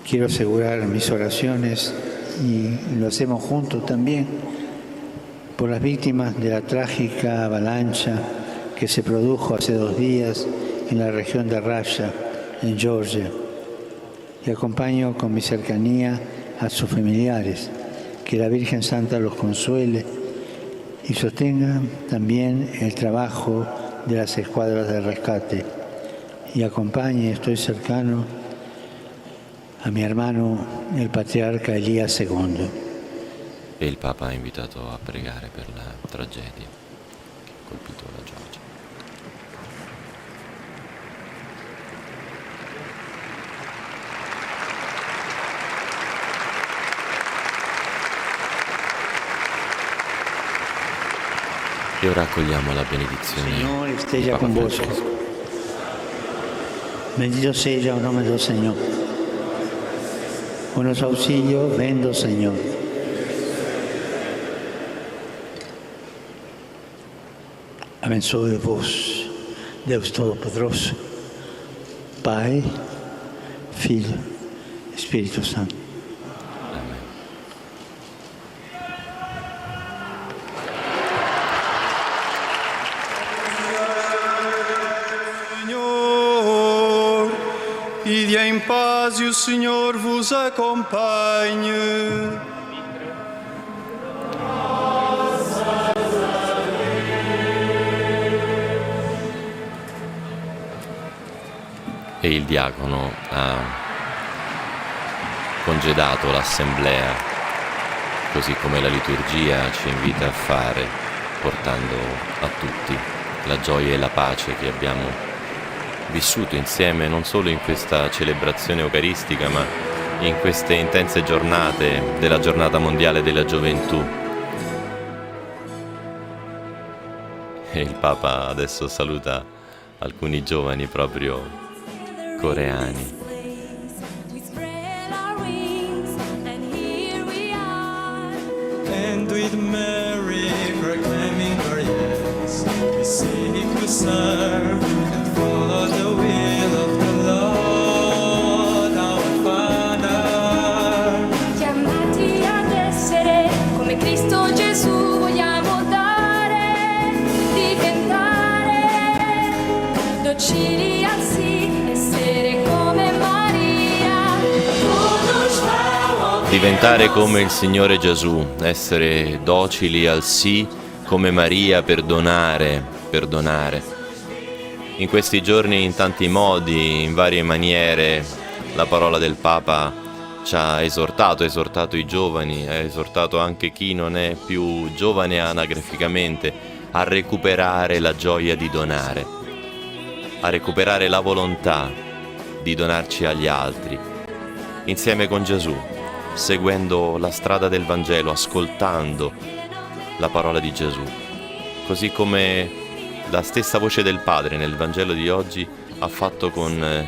Quiero asegurar mis oraciones, y lo hacemos juntos también, por las víctimas de la trágica avalancha que se produjo hace 2 días en la región de Rasha, en Georgia. Y acompaño con mi cercanía a sus familiares. Que la Virgen Santa los consuele y sostenga también el trabajo de las escuadras de rescate. Y acompañe, estoy cercano, a mi hermano, el patriarca Elías II. E il Papa ha invitato a pregare per la tragedia che ha colpito la Georgia. E ora accogliamo la benedizione. Signore esteja convosco. Bendito seja o nome do Senhor. O nosso auxílio vem do Senhor. Abençoe-vos, Deus Todo-Poderoso, Pai, Filho, Espírito Santo. Ide em paz e o Senhor vos acompanhe. E il diacono ha congedato l'assemblea, così come la liturgia ci invita a fare, portando a tutti la gioia e la pace che abbiamo vissuto insieme non solo in questa celebrazione eucaristica, ma in queste intense giornate della Giornata Mondiale della Gioventù. E il Papa adesso saluta alcuni giovani proprio coreani. And with Mary proclaiming our yes, we seek to serve and follow the will of the Lord our Father. Chiamati ad essere come Cristo Gesù, vogliamo dare, diventare docili al sì, essere come Maria. Diventare come il Signore Gesù, essere docili al sì come Maria, perdonare. In questi giorni, in tanti modi, in varie maniere, la parola del Papa ci ha esortato i giovani, ha esortato anche chi non è più giovane anagraficamente a recuperare la gioia di donare, a recuperare la volontà di donarci agli altri, insieme con Gesù, seguendo la strada del Vangelo, ascoltando la parola di Gesù, così come la stessa voce del Padre nel Vangelo di oggi ha fatto con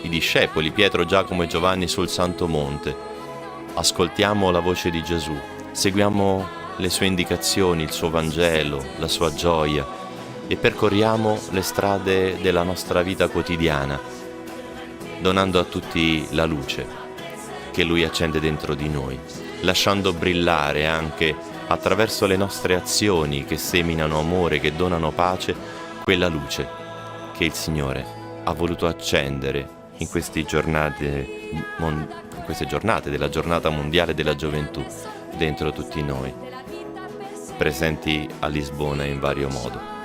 i discepoli Pietro, Giacomo e Giovanni sul Santo Monte. Ascoltiamo la voce di Gesù, seguiamo le sue indicazioni, il suo Vangelo, la sua gioia e percorriamo le strade della nostra vita quotidiana, donando a tutti la luce che Lui accende dentro di noi, lasciando brillare anche attraverso le nostre azioni che seminano amore, che donano pace, quella luce che il Signore ha voluto accendere in queste giornate della Giornata Mondiale della Gioventù dentro tutti noi, presenti a Lisbona in vario modo.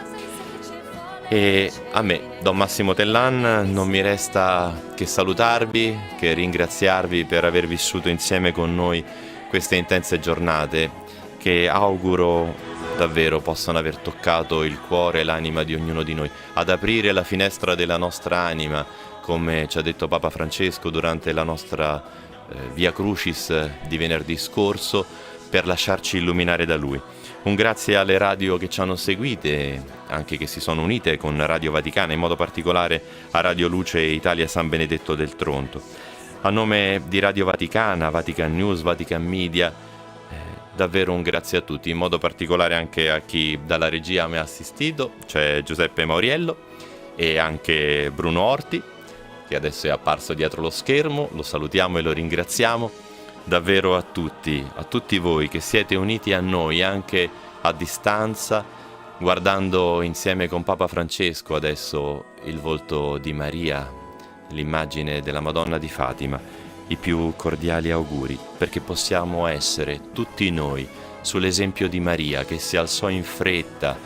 E a me, Don Massimo Tellan, non mi resta che salutarvi, che ringraziarvi per aver vissuto insieme con noi queste intense giornate che auguro davvero possano aver toccato il cuore e l'anima di ognuno di noi, ad aprire la finestra della nostra anima come ci ha detto Papa Francesco durante la nostra Via Crucis di venerdì scorso, per lasciarci illuminare da Lui. Un grazie alle radio che ci hanno seguite, anche che si sono unite con Radio Vaticana, in modo particolare a Radio Luce Italia San Benedetto del Tronto. A nome di Radio Vaticana, Vatican News, Vatican Media, davvero un grazie a tutti, in modo particolare anche a chi dalla regia mi ha assistito, c'è Giuseppe Mauriello e anche Bruno Orti, che adesso è apparso dietro lo schermo, lo salutiamo e lo ringraziamo. Davvero a tutti voi che siete uniti a noi anche a distanza, guardando insieme con Papa Francesco adesso il volto di Maria, l'immagine della Madonna di Fatima, i più cordiali auguri, perché possiamo essere tutti noi sull'esempio di Maria, che si alzò in fretta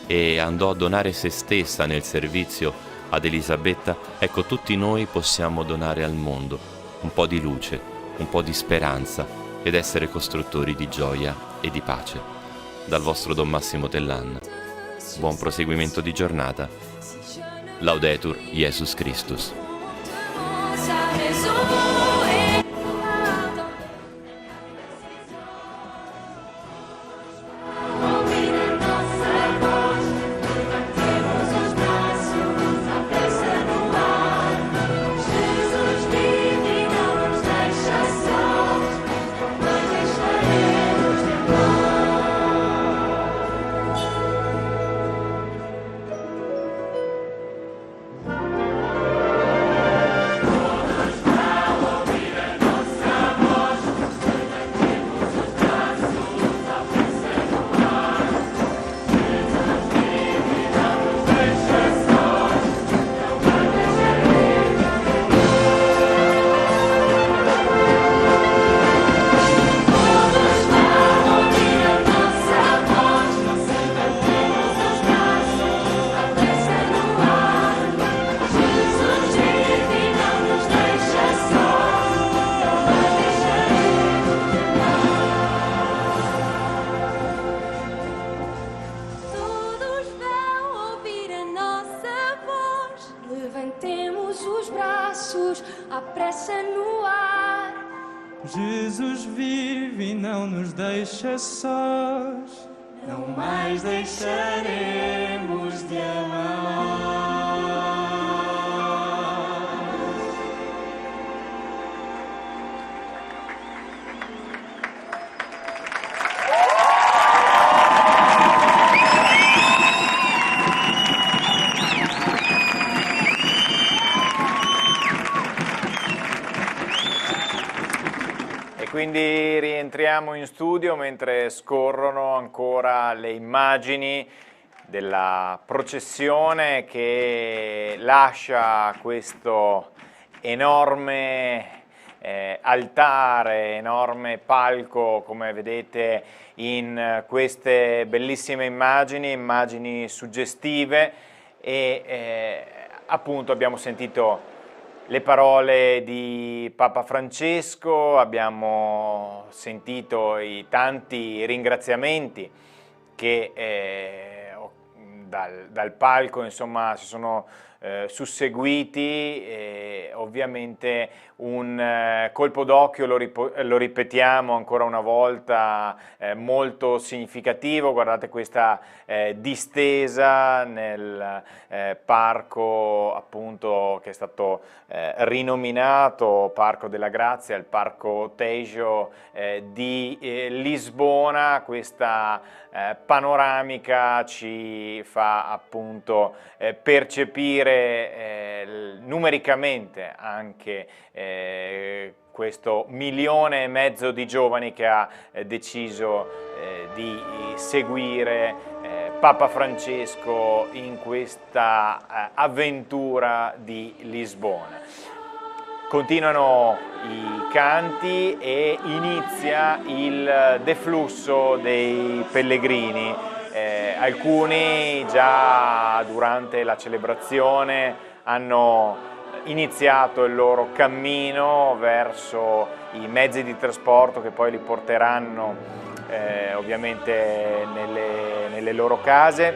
e andò a donare se stessa nel servizio ad Elisabetta. Ecco, tutti noi possiamo donare al mondo un po' di luce, un po' di speranza ed essere costruttori di gioia e di pace. Dal vostro Don Massimo Tellan. Buon proseguimento di giornata. Laudetur Jesus Christus. Jesus vive e não nos deixa sós, não mais deixaremos de amar. Quindi rientriamo in studio mentre scorrono ancora le immagini della processione che lascia questo enorme altare, enorme palco, come vedete in queste bellissime immagini suggestive, e appunto abbiamo sentito le parole di Papa Francesco, abbiamo sentito i tanti ringraziamenti che dal palco insomma si sono susseguiti, e ovviamente un colpo d'occhio, lo ripetiamo ancora una volta, molto significativo. Guardate questa distesa nel parco appunto che è stato rinominato Parco della Grazia, il Parco Tejo di Lisbona. Questa panoramica ci fa appunto percepire numericamente anche questo 1,5 milioni di giovani che ha deciso di seguire Papa Francesco in questa avventura di Lisbona. Continuano i canti e inizia il deflusso dei pellegrini. Alcuni già durante la celebrazione hanno iniziato il loro cammino verso i mezzi di trasporto che poi li porteranno ovviamente nelle loro case.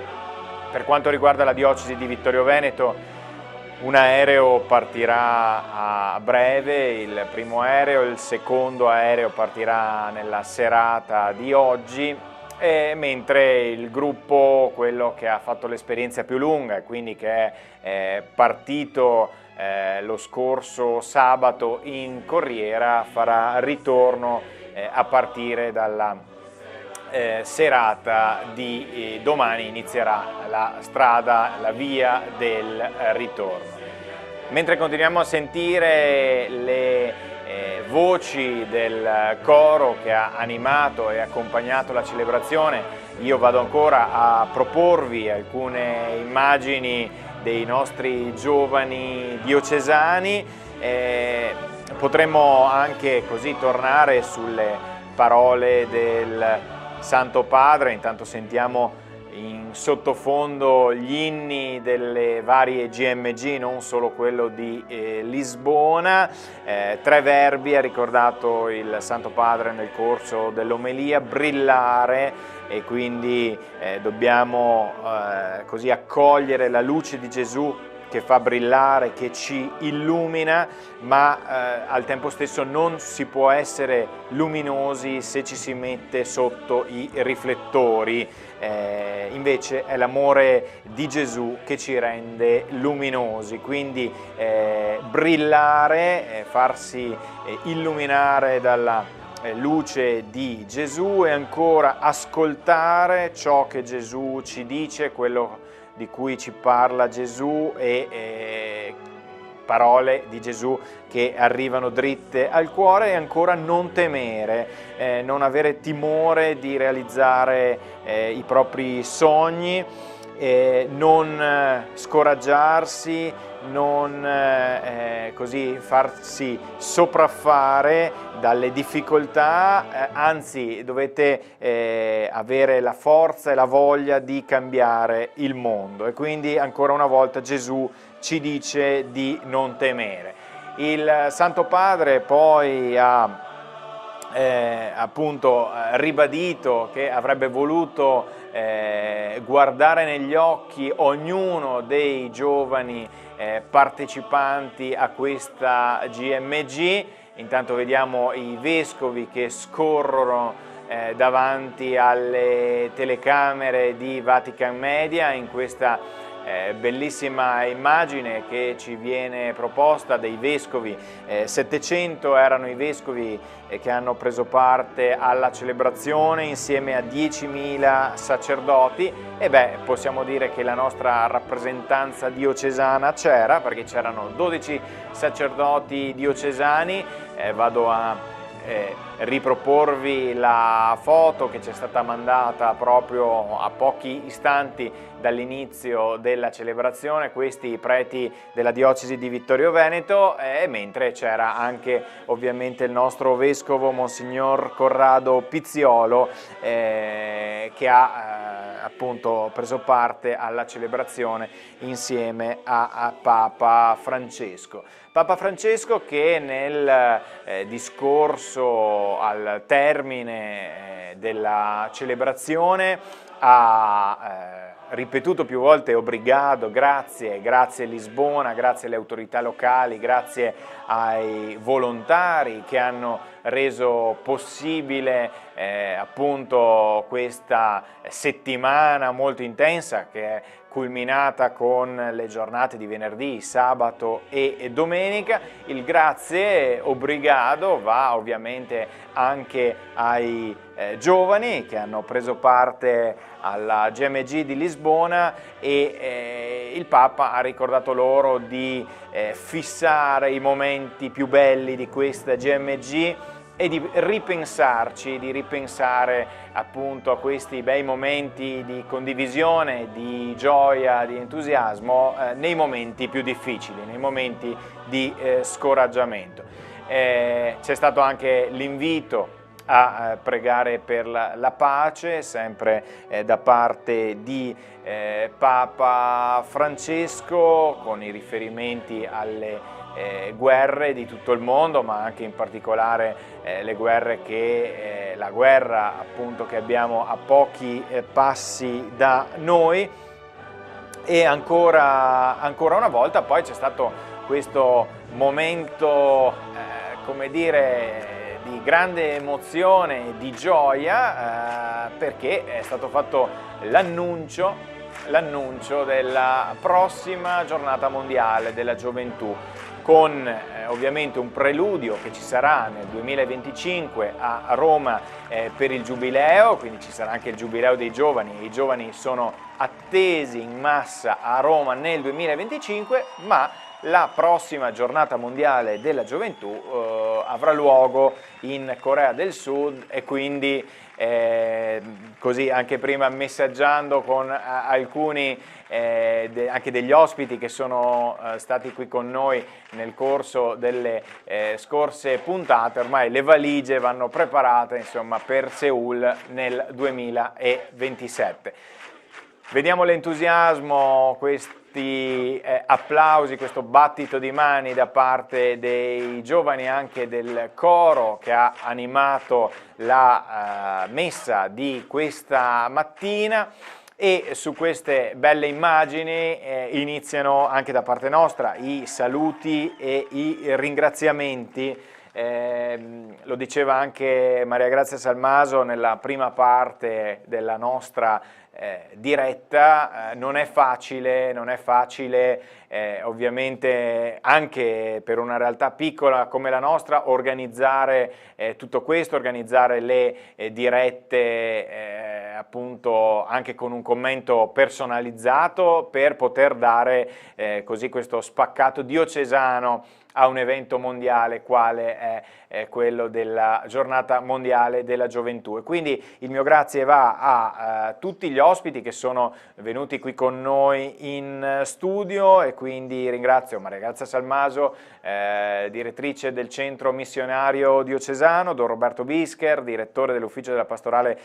Per quanto riguarda la diocesi di Vittorio Veneto, un aereo partirà a breve, il primo aereo, il secondo aereo partirà nella serata di oggi, mentre il gruppo, quello che ha fatto l'esperienza più lunga, quindi che è partito lo scorso sabato in corriera, farà ritorno a partire dalla serata di domani. Inizierà la strada, la via del ritorno. Mentre continuiamo a sentire le voci del coro che ha animato e accompagnato la celebrazione, io vado ancora a proporvi alcune immagini dei nostri giovani diocesani. Potremmo anche così tornare sulle parole del Santo Padre. Intanto sentiamo in sottofondo gli inni delle varie GMG, non solo quello di Lisbona. 3 verbi ha ricordato il Santo Padre nel corso dell'omelia: brillare, e quindi dobbiamo così accogliere la luce di Gesù che fa brillare, che ci illumina, ma al tempo stesso non si può essere luminosi se ci si mette sotto i riflettori. Invece è l'amore di Gesù che ci rende luminosi, quindi brillare, farsi illuminare dalla luce di Gesù, e ancora ascoltare ciò che Gesù ci dice, quello di cui ci parla Gesù, e parole di Gesù che arrivano dritte al cuore. E ancora non temere, non avere timore di realizzare i propri sogni, non scoraggiarsi, non così farsi sopraffare dalle difficoltà, anzi dovete avere la forza e la voglia di cambiare il mondo. E quindi ancora una volta Gesù ci dice di non temere. Il Santo Padre poi ha appunto ribadito che avrebbe voluto guardare negli occhi ognuno dei giovani partecipanti a questa GMG. Intanto vediamo i vescovi che scorrono davanti alle telecamere di Vatican Media in questa bellissima immagine che ci viene proposta dei vescovi. 700 erano i vescovi che hanno preso parte alla celebrazione insieme a 10.000 sacerdoti, e possiamo dire che la nostra rappresentanza diocesana c'era, perché c'erano 12 sacerdoti diocesani. Vado a riproporvi la foto che ci è stata mandata proprio a pochi istanti dall'inizio della celebrazione, questi preti della diocesi di Vittorio Veneto, mentre c'era anche ovviamente il nostro vescovo Monsignor Corrado Pizziolo, che ha appunto preso parte alla celebrazione insieme a Papa Francesco. Papa Francesco che nel discorso al termine della celebrazione ha ripetuto più volte obrigado, grazie Lisbona, grazie alle autorità locali, grazie ai volontari che hanno reso possibile appunto questa settimana molto intensa, che è culminata con le giornate di venerdì, sabato e domenica. Il grazie obrigado va ovviamente anche ai giovani che hanno preso parte alla GMG di Lisbona, e il Papa ha ricordato loro di fissare i momenti più belli di questa GMG e di ripensarci, di ripensare appunto a questi bei momenti di condivisione, di gioia, di entusiasmo nei momenti più difficili, nei momenti di scoraggiamento. C'è stato anche l'invito a pregare per la pace, sempre da parte di Papa Francesco, con i riferimenti alle guerre di tutto il mondo, ma anche in particolare le guerre la guerra appunto che abbiamo a pochi passi da noi. E ancora una volta poi c'è stato questo momento, come dire, di grande emozione, di gioia, perché è stato fatto l'annuncio della prossima giornata mondiale della gioventù, con ovviamente un preludio che ci sarà nel 2025 a Roma per il Giubileo, quindi ci sarà anche il Giubileo dei giovani, i giovani sono attesi in massa a Roma nel 2025, ma la prossima giornata mondiale della gioventù avrà luogo in Corea del Sud e quindi così anche prima messaggiando con alcuni anche degli ospiti che sono stati qui con noi nel corso delle scorse puntate, ormai le valigie vanno preparate insomma per Seul nel 2027. Vediamo l'entusiasmo, questi applausi, questo battito di mani da parte dei giovani, anche del coro che ha animato la messa di questa mattina, e su queste belle immagini iniziano anche da parte nostra i saluti e i ringraziamenti. Lo diceva anche Maria Grazia Salmaso nella prima parte della nostra diretta, non è facile ovviamente anche per una realtà piccola come la nostra organizzare tutto questo, organizzare le dirette appunto anche con un commento personalizzato per poter dare così questo spaccato diocesano a un evento mondiale quale è quello della giornata mondiale della gioventù. E quindi il mio grazie va a tutti gli ospiti che sono venuti qui con noi in studio, e quindi ringrazio Maria Grazia Salmaso, direttrice del centro missionario diocesano, Don Roberto Bisker, direttore dell'ufficio della pastorale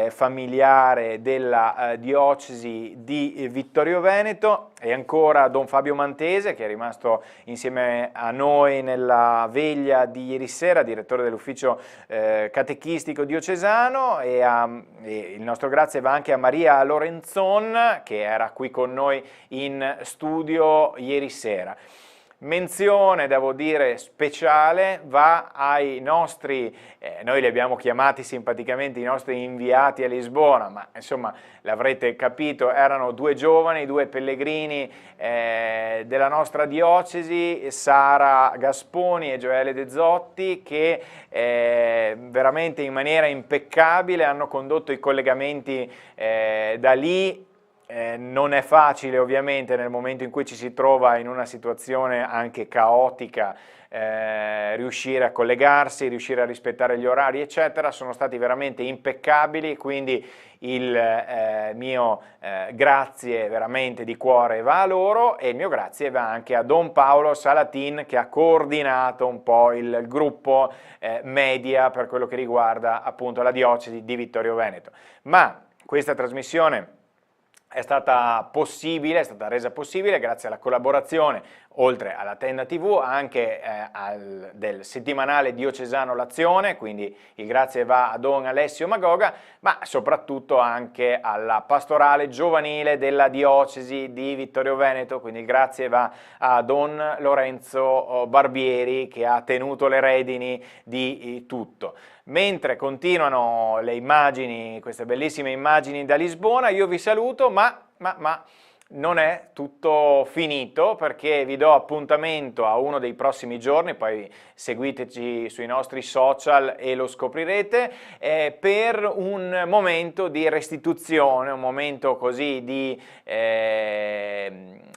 familiare della diocesi di Vittorio Veneto, e ancora Don Fabio Mantese, che è rimasto insieme a noi nella veglia di ieri sera, direttore dell'ufficio catechistico diocesano, e il nostro grazie va anche a Maria Lorenzon, che era qui con noi in studio ieri sera. Menzione, devo dire, speciale va ai nostri, noi li abbiamo chiamati simpaticamente i nostri inviati a Lisbona, ma insomma l'avrete capito, erano due giovani, due pellegrini della nostra diocesi, Sara Gasponi e Gioele De Zotti, che veramente in maniera impeccabile hanno condotto i collegamenti da lì. Non è facile ovviamente nel momento in cui ci si trova in una situazione anche caotica riuscire a collegarsi, riuscire a rispettare gli orari eccetera, sono stati veramente impeccabili, quindi il mio grazie veramente di cuore va a loro, e il mio grazie va anche a Don Paolo Salatin, che ha coordinato un po' il gruppo media per quello che riguarda appunto la diocesi di Vittorio Veneto. Ma questa trasmissione è stata resa possibile grazie alla collaborazione, oltre alla Tenda TV, anche del settimanale diocesano L'Azione, quindi il grazie va a Don Alessio Magoga, ma soprattutto anche alla pastorale giovanile della diocesi di Vittorio Veneto, quindi il grazie va a Don Lorenzo Barbieri, che ha tenuto le redini di tutto. Mentre continuano le immagini, queste bellissime immagini da Lisbona, io vi saluto, ma non è tutto finito, perché vi do appuntamento a uno dei prossimi giorni, poi seguiteci sui nostri social e lo scoprirete, per un momento di restituzione, un momento così di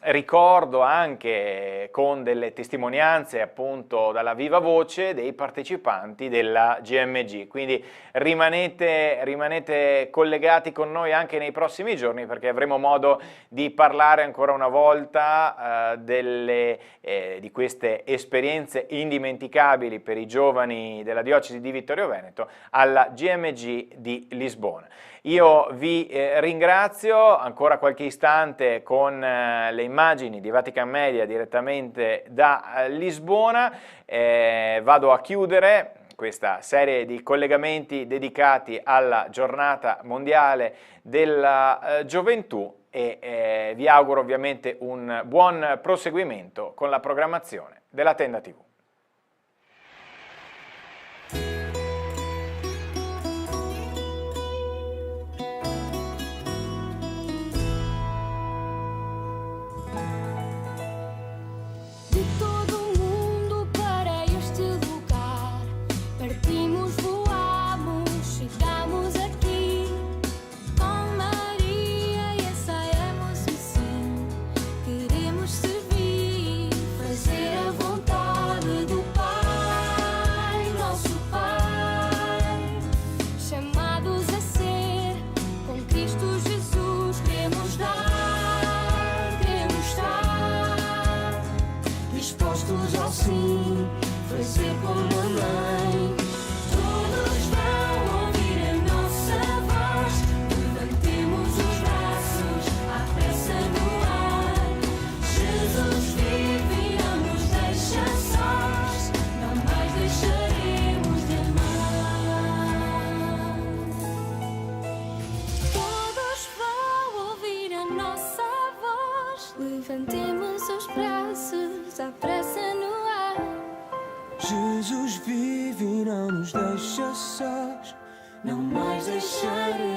ricordo, anche con delle testimonianze appunto dalla viva voce dei partecipanti della GMG, quindi rimanete collegati con noi anche nei prossimi giorni, perché avremo modo di parlare ancora una volta di queste esperienze indimenticabili per i giovani della diocesi di Vittorio Veneto alla GMG di Lisbona. Io vi ringrazio ancora qualche istante con le immagini di Vatican Media direttamente da Lisbona, vado a chiudere questa serie di collegamenti dedicati alla giornata mondiale della gioventù e vi auguro ovviamente un buon proseguimento con la programmazione della Tenda TV. Levantemos os braços, à pressa no ar. Jesus vive e não nos deixa sós, não mais deixaremos.